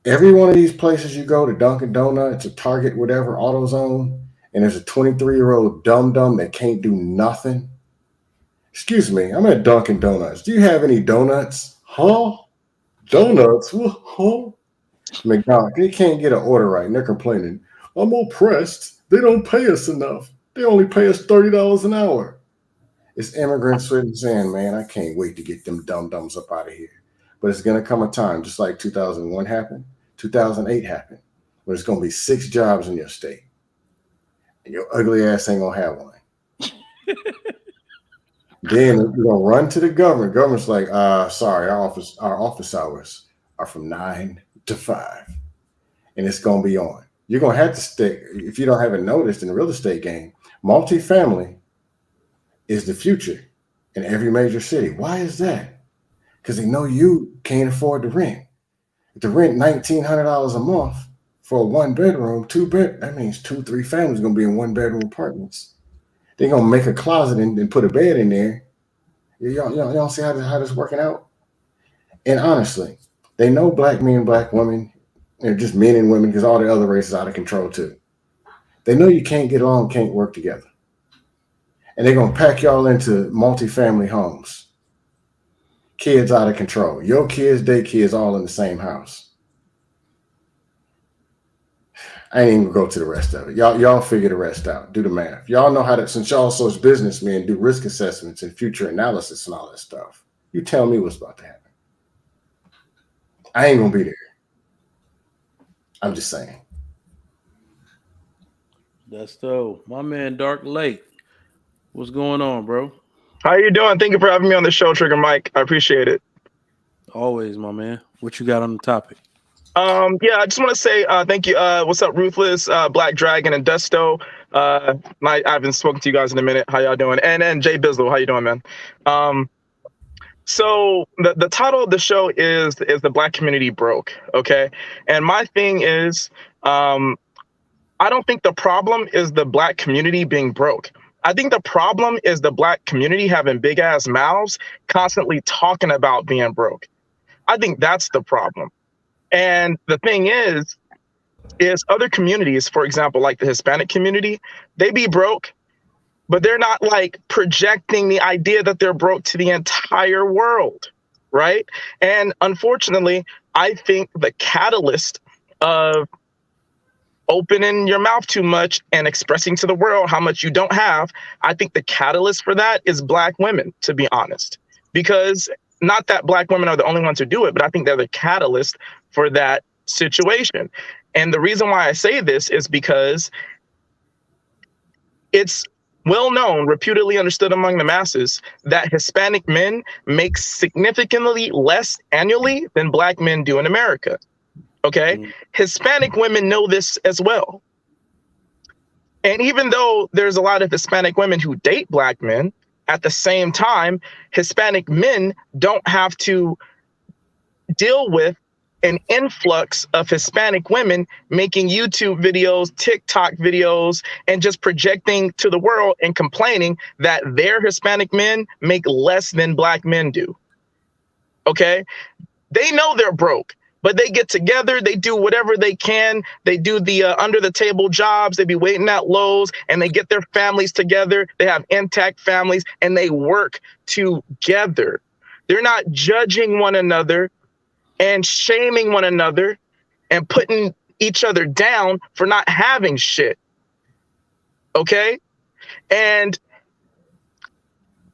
Every one of these places you go to, Dunkin' Donuts, or Target, whatever, AutoZone, and there's a 23-year-old dum-dum that can't do nothing. Excuse me, I'm at Dunkin' Donuts. Do you have any donuts? Huh? Donuts? Huh? McDonald's, they can't get an order right, and they're complaining. I'm oppressed. They don't pay us enough. They only pay us $30 an hour. It's immigrants saying, man, I can't wait to get them dum-dums up out of here. But it's going to come a time, just like 2001 happened, 2008 happened, where there's going to be 6 jobs in your state. And your ugly ass ain't going to have one. Then you're going to run to the government. Government's like, sorry, our office hours are from 9 to 5. And it's going to be on. You're going to have to stick, if you don't have it noticed in the real estate game, multifamily is the future in every major city. Why is that? Because they know you can't afford the rent. If the rent $1,900 a month for a 1-bedroom, 2-bed, that means 2-3 families going to be in 1-bedroom apartments. They're going to make a closet and put a bed in there. Y'all see how this is working out? And honestly, they know black men, black women, they're just men and women, because all the other races are out of control too. They know you can't get along, can't work together. And they're going to pack y'all into multifamily homes. Kids out of control. Your kids, their kids, all in the same house. I ain't even gonna go to the rest of it. Y'all figure the rest out. Do the math. Y'all know how to, since y'all such businessmen, do risk assessments and future analysis and all that stuff. You tell me what's about to happen. I ain't gonna be there. I'm just saying. That's dope. My man Dark Lake. What's going on, bro? How you doing? Thank you for having me on the show, Trigger Mike. I appreciate it. Always, my man. What you got on the topic? Yeah, I just want to say thank you. What's up, Ruthless, Black Dragon, and Dusto? I haven't spoken to you guys in a minute. How y'all doing? And Jay Bizzle, how you doing, man? So the title of the show is the Black community broke? Okay, and my thing is, I don't think the problem is the Black community being broke. I think the problem is the Black community having big ass mouths, constantly talking about being broke. I think that's the problem. And the thing is other communities, for example, like the Hispanic community, they be broke, but they're not like projecting the idea that they're broke to the entire world, right? And unfortunately, I think the catalyst of opening your mouth too much and expressing to the world how much you don't have, I think the catalyst for that is Black women, to be honest. Because not that Black women are the only ones who do it, but I think they're the catalyst for that situation. And the reason why I say this is because it's well known, reputedly understood among the masses, that Hispanic men make significantly less annually than Black men do in America. Okay? Hispanic women know this as well. And even though there's a lot of Hispanic women who date Black men, at the same time, Hispanic men don't have to deal with an influx of Hispanic women making YouTube videos, TikTok videos, and just projecting to the world and complaining that their Hispanic men make less than Black men do. Okay? They know they're broke, but they get together, they do whatever they can. They do the under the table jobs. They be waiting at Lowe's, and they get their families together. They have intact families, and they work together. They're not judging one another and shaming one another and putting each other down for not having shit. Okay? And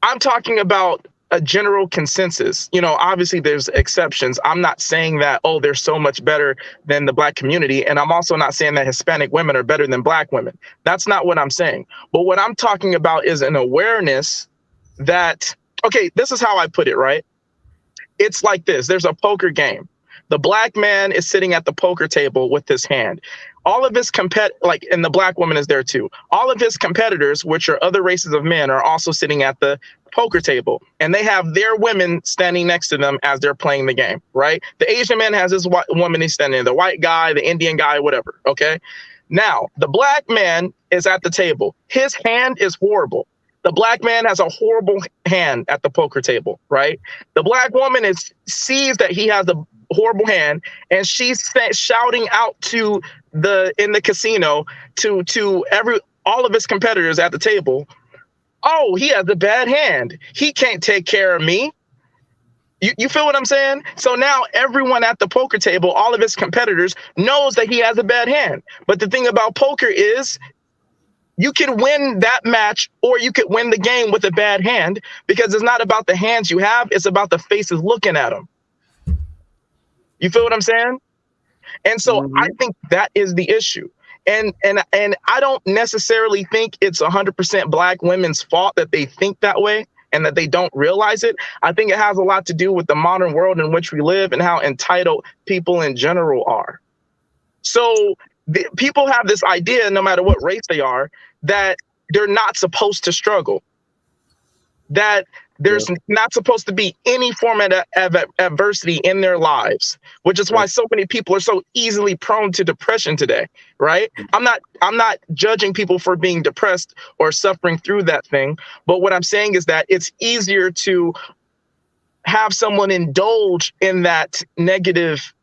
I'm talking about a general consensus. You know, obviously there's exceptions. I'm not saying that, oh, they're so much better than the Black community. And I'm also not saying that Hispanic women are better than Black women. That's not what I'm saying. But what I'm talking about is an awareness that, okay, this is how I put it, right? It's like this. There's a poker game. The Black man is sitting at the poker table with his hand. All of his and the Black woman is there too. All of his competitors, which are other races of men, are also sitting at the poker table, and they have their women standing next to them as they're playing the game, right? The Asian man has his woman he's standing there, the white guy, the Indian guy, whatever, okay? Now, the Black man is at the table. His hand is horrible. The Black man has a horrible hand at the poker table, right? The Black woman sees that he has a horrible hand, and she's shouting out in the casino to all of his competitors at the table, oh, he has a bad hand. He can't take care of me. You feel what I'm saying? So now everyone at the poker table, all of his competitors, knows that he has a bad hand. But the thing about poker is, you can win that match or you could win the game with a bad hand, because it's not about the hands you have, it's about the faces looking at them. You feel what I'm saying? And so I think that is the issue. And I don't necessarily think it's 100% Black women's fault that they think that way and that they don't realize it. I think it has a lot to do with the modern world in which we live and how entitled people in general are. So people have this idea, no matter what race they are, that they're not supposed to struggle, that there's not supposed to be any form of adversity in their lives, which is why so many people are so easily prone to depression today, right? I'm not judging people for being depressed or suffering through that thing, but what I'm saying is that it's easier to have someone indulge in that negative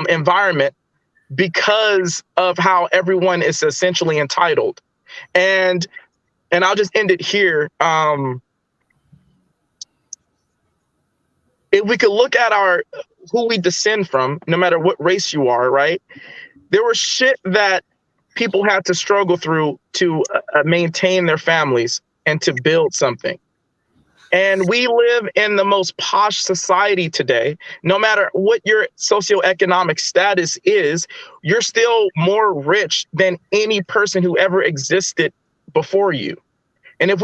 environment because of how everyone is essentially entitled. And I'll just end it here. If we could look at who we descend from, no matter what race you are, right? There was shit that people had to struggle through to maintain their families and to build something. And we live in the most posh society today. No matter what your socioeconomic status is, you're still more rich than any person who ever existed before you. And if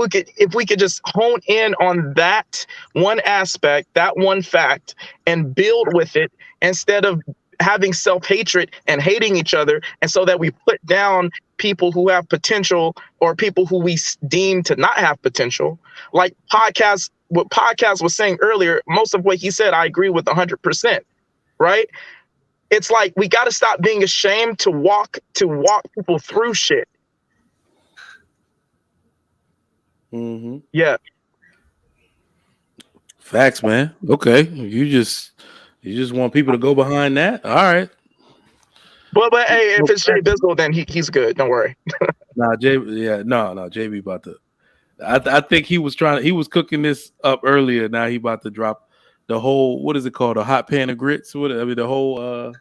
we could just hone in on that one aspect, that one fact, and build with it, instead of having self-hatred and hating each other, and so that we put down people who have potential or people who we deem to not have potential. Like what podcast was saying earlier, most of what he said I agree with 100%, right? It's like we got to stop being ashamed to walk people through shit. Mm-hmm. Yeah. Facts, man. Okay, you just want people to go behind that. All right. But hey, if it's Jay Bizzle, then he's good. Don't worry. Nah, JB about to. I think he was cooking this up earlier. Now he about to drop the whole, what is it called? A hot pan of grits. The whole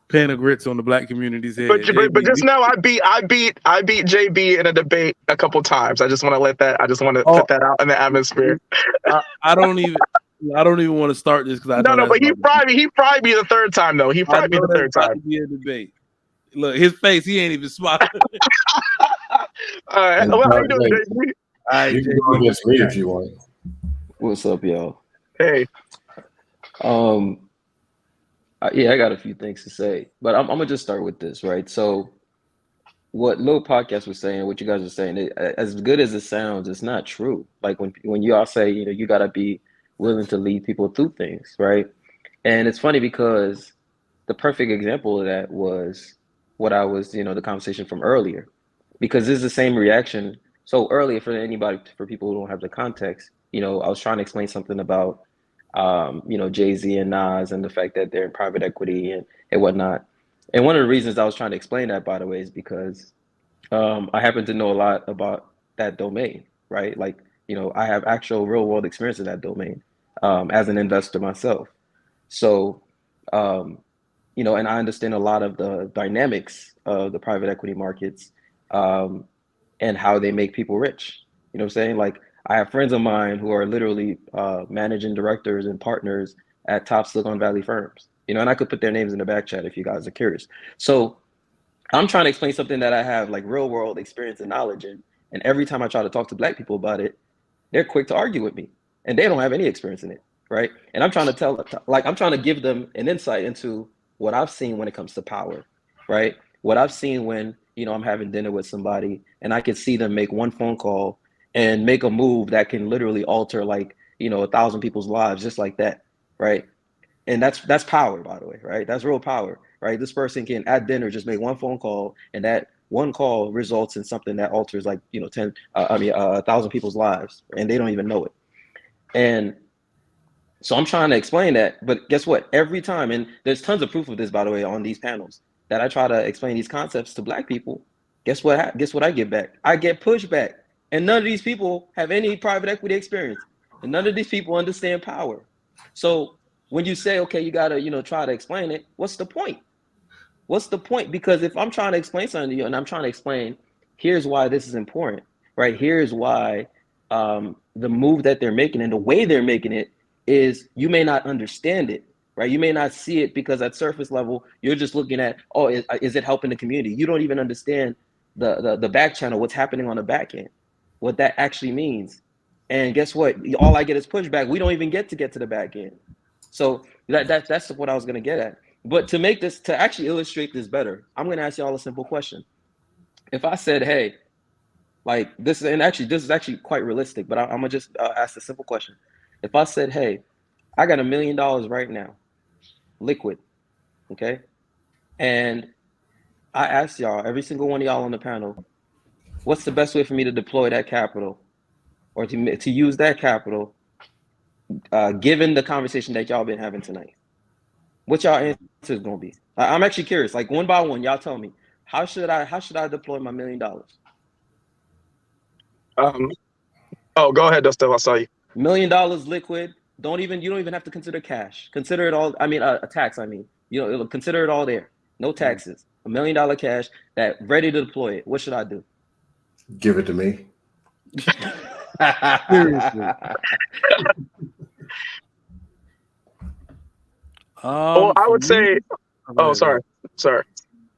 pan of grits on the black community's head. But just know I beat JB in a debate a couple times. I just want to put that out in the atmosphere. I don't even want to start this because I know. No, but he probably be the third time though. He probably be the third time. Be a debate. Look, his face, he ain't even smiling. All right, what are you doing, JB? You can go against me if you want. What's up, y'all? Hey. Yeah, I got a few things to say, but I'm gonna just start with this, right? So, what Lil Podcast was saying, what you guys are saying, as good as it sounds, it's not true. Like when you all say, you gotta be willing to lead people through things, right? And it's funny because the perfect example of that was what I was, the conversation from earlier, because this is the same reaction. So earlier, for people who don't have the context, I was trying to explain something about, Jay-Z and Nas and the fact that they're in private equity and whatnot. And one of the reasons I was trying to explain that, by the way, is because I happen to know a lot about that domain, right? Like, I have actual real world experience in that domain as an investor myself. So, and I understand a lot of the dynamics of the private equity markets and how they make people rich. You know what I'm saying? Like, I have friends of mine who are literally managing directors and partners at top Silicon Valley firms, and I could put their names in the back chat if you guys are curious. So I'm trying to explain something that I have like real world experience and knowledge in. And every time I try to talk to Black people about it, they're quick to argue with me and they don't have any experience in it. Right. And I'm trying to give them an insight into what I've seen when it comes to power. Right. What I've seen when, I'm having dinner with somebody and I can see them make one phone call and make a move that can literally alter 1,000 people's lives just like that. Right. And that's power, by the way. Right. That's real power. Right. This person can at dinner just make one phone call and that one call results in something that alters 1,000 people's lives and they don't even know it. And so I'm trying to explain that, but guess what? Every time, and there's tons of proof of this, by the way, on these panels that I try to explain these concepts to Black people. Guess what I get back? I get pushback. And none of these people have any private equity experience. And none of these people understand power. So when you say, okay, you gotta, try to explain it, what's the point? What's the point? Because if I'm trying to explain something to you and I'm trying to explain, here's why this is important, right? Here's why the move that they're making and the way they're making it is, you may not understand it, right? You may not see it because at surface level, you're just looking at, is it helping the community? You don't even understand the back channel, what's happening on the back end, what that actually means. And guess what? All I get is pushback. We don't even get to the back end. So that's what I was gonna get at. But to actually illustrate this better, I'm gonna ask y'all a simple question. If I said, hey, like this is actually quite realistic, but I'm gonna just ask a simple question. If I said, hey, I got $1 million right now, liquid, okay? And I asked y'all, every single one of y'all on the panel, what's the best way for me to deploy that capital or to use that capital given the conversation that y'all been having tonight? What y'all answer is gonna be? I'm actually curious, like one by one, y'all tell me, how should I deploy my $1 million? Go ahead, Dustin. I saw you. $1 million liquid. You don't even have to consider cash. Consider it all. I mean, a tax. I mean, consider it all there. No taxes. $1 million cash that ready to deploy it. What should I do? Give it to me. Seriously. I would say. Sorry.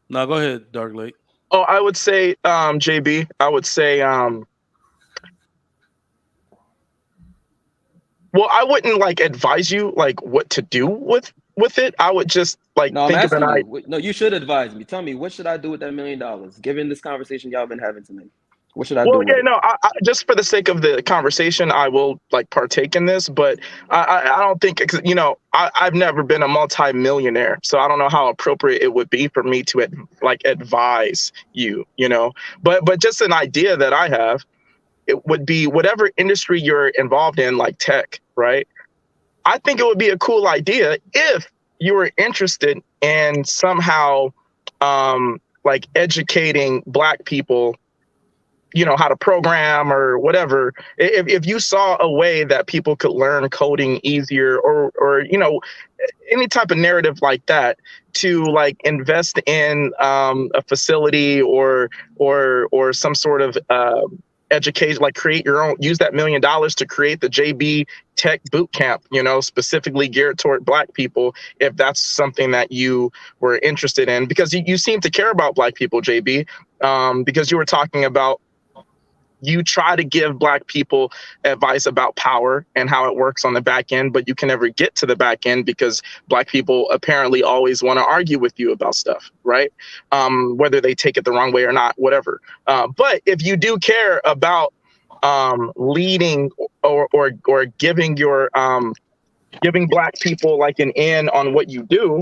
No, go ahead, Dark Lake. I would say, JB. I would say, well, I wouldn't advise you what to do with with it. I would just like No, I'm think of an asking idea. you. No, you should advise me. Tell me, what should I do with that $1 million? Given this conversation y'all been having tonight, what should I Well, do with yeah, it? no. Just for the sake of the conversation, I will like partake in this, but I don't think, 'cause, you know, I've never been a multi-millionaire, so I don't know how appropriate it would be for me to advise you, you know. But just an idea that I have, it would be whatever industry you're involved in, like tech, right? I think it would be a cool idea if you were interested in somehow like educating Black people, you know, how to program or whatever. If you saw a way that people could learn coding easier, or you know, any type of narrative like that, to like invest in a facility or some sort of education, like create your own, use that $1 million to create the JB Tech Boot Camp, you know, specifically geared toward Black people, if that's something that you were interested in, because you seem to care about Black people, JB, because you were talking about, you try to give Black people advice about power and how it works on the back end, but you can never get to the back end because Black people apparently always want to argue with you about stuff, right? Whether they take it the wrong way or not, whatever. But if you do care about leading or giving your giving Black people like an in on what you do,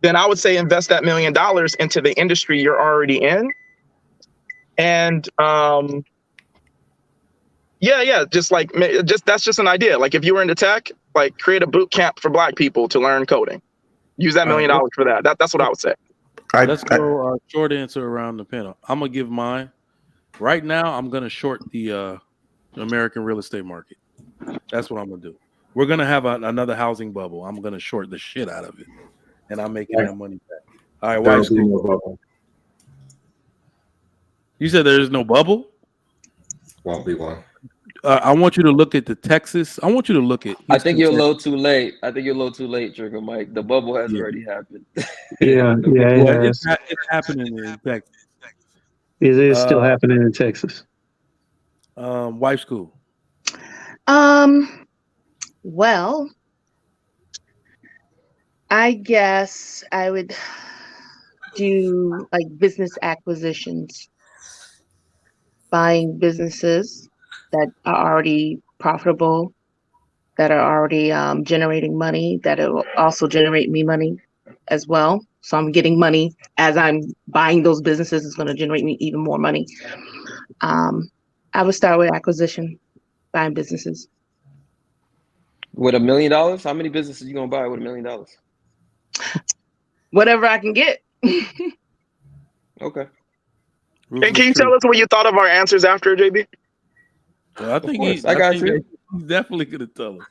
then I would say invest that $1 million into the industry you're already in, and yeah, just that's just an idea. Like if you were into tech, like create a boot camp for Black people to learn coding. Use that $1 million for that. That's what I would say. Let's go short answer around the panel. I'm gonna give mine. Right now, I'm gonna short the American real estate market. That's what I'm gonna do. We're gonna have another housing bubble. I'm gonna short the shit out of it, and I'm making that money back. All right, why school? You said there is no bubble? Won't be one. I want you to look at the Texas. I want you to look at. I think you're a little too late. Trigger Mike. The bubble has already happened. It's It's happening in Texas. It is still happening in Texas. Wife school. Well, I guess I would do like business acquisitions, buying businesses that are already profitable, that are already generating money, that will also generate me money as well. So I'm getting money as I'm buying those businesses. It's going to generate me even more money. I would start with acquisition, buying businesses. With $1 million, how many businesses you gonna buy with $1 million? Whatever I can get. Okay. And can you tell us what you thought of our answers after, JB? I think he's definitely gonna tell us.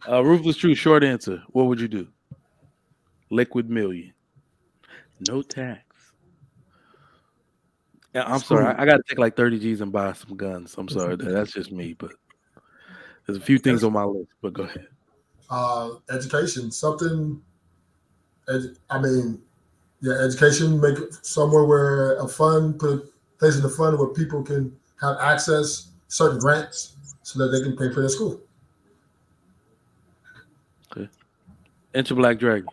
Ruthless Truth, short answer. What would you do? Liquid million. No tax. Yeah, I'm sorry. I got to take like 30 G's and buy some guns. I'm sorry. That's just me, but there's a few things on my list, but go ahead. Education, something. Education. Make it somewhere where a fund, put a place in the fund where people can have access certain grants so that they can pay for their school. Okay. Enter Black Dragon.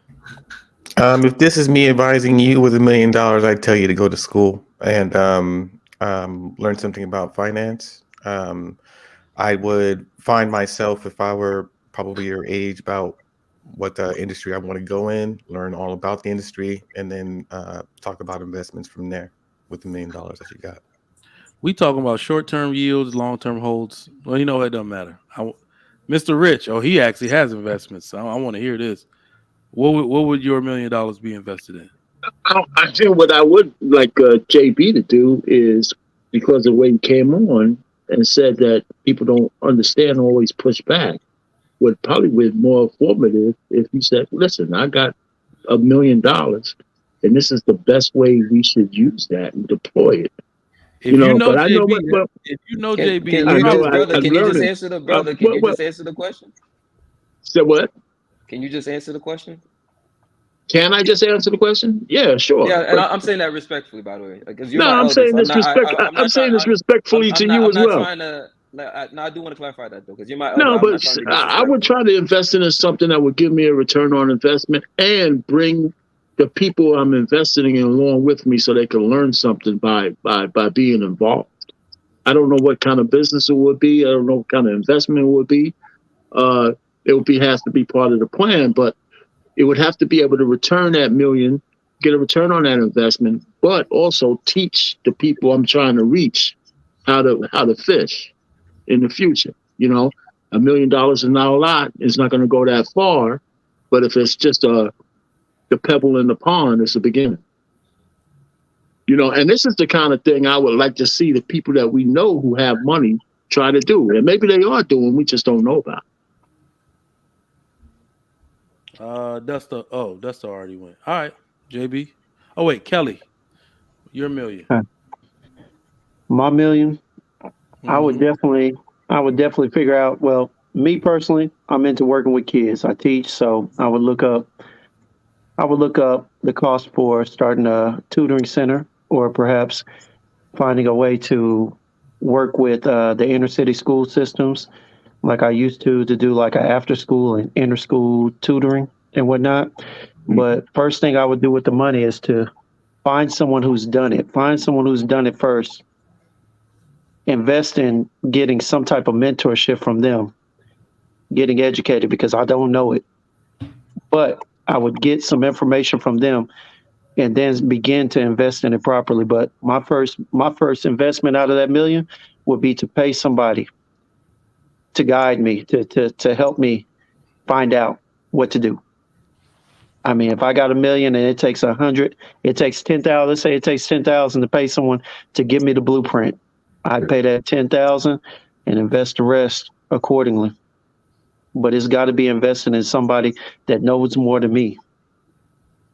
If this is me advising you with $1 million, I'd tell you to go to school and learn something about finance. I would find myself, if I were probably your age, about what the industry I want to go in, learn all about the industry, and then talk about investments from there with the $1 million that you got. We talking about short-term yields, long-term holds. Well, you know, it doesn't matter. Mr. Rich, he actually has investments. So I want to hear this. What would your $1 million be invested in? I think what I would like JB to do is, because of the way he came on and said that people don't understand, always push back, would probably be more formative if he said, listen, I got $1 million and this is the best way we should use that and deploy it. If you know JB, can you just answer the brother? Can you just answer the question? So what? Can you just answer the question? Can I just answer the question? Yeah, sure. Yeah, and I'm saying that respectfully, by the way. I'm saying this respectfully to you as well. no, I do want to clarify that though, because you're my elder. No, I'm but not trying to be I would disrespectful. try to invest in something that would give me a return on investment and bring the people I'm investing in along with me so they can learn something by being involved. I don't know what kind of business it would be. I don't know what kind of investment it would be. Uh, it would be has to be part of the plan, but it would have to be able to return that million, get a return on that investment, but also teach the people I'm trying to reach how to fish in the future. You know, $1 million is not a lot. It's not going to go that far, but if it's just the pebble in the pond, it's a beginning. You know, and this is the kind of thing I would like to see the people that we know who have money try to do, and maybe they are doing. We just don't know about. Dustin already went. All right, JB. Oh wait, Kelly, your million. My million, I would Mm-hmm. definitely, I would definitely figure out. Well, me personally, I'm into working with kids. I teach, so I would look up the cost for starting a tutoring center, or perhaps finding a way to work with the inner city school systems, like I used to do like a after school and inter school tutoring and whatnot. But first thing I would do with the money is to find someone who's done it. Find someone who's done it first. Invest in getting some type of mentorship from them, getting educated because I don't know it. But I would get some information from them and then begin to invest in it properly. But my first investment out of that million would be to pay somebody to guide me, to help me find out what to do. I mean, if I got a million and it takes 100, it takes 10,000. Let's say it takes 10,000 to pay someone to give me the blueprint. I'd pay that 10,000 and invest the rest accordingly. But it's got to be invested in somebody that knows more than me.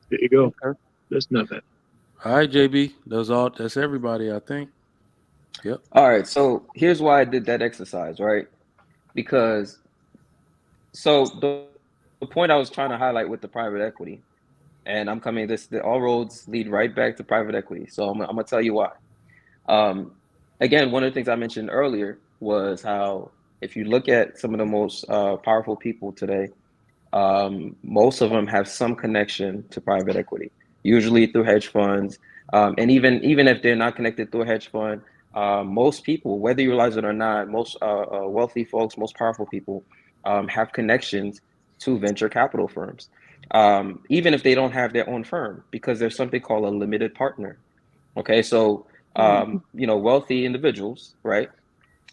There you go. Okay. That's not bad. All right, JB. That's everybody, I think. Yep. All right. So here's why I did that exercise, right? Because the point I was trying to highlight with the private equity, and I'm coming all roads lead right back to private equity. So I'm gonna tell you why. Um, again, one of the things I mentioned earlier was how if you look at some of the most powerful people today, most of them have some connection to private equity, usually through hedge funds. And even if they're not connected through a hedge fund, most people, whether you realize it or not, most wealthy folks, most powerful people, have connections to venture capital firms, even if they don't have their own firm, because there's something called a limited partner. Okay, so wealthy individuals, right?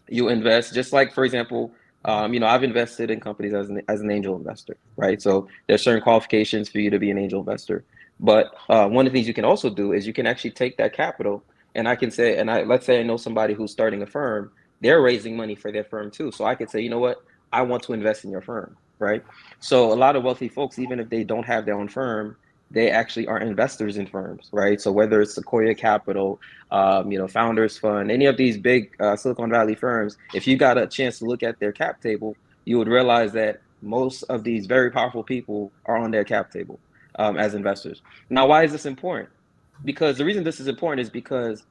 You invest just like, for example, I've invested in companies as an angel investor, right? So there's certain qualifications for you to be an angel investor. But one of the things you can also do is you can actually take that capital, and I can say, let's say I know somebody who's starting a firm, they're raising money for their firm too. So I could say, you know what, I want to invest in your firm, right? So a lot of wealthy folks, even if they don't have their own firm, they actually are investors in firms, right? So whether it's Sequoia Capital, Founders Fund, any of these big Silicon Valley firms, if you got a chance to look at their cap table, you would realize that most of these very powerful people are on their cap table as investors. Now, why is this important? Because the reason this is important is because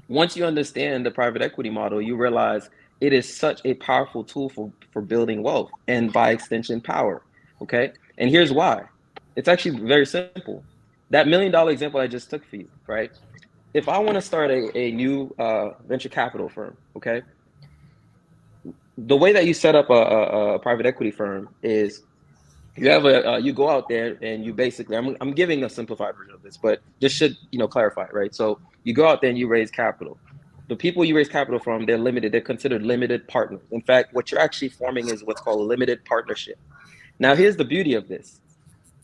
once you understand the private equity model, you realize it is such a powerful tool for building wealth and by extension power. Okay. And here's why. It's actually very simple. That $1 million example I just took for you, right? If I want to start a new venture capital firm, okay, the way that you set up a private equity firm is you have you go out there and you basically, I'm giving a simplified version of this, but this should clarify, right? So you go out there and you raise capital. The people you raise capital from, they're limited. They're considered limited partners. In fact, what you're actually forming is what's called a limited partnership. Now, here's the beauty of this.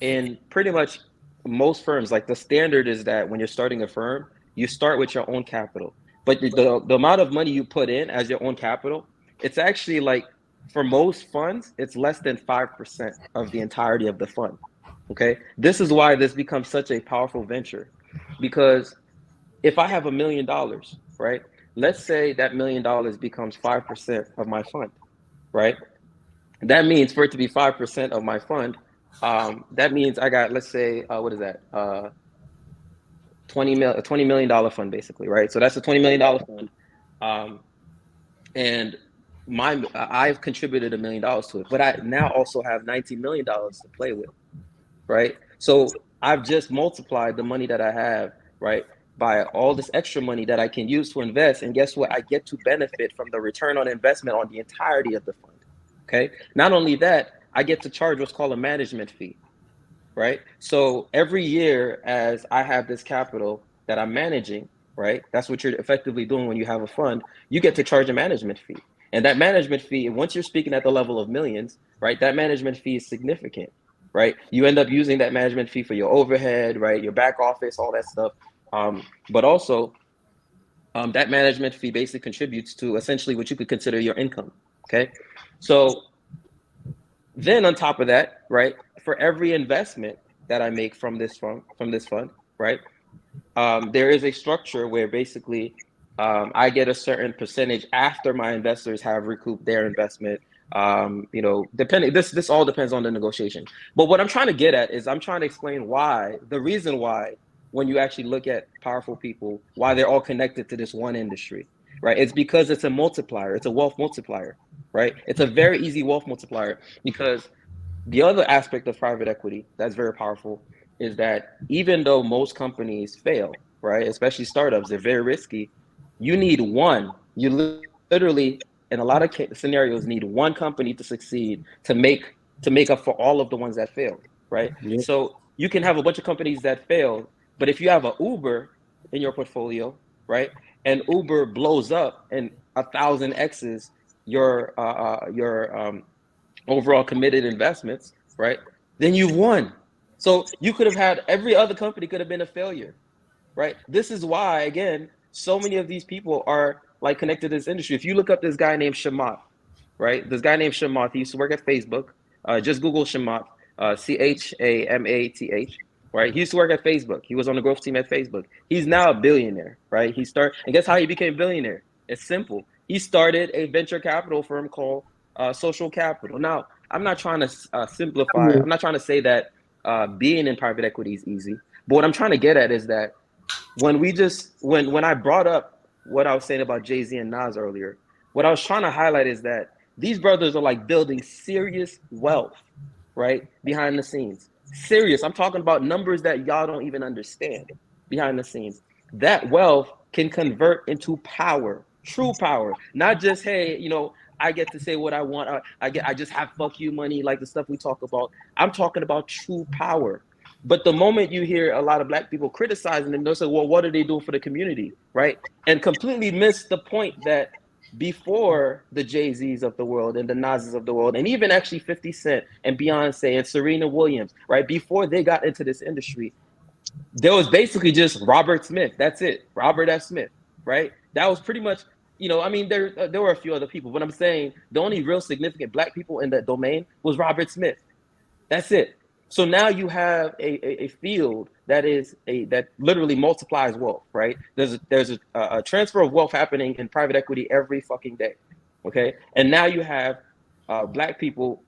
In pretty much most firms, like the standard is that when you're starting a firm, you start with your own capital. But the amount of money you put in as your own capital, it's actually like, for most funds, it's less than 5% of the entirety of the fund. Okay. This is why this becomes such a powerful venture, because if I have $1 million, right? Let's say that $1 million becomes 5% of my fund, right? That means for it to be 5% of my fund, that means I got, let's say, what is that? $20 million fund, basically, right? So that's a $20 million fund. And I've contributed $1 million to it, but I now also have $19 million to play with, right? So I've just multiplied the money that I have, right, by all this extra money that I can use to invest. And guess what? I get to benefit from the return on investment on the entirety of the fund. Okay. Not only that, I get to charge what's called a management fee, right? So every year, as I have this capital that I'm managing, right? That's what you're effectively doing when you have a fund. You get to charge a management fee. And that management fee, once you're speaking at the level of millions, right? That management fee is significant, right? You end up using that management fee for your overhead, right? Your back office, all that stuff. But also, that management fee basically contributes to essentially what you could consider your income. Okay. So then on top of that, right, for every investment that I make from this fund, right, there is a structure where basically I get a certain percentage after my investors have recouped their investment. Depending, this all depends on the negotiation. But what I'm trying to get at is I'm trying to explain the reason why, when you actually look at powerful people, why they're all connected to this one industry, right? It's because it's a multiplier. It's a wealth multiplier, right? It's a very easy wealth multiplier, because the other aspect of private equity that's very powerful is that even though most companies fail, right, especially startups, they're very risky. You need one. You literally, in a lot of scenarios, need one company to succeed to make up for all of the ones that failed, right? Yep. So you can have a bunch of companies that fail, but if you have an Uber in your portfolio, right, and Uber blows up and 1,000x's your overall committed investments, right, then you've won. So you could have had every other company could have been a failure, right? This is why, again, so many of these people are like connected to this industry. If you look up this guy named Chamath, right? This guy named Chamath, he used to work at Facebook. Just Google Chamath, Chamath, right? He used to work at Facebook. He was on the growth team at Facebook. He's now a billionaire, right? And guess how he became a billionaire? It's simple. He started a venture capital firm called Social Capital. Now, I'm not trying to simplify. I'm not trying to say that being in private equity is easy. But what I'm trying to get at is that when I brought up what I was saying about Jay-Z and Nas earlier, what I was trying to highlight is that these brothers are like building serious wealth, right, behind the scenes. Serious. I'm talking about numbers that y'all don't even understand behind the scenes. That wealth can convert into power, true power, not just, hey, I get to say what I want. I just have fuck you money, like the stuff we talk about. I'm talking about true power. But the moment you hear a lot of Black people criticizing them, they'll say, well, what are they doing for the community, right? And completely miss the point that before the Jay-Z's of the world and the Nas's of the world, and even actually 50 Cent and Beyonce and Serena Williams, right? Before they got into this industry, there was basically just Robert Smith. That's it. Robert F. Smith, right? That was pretty much, there were a few other people, but I'm saying the only real significant Black people in that domain was Robert Smith. That's it. So now you have a field that literally multiplies wealth, right? There's a transfer of wealth happening in private equity every fucking day, okay? And now you have Black people,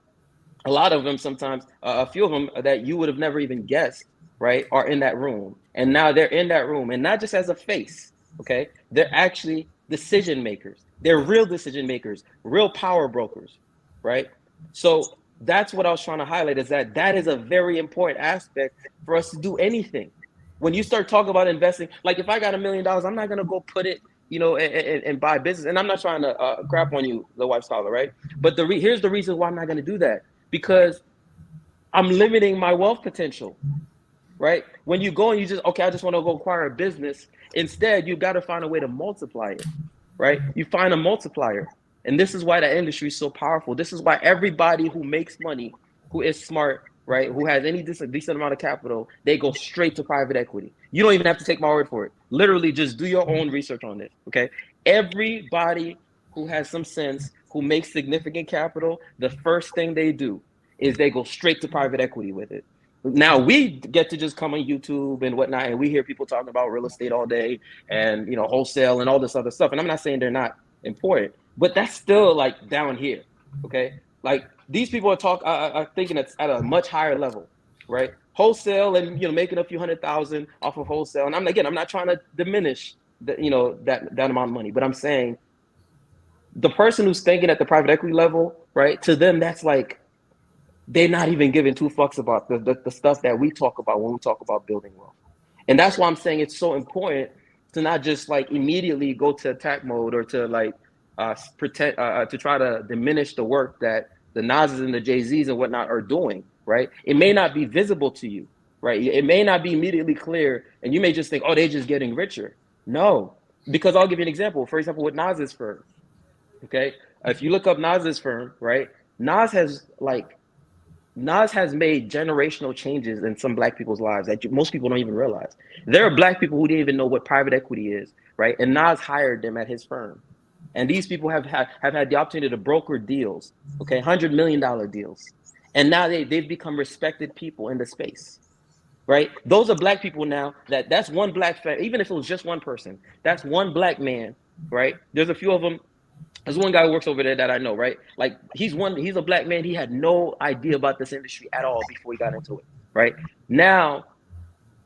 a lot of them sometimes, a few of them that you would have never even guessed, right, are in that room. And now they're in that room, and not just as a face, okay? They're actually decision makers. They're real decision makers, real power brokers, right? So that's what I was trying to highlight, is that is a very important aspect for us to do anything. When you start talking about investing, like if I got $1 million, I'm not going to go put it, and buy business. And I'm not trying to crap on you, the wife scholar, right? But here's the reason why I'm not going to do that, because I'm limiting my wealth potential, right? When you go and you just, okay, I just want to go acquire a business. Instead, you've got to find a way to multiply it, right? You find a multiplier. And this is why the industry is so powerful. This is why everybody who makes money, who is smart, right, who has any decent amount of capital, they go straight to private equity. You don't even have to take my word for it. Literally, just do your own research on this, okay? Everybody who has some sense, who makes significant capital, the first thing they do is they go straight to private equity with it. Now we get to just come on YouTube and whatnot, and we hear people talking about real estate all day and wholesale and all this other stuff. And I'm not saying they're not important, but that's still like down here, okay? Like these people are thinking it's at a much higher level, right? Wholesale and making a few $100,000 off of wholesale. And I'm not trying to diminish that amount of money, but I'm saying the person who's thinking at the private equity level, right? To them, that's like they're not even giving two fucks about the stuff that we talk about when we talk about building wealth. And that's why I'm saying it's so important to not just like immediately go to attack mode or to like pretend to try to diminish the work that the Nas's and the Jay-Z's and whatnot are doing, right? It may not be visible to you, right? It may not be immediately clear, and you may just think, oh, they're just getting richer. No, because I'll give you an example. For example, with Nas's firm, okay? If you look up Nas's firm, right? Nas has made generational changes in some Black people's lives that most people don't even realize. There are Black people who didn't even know what private equity is, right? And Nas hired them at his firm. And these people have had the opportunity to broker deals, okay, $100 million deals. And now they've become respected people in the space, right? Those are Black people now. That's one Black family, even if it was just one person, that's one Black man, right? There's a few of them. There's one guy who works over there that I know, right? Like he's a Black man. He had no idea about this industry at all before he got into it, right? Now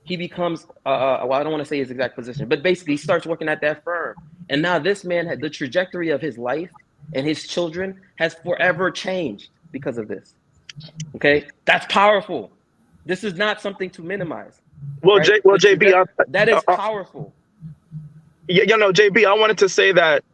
he becomes, well, I don't want to say his exact position, but basically he starts working at that firm. And now this man had the trajectory of his life and his children has forever changed because of this. Okay, that's powerful. This is not something to minimize. Well, right? JB, that is powerful. JB, I wanted to say that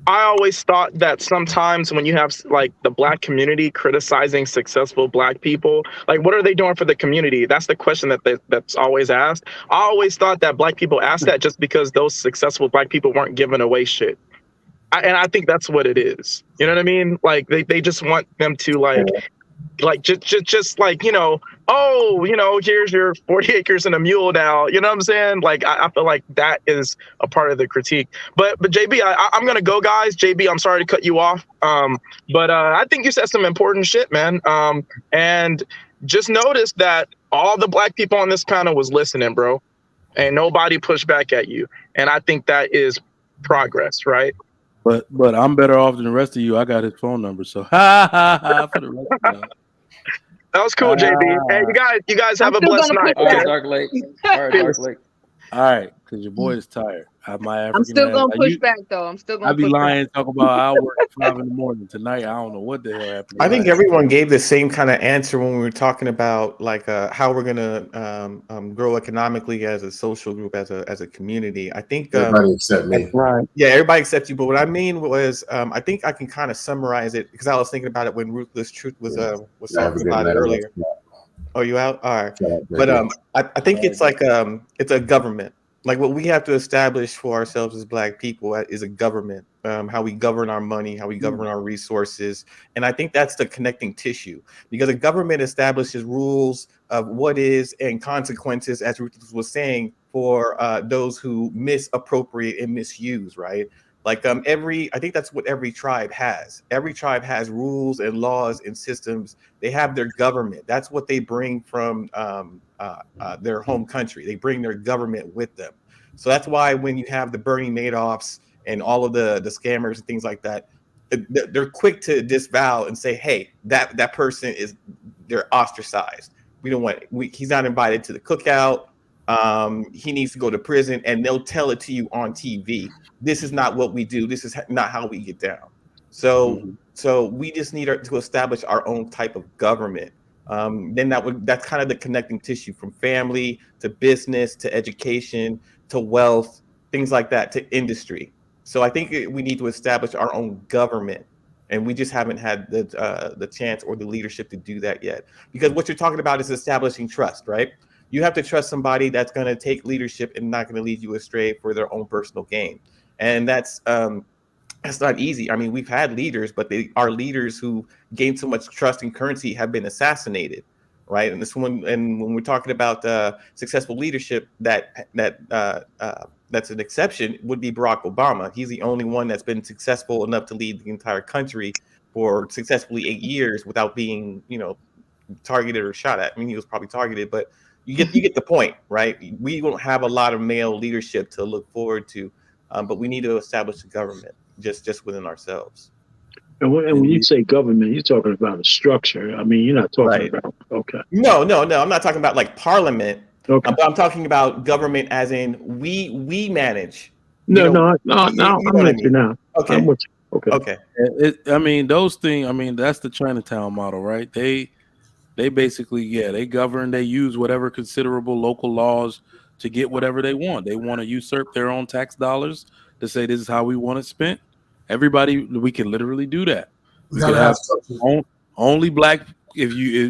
I always thought that sometimes when you have like the Black community criticizing successful Black people, like what are they doing for the community? That's the question that's always asked. I always thought that Black people asked that just because those successful Black people weren't giving away shit. And I think that's what it is. You know what I mean? Like they just want them to just like, here's your 40 acres and a mule now. You know what I'm saying? Like, I feel like that is a part of the critique. But JB, I'm going to go, guys. JB, I'm sorry to cut you off. But I think you said some important shit, man. And just notice that all the Black people on this panel was listening, bro. And nobody pushed back at you. And I think that is progress, right? But I'm better off than the rest of you. I got his phone number, so ha ha ha for the rest of y'all. That was cool, JB. Hey, you guys have a blessed night. All right, Dark Lake. All right, Dark Lake. All right, because your boy is tired. I'm still gonna push back though. I'm still gonna. I be lying, talk about I work at 5 a.m. tonight. I don't know what the hell happened. I think everyone gave the same kind of answer when we were talking about like how we're gonna grow economically as a social group, as a community. I think everybody except me. Right. Yeah, everybody except you. But what I mean was, I think I can kind of summarize it because I was thinking about it when Ruthless Truth was talking about it earlier. Oh, you out? All right. But I think it's like it's a government. Like what we have to establish for ourselves as Black people is a government, how we govern our money, how we govern our resources. And I think that's the connecting tissue because a government establishes rules of what is and consequences, as Ruth was saying, for those who misappropriate and misuse, right? Like I think that's what every tribe has. Every tribe has rules and laws and systems. They have their government. That's what they bring from their home country. They bring their government with them. So that's why when you have the Bernie Madoffs and all of the scammers and things like that, they're quick to disavow and say, hey, that person they're ostracized. We don't want he's not invited to the cookout. He needs to go to prison, and they'll tell it to you on TV. This is not what we do. This is not how we get down. So we just need to establish our own type of government. Then that's kind of the connecting tissue from family to business to education to wealth, things like that, to industry. So I think we need to establish our own government, and we just haven't had the chance or the leadership to do that yet. Because what you're talking about is establishing trust, right? You have to trust somebody that's going to take leadership and not going to lead you astray for their own personal gain. And that's not easy. I mean, we've had leaders, but our leaders who gained so much trust and currency have been assassinated, right? And when we're talking about successful leadership, that's an exception would be Barack Obama. He's the only one that's been successful enough to lead the entire country for successfully 8 years without being, targeted or shot at. I mean, he was probably targeted, but you get the point, right? We don't have a lot of male leadership to look forward to, but we need to establish a government just within ourselves. And when you say government, you're talking about a structure. I mean, you're not talking about okay. No. I'm not talking about like parliament. Okay. But I'm talking about government as in we manage You know, I'm what I with you mean. now. Okay. I'm with you. Okay. Okay. I mean, those things. I mean, that's the Chinatown model, right? They basically, yeah, they govern. They use whatever considerable local laws to get whatever they want. They want to usurp their own tax dollars to say this is how we want it spent. Everybody, we can literally do that. We We could gotta have have structure. only black.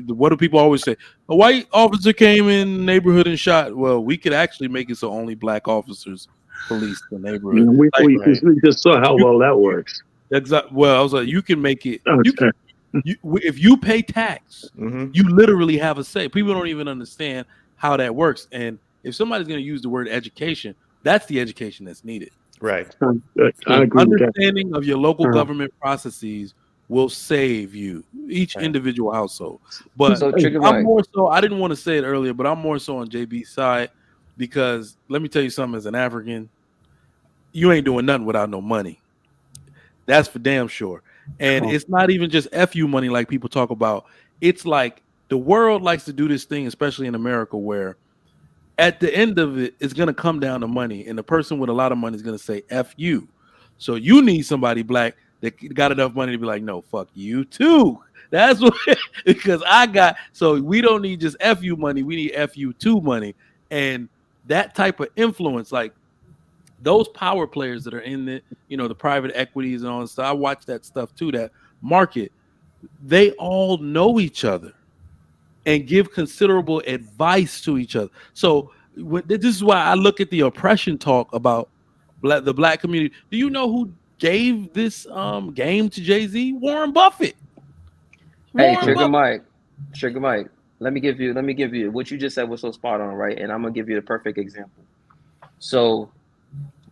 What do people always say? A white officer came in the neighborhood and shot. Well, we could actually make it so only black officers police the neighborhood. We, Like we, we just saw how you, well that works. exactly. Well, I was like, you can make it. You can Okay. if you pay tax, Mm-hmm. you literally have a say. People don't even understand how that works. And if somebody's going to use the word education, that's the education that's needed. Right. I agree with that. Understanding of your local government processes will save you, each Right. individual household. But So Trigger I'm Mike, more so, I didn't want to say it earlier, but I'm more so on JB's side because let me tell you something, as an African, you ain't doing nothing without no money. That's for damn sure. And it's not even just FU money like people talk about. It's like the world likes to do this thing, especially in America, where at the end of it, it's going to come down to money. And the person with a lot of money is going to say F you. So you need somebody black that got enough money to be like, no, fuck you too. That's what, because so we don't need just FU money. We need FU2 money. And that type of influence, like, those power players that are in the private equities and all that stuff. I watch that stuff too, that market. They all know each other and give considerable advice to each other. So this is why I look at the oppression talk about the black community. Do you know who gave this game to Jay-Z? Warren Buffett. hey, Warren Buffett. Trigger Mike. Let me give you what you just said was so spot on, right? And I'm gonna give you the perfect example. So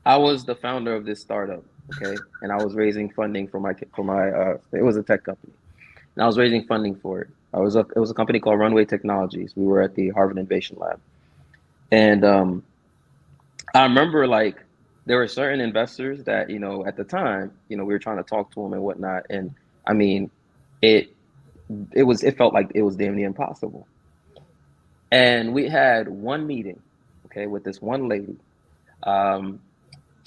I was the founder of this startup, okay, and I was raising funding for my it was a tech company, and I was raising funding for it. It was a company called Runway Technologies. We were at the Harvard Innovation Lab, and I remember, like, there were certain investors that, at the time, we were trying to talk to them and whatnot, and I mean, it felt like it was damn near impossible. And we had one meeting, okay, with this one lady.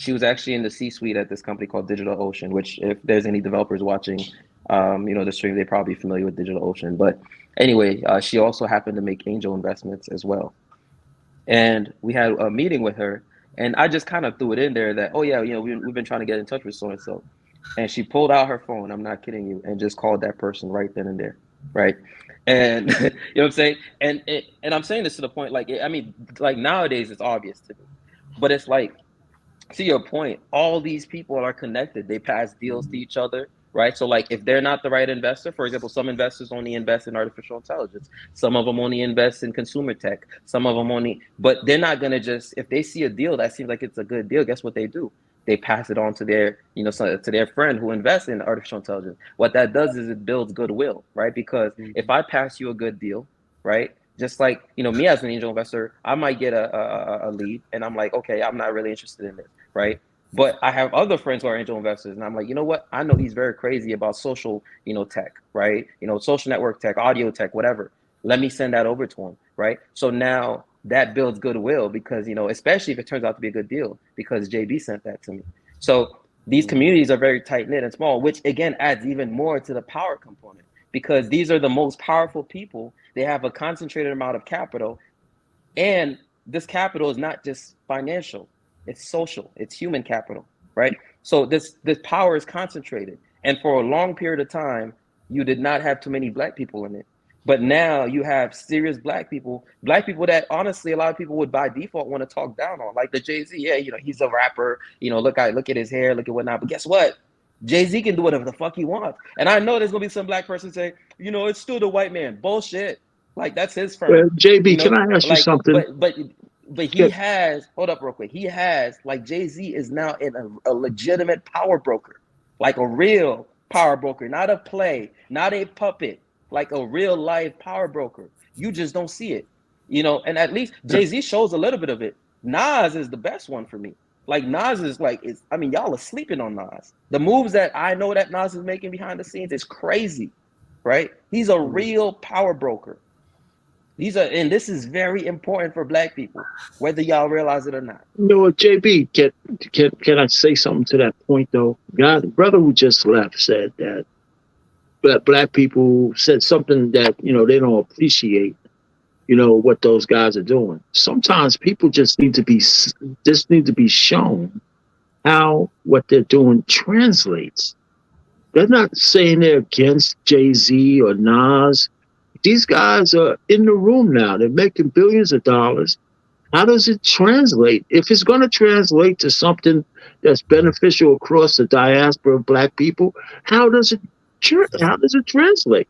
She was actually in the C-suite at this company called DigitalOcean, which, if there's any developers watching, the stream, they're probably familiar with DigitalOcean. But anyway, she also happened to make angel investments as well. And we had a meeting with her, and I just kind of threw it in there that, oh yeah, we've been trying to get in touch with so and so. And she pulled out her phone, I'm not kidding you, and just called that person right then and there, right? And you know what I'm saying? And I'm saying this to the point, like, I mean, like, nowadays it's obvious to me, but it's like, to your point, all these people are connected. They pass deals to each other, right? So, like, if they're not the right investor, for example, some investors only invest in artificial intelligence. Some of them only invest in consumer tech. Some of them but they're not going to just, if they see a deal that seems like it's a good deal, guess what they do? They pass it on to their, to their friend who invests in artificial intelligence. What that does is it builds goodwill, right? Because if I pass you a good deal, right? Just like, me as an angel investor, I might get a lead and I'm like, okay, I'm not really interested in this, right? But I have other friends who are angel investors, and I'm like, you know what? I know he's very crazy about social, tech, right? Social network tech, audio tech, whatever. Let me send that over to him, right? So now that builds goodwill because, especially if it turns out to be a good deal, because JB sent that to me. So these communities are very tight knit and small, which again adds even more to the power component, because these are the most powerful people. They have a concentrated amount of capital, and this capital is not just financial, it's social, it's human capital, right? So this power is concentrated, and for a long period of time, you did not have too many black people in it. But now you have serious black people that honestly a lot of people would by default want to talk down on, like the Jay-Z. Yeah, he's a rapper. Look at his hair, look at whatnot. But guess what? Jay-Z can do whatever the fuck he wants. And I know there's gonna be some black person say, it's still the white man. Bullshit. Like, that's his firm. Well, JB, can I ask you like, something? But he has, hold up real quick. He has, like, Jay-Z is now in a legitimate power broker, like a real power broker, not a play, not a puppet, like a real life power broker. You just don't see it, and at least Jay-Z shows a little bit of it. Nas is the best one for me. Like, Nas is like, y'all are sleeping on Nas. The moves that I know that Nas is making behind the scenes is crazy, right? He's a real power broker. And this is very important for Black people, whether y'all realize it or not. You know what, JB, can I say something to that point though? God, the brother who just left said that black people said something that, they don't appreciate, what those guys are doing. Sometimes people just need to be shown how what they're doing translates. They're not saying they're against Jay-Z or Nas. These guys are in the room now. They're making billions of dollars. How does it translate? If it's going to translate to something that's beneficial across the diaspora of Black people, how does it translate?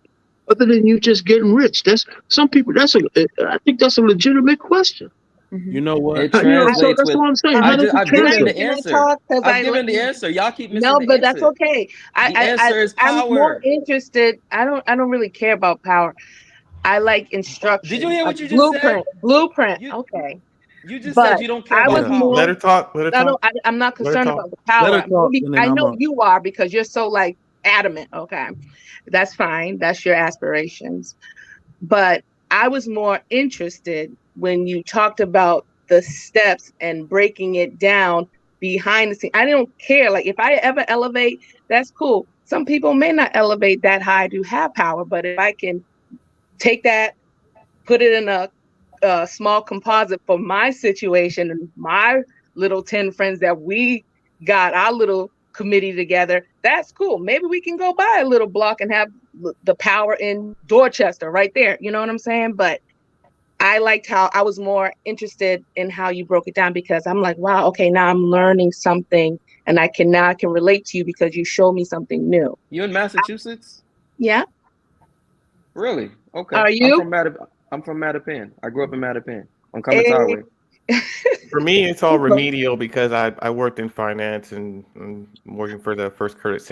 Other than you just getting rich, I think that's a legitimate question. You know what? It So translates that's what I'm saying. How does it I've given translate? the answer. I've given the answer. Y'all keep missing No, the but answer. that's okay. The answer is I'm more power. interested. I don't really care about power. I like instruction. Did you hear what you just said? Blueprint. Okay. You just But said you don't care I about was power. more. Let her talk. Let her talk. I'm not Let her concerned talk. about the power. Let her talk, and then I I'm know up. you are because you're so like adamant. Okay, that's fine. That's your aspirations. But I was more interested when you talked about the steps and breaking it down behind the scene. I don't care. Like if I ever elevate, that's cool. Some people may not elevate that high to have power, but if I can take that, put it in a small composite for my situation and my little 10 friends that we got our little committee together, that's cool. Maybe we can go buy a little block and have the power in Dorchester right there. You know what I'm saying? But I liked how I was more interested in how you broke it down because I'm like, wow, okay, now I'm learning something and I can relate to you because you showed me something new. You in Massachusetts? Yeah. Really? Okay. Are you? I'm from Mattapan. I grew up in Mattapan on Cummins Hey. Highway. For me, it's all remedial because I worked in finance and working for the First Credit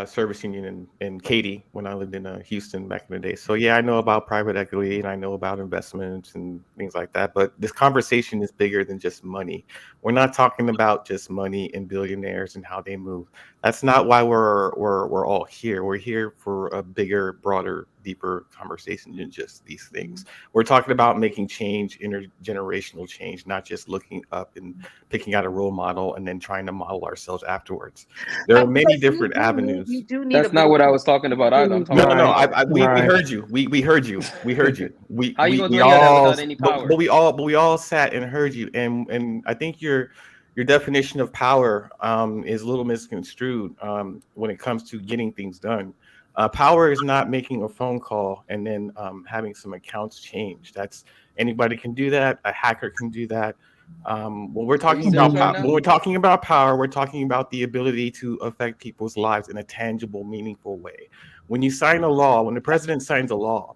Service Union in Katy when I lived in Houston back in the day. So yeah, I know about private equity and I know about investments and things like that. But this conversation is bigger than just money. We're not talking about just money and billionaires and how they move. That's not why we're all here. We're here for a bigger, broader, deeper conversation than just these things. We're talking about making change, intergenerational change, not just looking up and picking out a role model and then trying to model ourselves afterwards. There are many different avenues. You do need That's not what I was talking about either. I'm talking about We heard you. We heard you. We heard you. How you gonna tell me that without any power? But we all sat and heard you, and I think your definition of power is a little misconstrued when it comes to getting things done. Power is not making a phone call and then having some accounts changed. That's anybody can do that. A hacker can do that. When we're talking about power, we're talking about the ability to affect people's lives in a tangible, meaningful way. When you sign a law, when the president signs a law,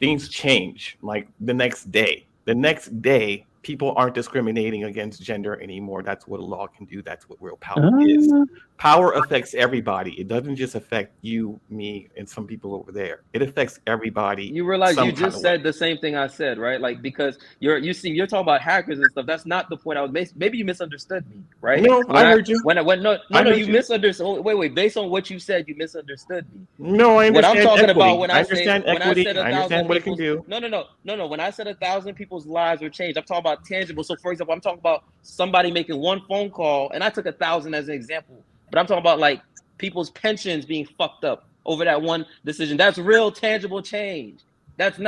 things change like the next day. The next day, people aren't discriminating against gender anymore. That's what a law can do. That's what real power is. Power affects everybody. It doesn't just affect you, me, and some people over there. It affects everybody. You realize you just said the same thing I said, right? Like because you're talking about hackers and stuff. That's not the point I was making. Maybe you misunderstood me, right? No, I heard you. You misunderstood. Wait. Based on what you said, you misunderstood me. No, I understand. What I'm talking equity. about when I understand say equity. when I said I understand what it can do. No. When I said 1,000 people's lives were changed, I'm talking about tangible. So, for example, I'm talking about somebody making one phone call, and I took 1,000 as an example. But I'm talking about like people's pensions being fucked up over that one decision. That's real tangible change. That's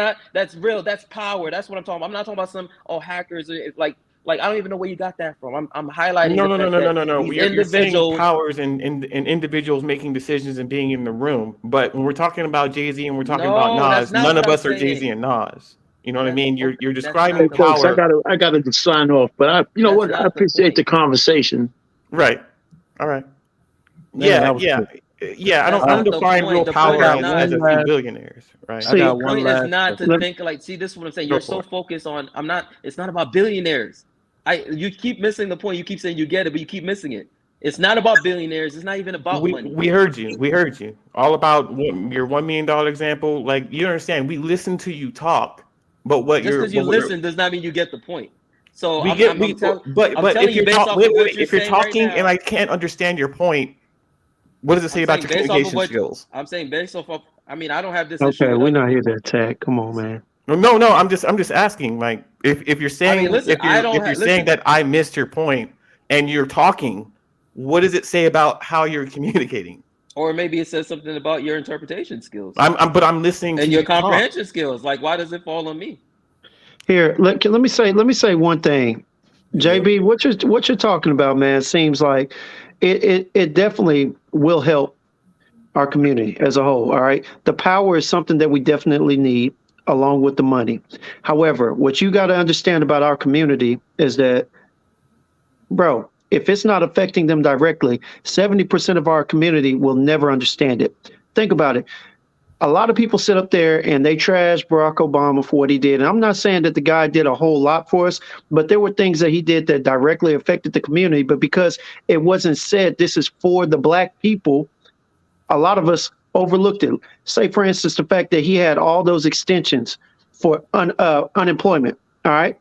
real. That's power. That's what I'm talking about. I'm not talking about some hackers. Like I don't even know where you got that from. I'm highlighting. No. You're saying powers and individuals making decisions and being in the room. But when we're talking about Jay-Z and we're talking about Nas, none of us are Jay-Z and Nas. You know what I mean? You're describing power. Folks, I gotta sign off, but I appreciate the conversation. Right. All right. Man, I don't define real power as a few billionaires, right? See, the point is not to think like. See, this is what I'm saying. You're so focused on. It's not about billionaires. You keep missing the point. You keep saying you get it, but you keep missing it. It's not about billionaires. It's not even about money. We heard you. All about your $1 million example. Like you understand, we listen to you talk, but what just because you listen does not mean you get the point. So but if you're talking and I can't understand your point, what does it say about your communication skills? I'm saying based off of. I mean, I don't have this. Okay, we're not here to attack. Come on, man. No, I'm just asking. Like, if you're saying listen, if you're saying that I missed your point and you're talking, what does it say about how you're communicating? Or maybe it says something about your interpretation skills. But I'm listening to and you your talk. comprehension skills. Like, why does it fall on me? Here, let me say one thing. JB, what you're talking about, man, seems like it definitely will help our community as a whole. All right. The power is something that we definitely need along with the money. However, what you got to understand about our community is that, bro, if it's not affecting them directly, 70% of our community will never understand it. Think about it. A lot of people sit up there and they trash Barack Obama for what he did. And I'm not saying that the guy did a whole lot for us, but there were things that he did that directly affected the community. But because it wasn't said, this is for the black people, a lot of us overlooked it. Say, for instance, the fact that he had all those extensions for unemployment. All right.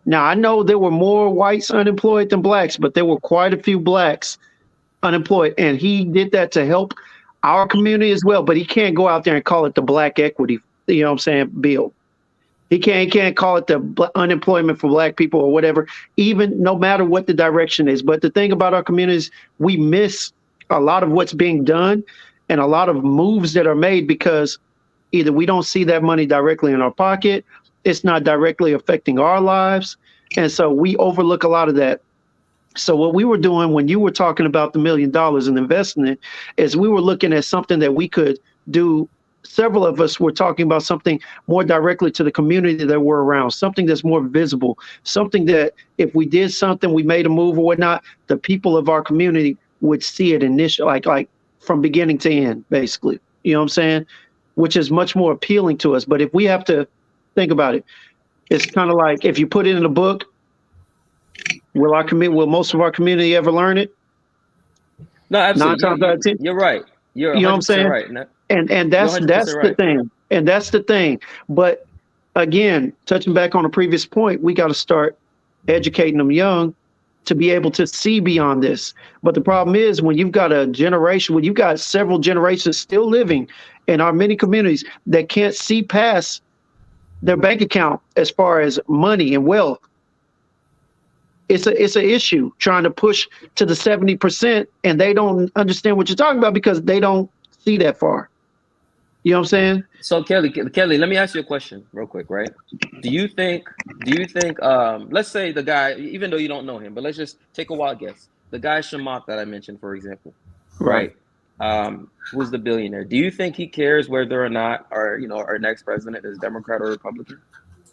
Now, I know there were more whites unemployed than blacks, but there were quite a few blacks unemployed. And he did that to help our community as well. But he can't go out there and call it the black equity, you know what I'm saying, bill. He can't call it the unemployment for black people or whatever, even no matter what the direction is. But the thing about our communities, we miss a lot of what's being done and a lot of moves that are made because either we don't see that money directly in our pocket, it's not directly affecting our lives. And so we overlook a lot of that. So what we were doing when you were talking about the $1 million and investing it is we were looking at something that we could do. Several of us were talking about something more directly to the community that we're around, something that's more visible, something that if we did something, we made a move or whatnot, the people of our community would see it initially, like from beginning to end, basically. You know what I'm saying? Which is much more appealing to us. But if we have to think about it, it's kind of like if you put it in a book, will most of our community ever learn it? No, absolutely. 9 times out of 10. You're right. You're 100% You know what I'm saying? right. And that's the thing. And that's the thing. But again, touching back on a previous point, we got to start educating them young to be able to see beyond this. But the problem is when you've got a generation, when you've got several generations still living in our many communities that can't see past their bank account as far as money and wealth, it's an issue trying to push to the 70%, and they don't understand what you're talking about because they don't see that far. You know what I'm saying? So Kelly, let me ask you a question real quick, right? Do you think, let's say the guy, even though you don't know him, but let's just take a wild guess. The guy Shamak that I mentioned, for example, right? Who's the billionaire? Do you think he cares whether or not our next president is Democrat or Republican?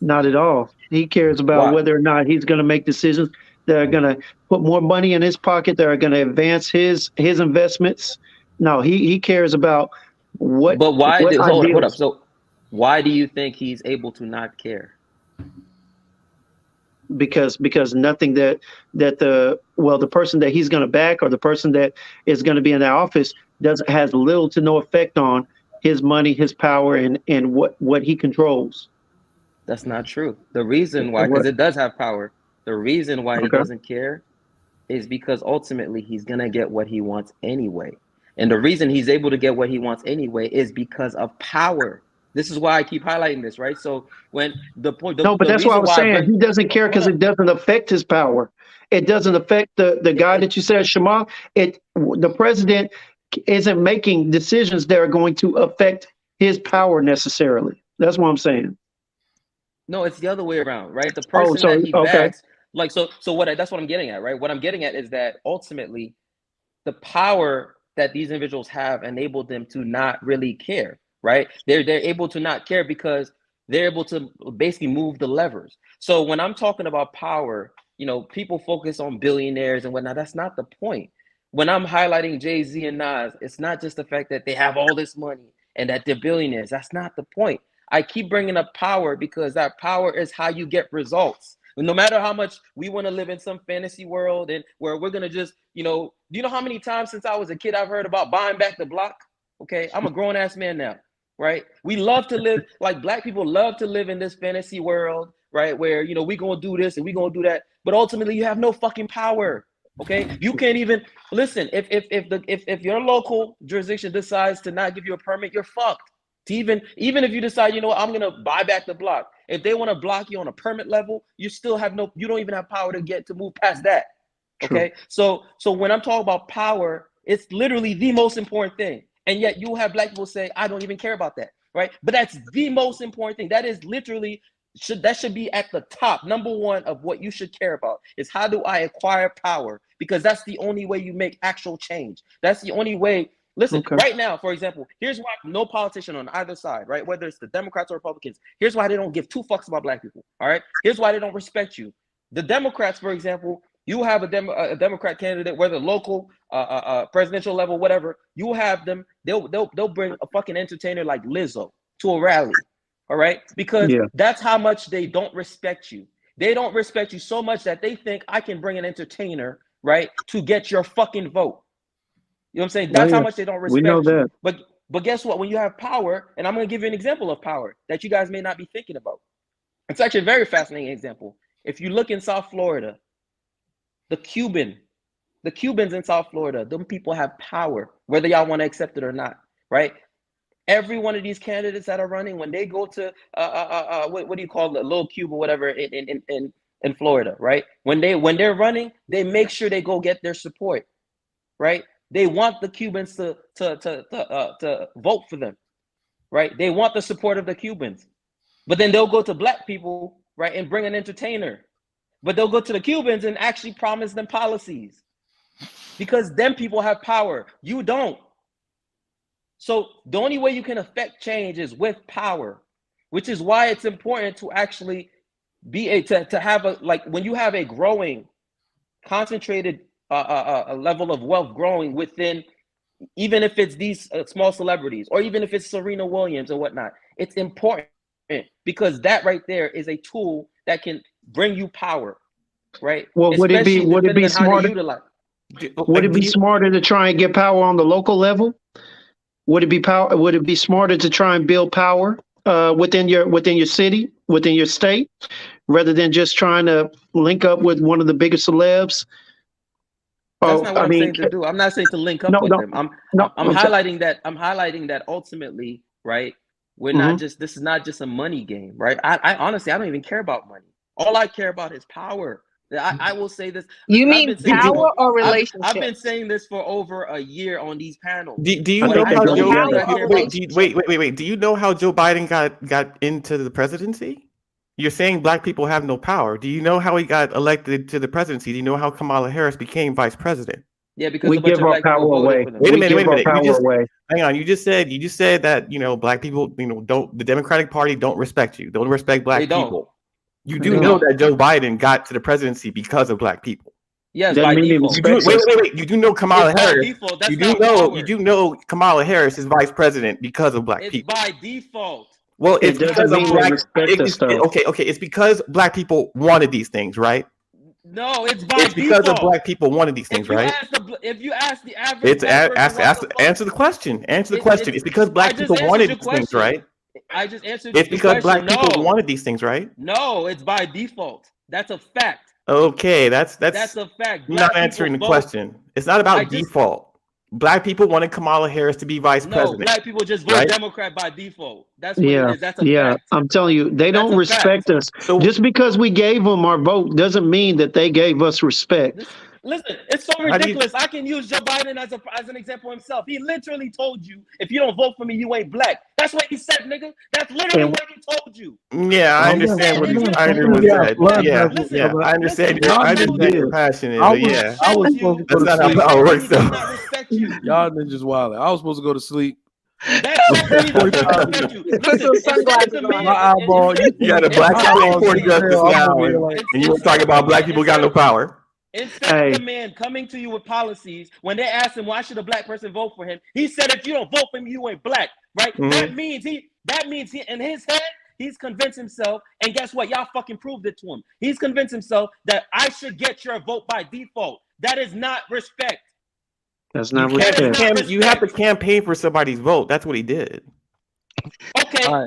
Not at all. He cares about whether or not he's going to make decisions that are going to put more money in his pocket, that are going to advance his investments. No, he cares about what. But why? Hold up. So why do you think he's able to not care? Because nothing that the person that he's going to back or the person that is going to be in that office has little to no effect on his money, his power, and what he controls. That's not true. The reason why, because it does have power, the reason why he doesn't care is because ultimately he's going to get what he wants anyway. And the reason he's able to get what he wants anyway is because of power. This is why I keep highlighting this, right? So when but that's what I was saying. He doesn't care because it doesn't affect his power. It doesn't affect the guy that you said, Shamal. The president isn't making decisions that are going to affect his power necessarily. That's what I'm saying. No, it's the other way around, right? The person that he backs, that's what I'm getting at, right? What I'm getting at is that ultimately the power that these individuals have enabled them to not really care, right? They're able to not care because they're able to basically move the levers. So when I'm talking about power, people focus on billionaires and whatnot. That's not the point. When I'm highlighting Jay-Z and Nas, it's not just the fact that they have all this money and that they're billionaires. That's not the point. I keep bringing up power because that power is how you get results. No matter how much we want to live in some fantasy world and where we're going to just, do you know how many times since I was a kid I've heard about buying back the block? Okay, I'm a grown ass man now, right? We love to live, like black people love to live in this fantasy world, right? Where, we going to do this and we going to do that. But ultimately you have no fucking power. Okay, you can't even listen. If your local jurisdiction decides to not give you a permit, you're fucked. To even if you decide, you know what, I'm gonna buy back the block. If they want to block you on a permit level, you don't even have power to move past that. Okay. True. So when I'm talking about power, it's literally the most important thing. And yet you have black people say, I don't even care about that. Right. But that's the most important thing. That is literally that should be at the top. Number one of what you should care about is how do I acquire power? Because that's the only way you make actual change. That's the only way. Listen, right now, for example, here's why no politician on either side, right? Whether it's the Democrats or Republicans, here's why they don't give two fucks about black people. All right. Here's why they don't respect you. The Democrats, for example, you have a Democrat candidate, whether local, presidential level, whatever, you have them. They'll bring a fucking entertainer like Lizzo to a rally. All right. Because that's how much they don't respect you. They don't respect you so much that they think I can bring an entertainer, right, to get your fucking vote. You know what I'm saying? That's how much they don't respect you. But guess what? When you have power, and I'm going to give you an example of power that you guys may not be thinking about. It's actually a very fascinating example. If you look in South Florida, the Cubans in South Florida, them people have power, whether y'all want to accept it or not, right? Every one of these candidates that are running, when they go to what do you call it, little Cuba, whatever, in Florida, right? When they're running, they make sure they go get their support, right? They want the Cubans to vote for them, right? They want the support of the Cubans, but then they'll go to black people, right, and bring an entertainer, but they'll go to the Cubans and actually promise them policies because them people have power. You don't. So the only way you can affect change is with power, which is why it's important to actually be to have a, like, when you have a growing, concentrated a level of wealth growing within, even if it's these small celebrities or even if it's Serena Williams or whatnot, it's important because that right there is a tool that can bring you power, right? Well, would it be smarter? Would it be smarter to try and get power on the local level? Would it be smarter to try and build power within your city, within your state, rather than just trying to link up with one of the biggest celebs? That's not what I'm saying to do. I'm not saying to link up with them. I'm highlighting that. I'm highlighting that ultimately, right? We're not just. This is not just a money game, right? I honestly, I don't even care about money. All I care about is power. I will say this. You mean power or relationship? I've been saying this for over a year on these panels. Do you know how wait? Do you know how Joe Biden got into the presidency? You're saying black people have no power. Do you know how he got elected to the presidency? Do you know how Kamala Harris became vice president? Yeah, because we give our power away. Wait a minute. Hang on. You just said that, you know, black people, you know, the Democratic Party don't respect you. Don't respect black people. You do know that Joe Biden got to the presidency because of black people. Yes, by default. Wait. You do know Kamala Harris. You do know Kamala Harris is vice president because of black people. It's by default. Well, it's because of black. Okay. It's because black people wanted these things, right? No, it's by default. It's because of black people wanted these things, right? If you ask the average, answer the question. Answer the question. It's because black people wanted these things, right? I just answered. It's because black people wanted these things, right? No, it's by default. That's a fact. Okay, that's a fact. You're not answering the question. It's not about default. Black people wanted Kamala Harris to be vice president. No, black people just vote Democrat by default. That's what it is. That's a fact. I'm telling you, they don't respect us. So, just because we gave them our vote doesn't mean that they gave us respect. Listen, it's so ridiculous. I can use Joe Biden as an example himself. He literally told you, if you don't vote for me, you ain't black. That's what he said, nigga. That's literally what he told you. Yeah, I understand what he said. Yeah, I understand. I understand your passion is. Yeah, that's not how power works, though. Y'all ninjas wild. I was supposed to go to sleep. My eyeball. You got a black Supreme Court justice now, and you were talking about black people got no power. Instead of the man coming to you with policies, when they asked him why should a black person vote for him, he said, if you don't vote for me, you ain't black, right? That means he in his head, he's convinced himself, and guess what? Y'all fucking proved it to him. He's convinced himself that I should get your vote by default. That is not respect. That's not respect. You have to campaign for somebody's vote. That's what he did. Okay,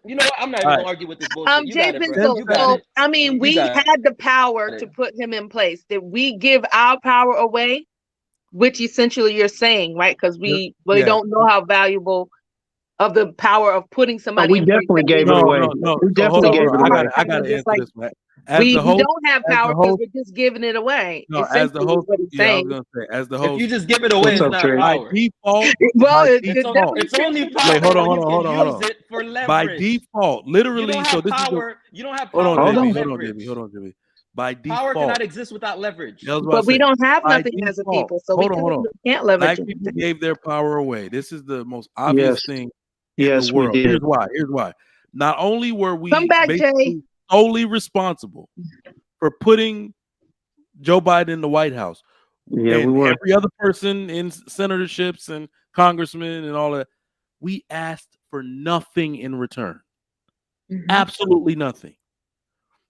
you know what? I'm not even gonna argue with this bullshit. I mean, we had the power to put him in place. Did we give our power away? Which essentially you're saying, right? Because we really don't know how valuable of the power of putting somebody we in place definitely that we gave it No, away. no, no. We So hold definitely on, gave hold it on. away. I kind of gotta just answer like this, man. As we the host, don't have as the power because host, we're just giving it away. no, as the Essentially, is host, what he's yeah, I was saying. gonna say, as the If you host, just give it away, What's it's up, not Trey? by power. default, Well, by it default. It's only Wait, power hold on, when hold you on, can hold on, hold use on. it for By leverage. default, You literally. don't So have this is the. power. You don't have Hold on, power Hold JB. without on. Hold on, leverage. JB. Hold on, JB. By Power default, cannot exist without leverage. I was about but to we say, don't have by nothing as a default. people, so Hold on, hold on. we can't leverage Black people anything. gave their power away. This is the most obvious Yes. thing in the Yes, we world. Here's did. why. Here's why. Not only were Come we back, Jay. basically solely responsible for putting Joe Biden in the White House, Yeah, we and were. every other person in senatorships and congressmen and all that, we asked for nothing in return. Absolutely nothing.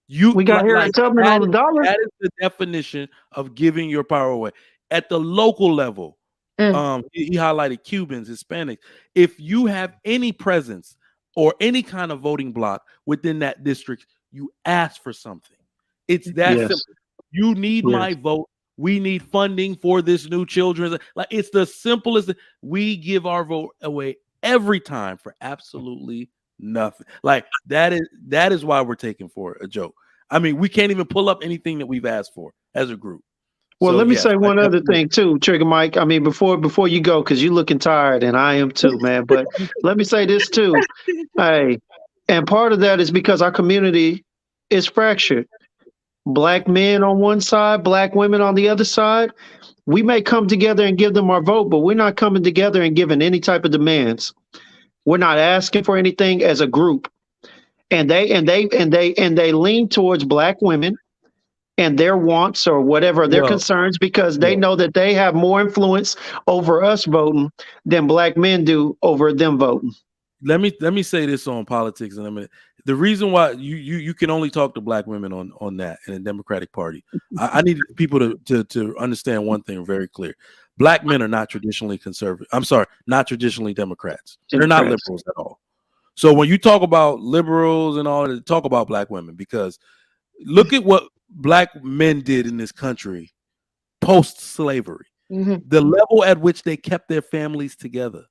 You We got Harriet Tubman on the dollar. that is the definition of giving your power away. At the local level, he highlighted Cubans, Hispanics. If you have any presence or any kind of voting block within that district, you ask for something. It's that Yes. simple. You need Yes. my vote. We need funding for this new children's. Like, it's the simplest. We give our vote away every time for absolutely nothing. Like, that is why we're taking for a joke. I mean, we can't even pull up anything that we've asked for as a group. Well, So, let me yes, say I one other definitely- thing too, Trigger Mike. I mean, before you go, because you're looking tired, and I am too, man. But let me say this too. Hey, and part of that is because our community is fractured. Black men on one side, black women on the other side. We may come together and give them our vote, but we're not coming together and giving any type of demands. We're not asking for anything as a group. And they lean towards black women and their wants or whatever their Well, concerns, because they know that they have more influence over us voting than black men do over them voting. let me say this on politics in a minute. The reason why you can only talk to black women on that in the Democratic Party. I need people to understand one thing very clear. Black men are not traditionally conservative. I'm sorry, not traditionally Democrats. They're not Democrats. liberals at all. So when you talk about liberals and all that, talk about black women, because look at what black men did in this country post-slavery. The level at which they kept their families together.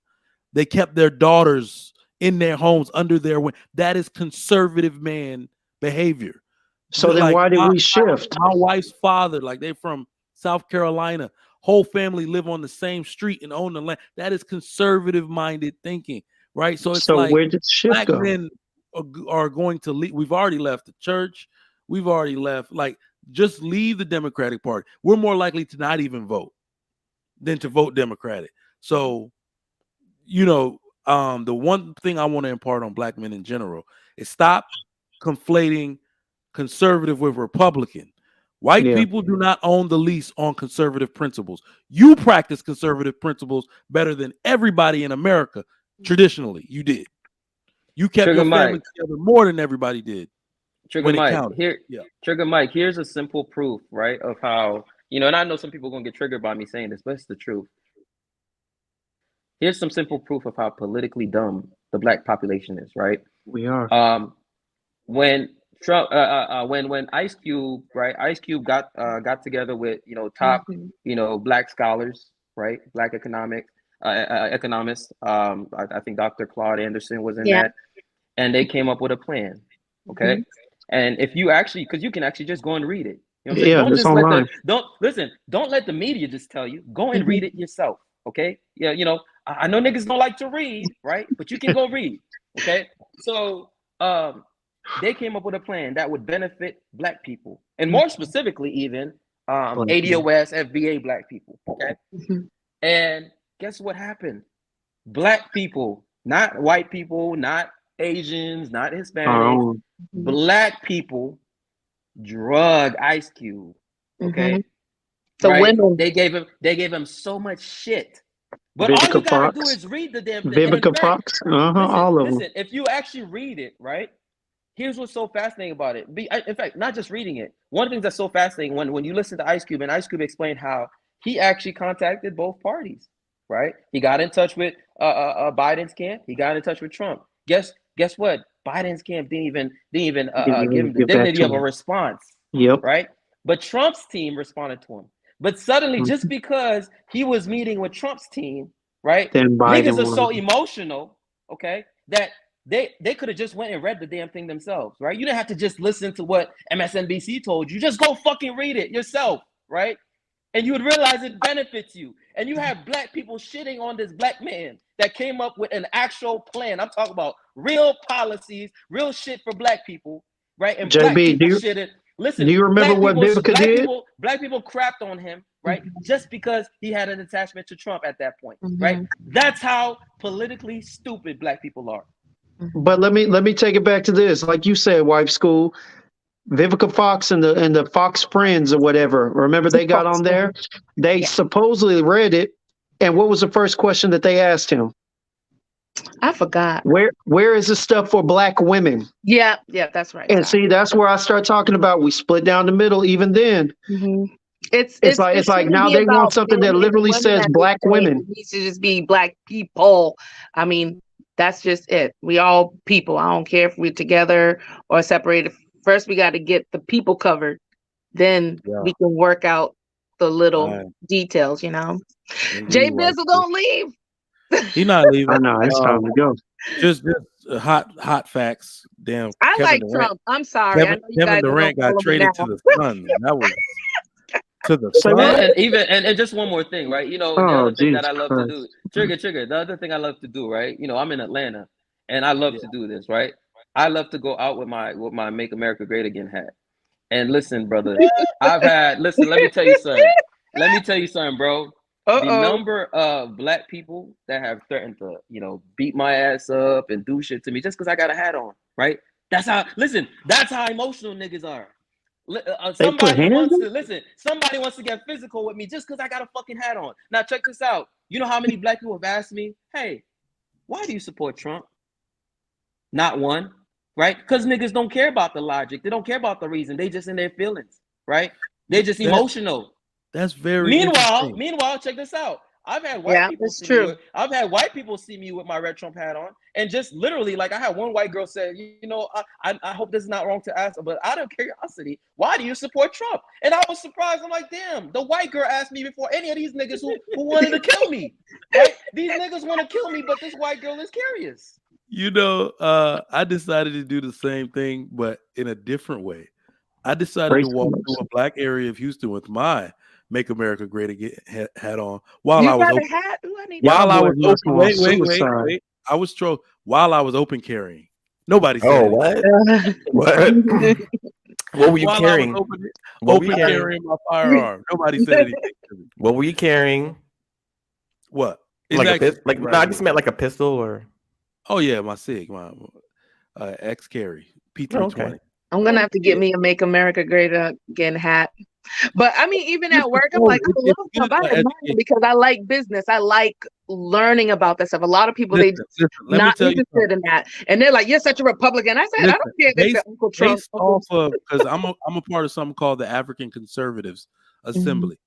They kept their daughters in their homes under their wing. That is conservative man behavior. So then why did we shift? My wife's father, like they're from South Carolina, whole family live on the same street and own the land. That is conservative minded thinking, right? So it's like where did shift black go? men are going to leave. We've already left the church. We've already left. Like, just leave the Democratic Party. We're more likely to not even vote than to vote Democratic. So, the one thing I want to impart on black men in general is stop conflating conservative with Republican. White people do not own the lease on conservative principles. You practice conservative principles better than everybody in America. Traditionally, you did. You kept Trigger your family Mike. together more than everybody did. Trigger when it Mike, counted. Trigger Mike, here's a simple proof, right, of how, and I know some people are going to get triggered by me saying this, but it's the truth. Here's some simple proof of how politically dumb the black population is, right? We are. When Trump, when Ice Cube, right? Ice Cube got together with top black scholars, right? Black economists. I think Dr. Claude Anderson was in that, and they came up with a plan. Okay, and if you actually, because you can actually just go and read it. You know what I'm saying? Don't just online. Don't let the media just tell you. Go and read it yourself. Okay, yeah, I know niggas don't like to read, right? But you can go read. Okay, so they came up with a plan that would benefit black people, and more specifically, even ADOS, FBA black people. Okay, and guess what happened? Black people, not white people, not Asians, not Hispanics, black people drug Ice Cube. Okay, so right? women, they gave him so much shit. But Vivica all you gotta Fox. do is read the damn thing. Vivica Fox. All of them. Listen, if you actually read it, right? Here's what's so fascinating about it. In fact, not just reading it. One of the things that's so fascinating when you listen to Ice Cube, and Ice Cube explained how he actually contacted both parties, right? He got in touch with Biden's camp. He got in touch with Trump. Guess what? Biden's camp didn't even give him the dignity of a response. Yep. Right? But Trump's team responded to him. But suddenly, just because he was meeting with Trump's team, right? Then Biden Niggas are so emotional. okay, that they could have just went and read the damn thing themselves, right? You didn't have to just listen to what MSNBC told you. Just go fucking read it yourself, right? And you would realize it benefits you. And you have black people shitting on this black man that came up with an actual plan. I'm talking about real policies, real shit for black people, right? And black JB, people shitted. Listen, do you remember what Vivica did? Black people crapped on him, right? Just because he had an attachment to Trump at that point, Mm-hmm. right? That's how politically stupid black people are. But let me take it back to this. Like you said, wife school, Vivica Fox and the Fox Friends or whatever. Remember they got on there? They supposedly read it. And what was the first question that they asked him? I forgot. Where is the stuff for black women? Yeah, that's right. And see, that's where I start talking about we split down the middle even then. Mm-hmm. It's like now they want something that literally says black women. It needs to just be black people. I mean, that's just it. We all people. I don't care if we're together or separated. First, we got to get the people covered. Then we can work out the little details, you know. Jay Bizzle don't leave. He's not leaving. I know, it's time to go. Just hot facts. Damn. I Kevin like Durant. Trump. I'm sorry. Kevin Durant got traded to the Suns. That was to the Suns. And just one more thing, right? You know, the other thing that I love to do, trigger. The other thing I love to do, right? You know, I'm in Atlanta, and I love to do this, right? I love to go out with my Make America Great Again hat. And listen, brother, let me tell you something, bro. The number of black people that have threatened to, you know, beat my ass up and do shit to me just because I got a hat on, right? That's how emotional niggas are. Somebody wants to get physical with me just because I got a fucking hat on. Now check this out. You know how many black people have asked me, hey, why do you support Trump? Not one, right? Because niggas don't care about the logic. They don't care about the reason. They just in their feelings, right? They're just emotional. That's very Meanwhile, check this out. I've had white people see me with my red Trump hat on, and just literally, like I had one white girl say, you know, I hope this is not wrong to ask, but out of curiosity, why do you support Trump? And I was surprised. I'm like, damn, the white girl asked me before any of these niggas who wanted to kill me. Right? These niggas want to kill me, but this white girl is curious. You know, I decided to do the same thing, but in a different way. I decided to walk through a black area of Houston with my Make America Great Again hat on while I was open. I was while I was open carrying. Nobody said what? What were you carrying? Open carrying my firearm. Nobody said anything to me. What were you carrying? What? I just meant like a pistol or. Oh yeah, my SIG, my X carry P320. Okay. I'm gonna have to get me a Make America Great Again hat. But I mean, even at work, I'm like, because I like business. I like learning about that stuff. A lot of people they not interested in that, and they're like, "You're such a Republican." I said, "I don't care that Uncle Trump." Because I'm a part of something called the African Conservatives Assembly.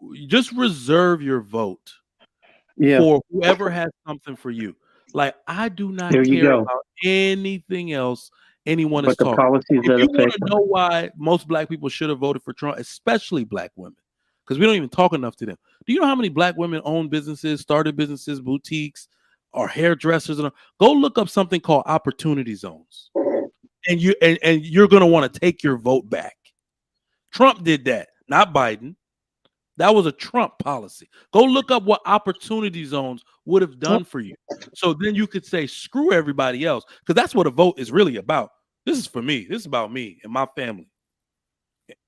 Mm-hmm. Just reserve your vote for whoever has something for you. Like I do not care about anything else anyone is talking. If you want to know why most black people should have voted for Trump, especially black women, because we don't even talk enough to them. Do you know how many black women own businesses, started businesses, boutiques, or hairdressers? Go look up something called opportunity zones, and you're going to want to take your vote back. Trump did that, not Biden. That was a Trump policy. Go look up what opportunity zones would have done for you. So then you could say, screw everybody else, because that's what a vote is really about. This is for me. This is about me and my family.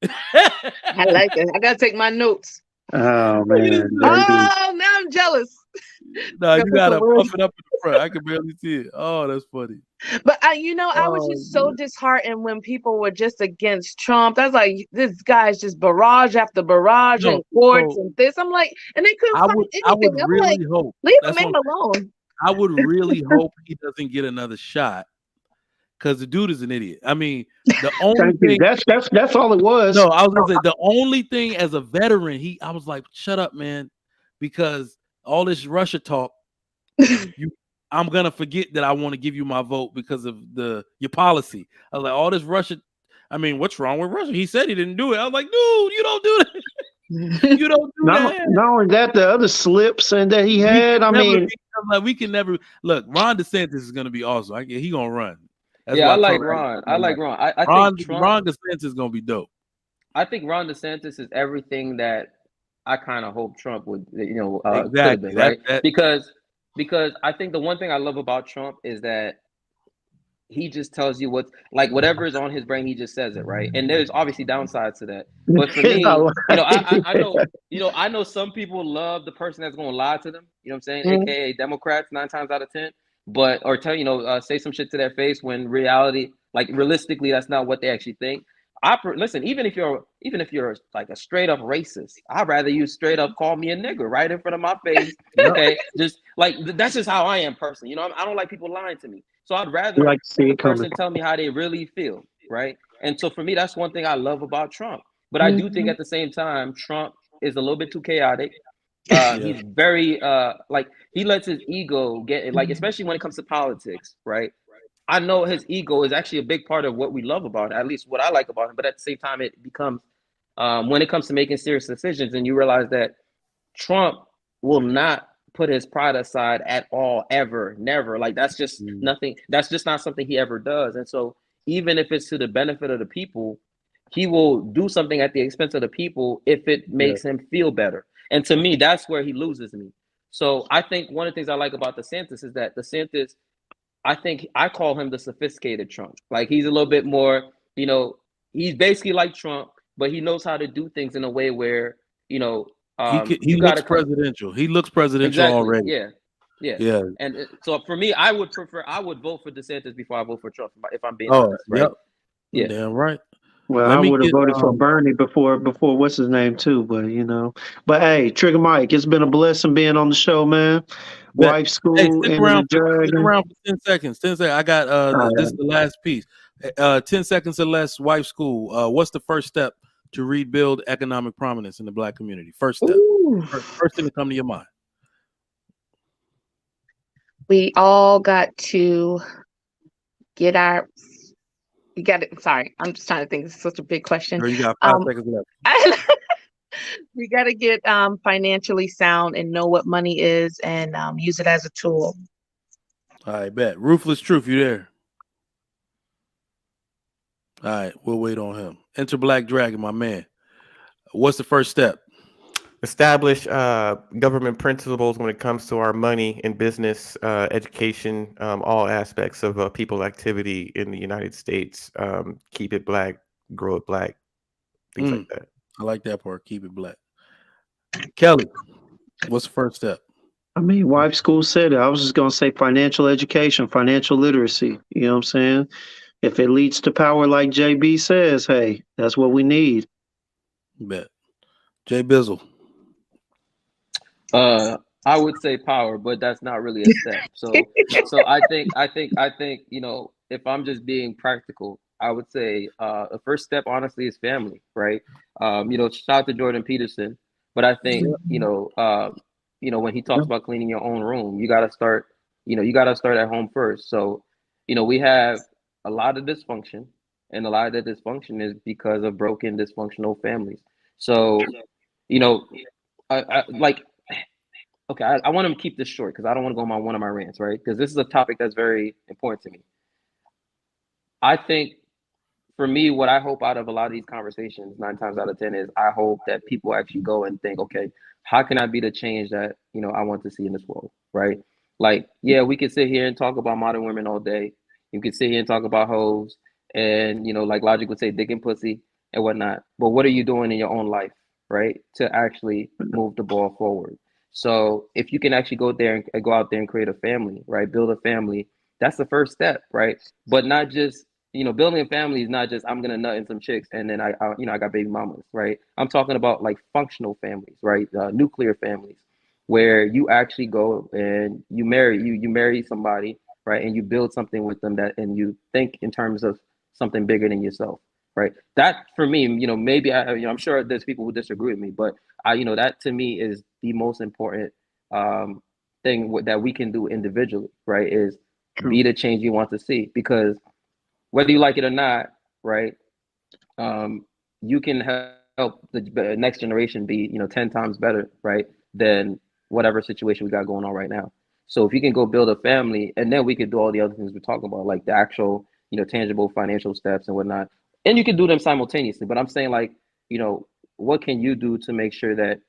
I like it. I got to take my notes. Oh, man. Oh, now I'm jealous. No, you got to pump it up in the front. I can barely see it. Oh, that's funny. But, I was just so disheartened when people were just against Trump. I was like, this guy's just barrage after barrage and courts and this. I'm like, and they couldn't find anything. I would really hope. Leave him alone. I would really hope he doesn't get another shot. Because the dude is an idiot. I mean, the only thing that's all it was. No, I was gonna say the only thing as a veteran, I was like, shut up, man, because all this Russia talk, I'm gonna forget that I want to give you my vote because of your policy. I was like, all this Russia. I mean, what's wrong with Russia? He said he didn't do it. I was like, dude, you don't do that. You don't do that. Not only that, the other slips and that he had. I mean, We can never look. Ron DeSantis is going to be awesome. He gonna run. That's Yeah, why I like Trump. Ron. I like Ron. I Ron think Trump. Ron DeSantis is gonna be dope. I think Ron DeSantis is everything that I kind of hope Trump would, could have Exactly. been, right? Because I think the one thing I love about Trump is that he just tells you whatever is on his brain, he just says it, right? And there's obviously downsides to that. But for me, I know some people love the person that's going to lie to them. You know what I'm saying? AKA Democrats 9 times out of 10. But or tell say some shit to their face when reality, like realistically, that's not what they actually think. Listen, even if you're like a straight up racist, I'd rather you straight up call me a nigger right in front of my face. Okay, just like that's just how I am personally. I don't like people lying to me, so I'd rather like to see the it coming. person tell me how they really feel, right? And so for me, that's one thing I love about Trump. But I do think at the same time, Trump is a little bit too chaotic. He's very like he lets his ego get like, especially when it comes to politics, right? I know his ego is actually a big part of what we love about him, at least what I like about him. But at the same time, it becomes when it comes to making serious decisions, and you realize that Trump will not put his pride aside at all, ever, never. Like that's just nothing. That's just not something he ever does. And so even if it's to the benefit of the people, he will do something at the expense of the people if it makes him feel better. And to me, that's where he loses me. So I think one of the things I like about DeSantis is that DeSantis, I think I call him the sophisticated Trump. Like he's a little bit more, he's basically like Trump, but he knows how to do things in a way where, he looks presidential. He looks presidential already. Yeah. And so for me, I would vote for DeSantis before I vote for Trump, if I'm being honest. Right? Yep. Yeah. Damn right. Well, I would have voted for Bernie before what's his name too, but hey, Trigger Mike, it's been a blessing being on the show, man. Wife, school, stick around for 10 seconds. 10 seconds. I got this is the last piece. 10 seconds or less. Wife, school. What's the first step to rebuild economic prominence in the Black community? First step. First thing to come to your mind. We all got to get sorry, I'm just trying to think. It's such a big question. Girl, you got 5 seconds left. We got to get financially sound and know what money is and use it as a tool. I bet. Ruthless Truth, you there? All right, we'll wait on him. Enter Black Dragon, my man. What's the first step? Establish government principles when it comes to our money and business, education, all aspects of people activity in the United States. Keep it Black, grow it Black, things like that. I like that part. Keep it Black. Kelly, what's the first step? I mean, wife, school said it. I was just going to say financial education, financial literacy. You know what I'm saying? If it leads to power, like JB says, hey, that's what we need. Bet. Jay Bizzle. I would say power, but that's not really a step. So I think, if I'm just being practical, I would say the first step, honestly, is family, right? Shout out to Jordan Peterson, but I think, when he talks about cleaning your own room, you got to start at home first. So, we have a lot of dysfunction, and a lot of that dysfunction is because of broken, dysfunctional families. So, I want to keep this short because I don't want to go on one of my rants, right? Because this is a topic that's very important to me. I think for me, what I hope out of a lot of these conversations, 9 times out of 10, is I hope that people actually go and think, okay, how can I be the change that, I want to see in this world, right? Like, yeah, we could sit here and talk about modern women all day. You could sit here and talk about hoes and, like Logic would say, dick and pussy and whatnot. But what are you doing in your own life, right, to actually move the ball forward? So if you can actually go out there and create a family, right, build a family, that's the first step, right? But not just, building a family is not just I'm gonna nut in some chicks and then I got baby mamas, right? I'm talking about like functional families, right? Nuclear families, where you actually go and you marry somebody, right? And you build something with them and you think in terms of something bigger than yourself, right? That for me, maybe I'm sure there's people who disagree with me, but that to me is the most important thing that we can do individually, right? Is be the change you want to see, because whether you like it or not, right? You can help help the next generation be, 10 times better, right, than whatever situation we got going on right now. So if you can go build a family, and then we could do all the other things we're talking about, like the actual, tangible financial steps and whatnot, and you can do them simultaneously. But I'm saying, like, what can you do to make sure that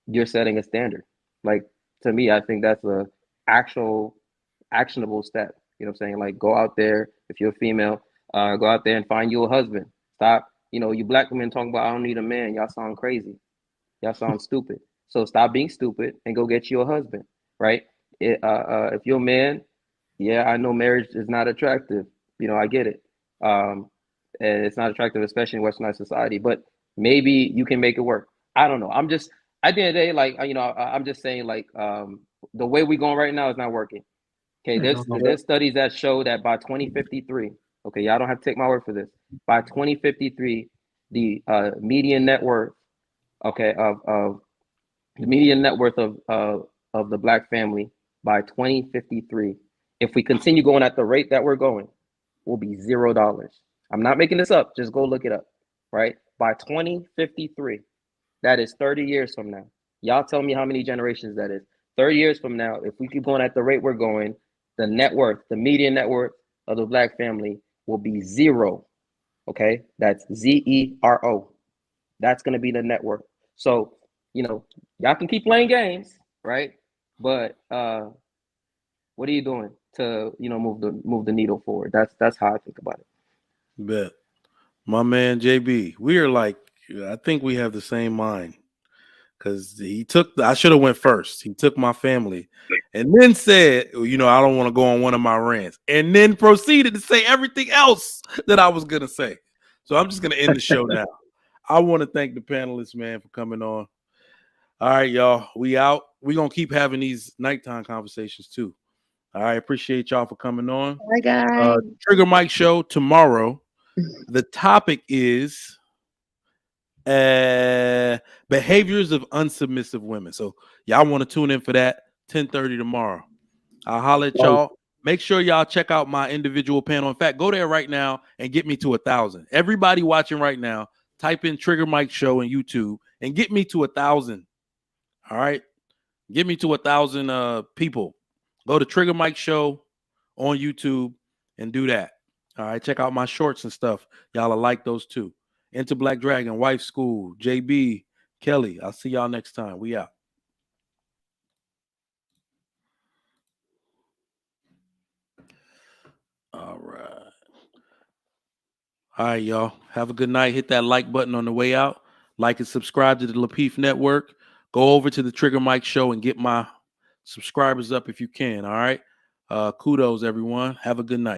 you're setting a standard? Like, to me, I think that's a actual actionable step. You know what I'm saying? Like, go out there, if you're a female, go out there and find you a husband. Stop, you black women talking about, I don't need a man. Y'all sound crazy. Y'all sound stupid. So stop being stupid and go get you a husband, right? If you're a man, yeah, I know marriage is not attractive. I get it. And it's not attractive, especially in Westernized society, but maybe you can make it work. I don't know. I'm just, at the end of the day, like, I'm just saying, like, the way we're going right now is not working. Okay, there's studies that show that by 2053, okay, y'all don't have to take my word for this. By 2053, the median net worth, okay, of the median net worth of the black family by 2053, if we continue going at the rate that we're going, will be $0. I'm not making this up. Just go look it up, right? By 2053, that is 30 years from now. Y'all tell me how many generations that is. 30 years from now, if we keep going at the rate we're going, the net worth, the median net worth of the black family will be 0. Okay, that's ZERO. That's going to be the net worth. So, y'all can keep playing games, right? But what are you doing to, move the needle forward? That's how I think about it. Bet. My man JB, we are like, I think we have the same mind, because I should have went first. He took my family and then said, I don't want to go on one of my rants, and then proceeded to say everything else that I was going to say. So I'm just going to end the show now. I want to thank the panelists, man, for coming on. All right, y'all. We out. We're going to keep having these nighttime conversations too. All right. Appreciate y'all for coming on. Bye, guys. Trigger Mike show tomorrow. The topic is behaviors of unsubmissive women. So y'all want to tune in for that, 10:30 tomorrow. I'll holler at y'all. Make sure y'all check out my individual panel. In fact, go there right now and get me to 1,000. Everybody watching right now, type in Trigger Mike show in YouTube and get me to 1,000. All right. Get me to 1,000 people. Go to Trigger Mike show on YouTube and do that. All right. Check out my shorts and stuff. Y'all will like those too. Into Black Dragon, Wife School, JB, Kelly. I'll see y'all next time. We out. All right. All right, y'all. Have a good night. Hit that like button on the way out. Like and subscribe to the Lapeef Network. Go over to the Trigger Mike show and get my subscribers up if you can. All right. Kudos, everyone. Have a good night.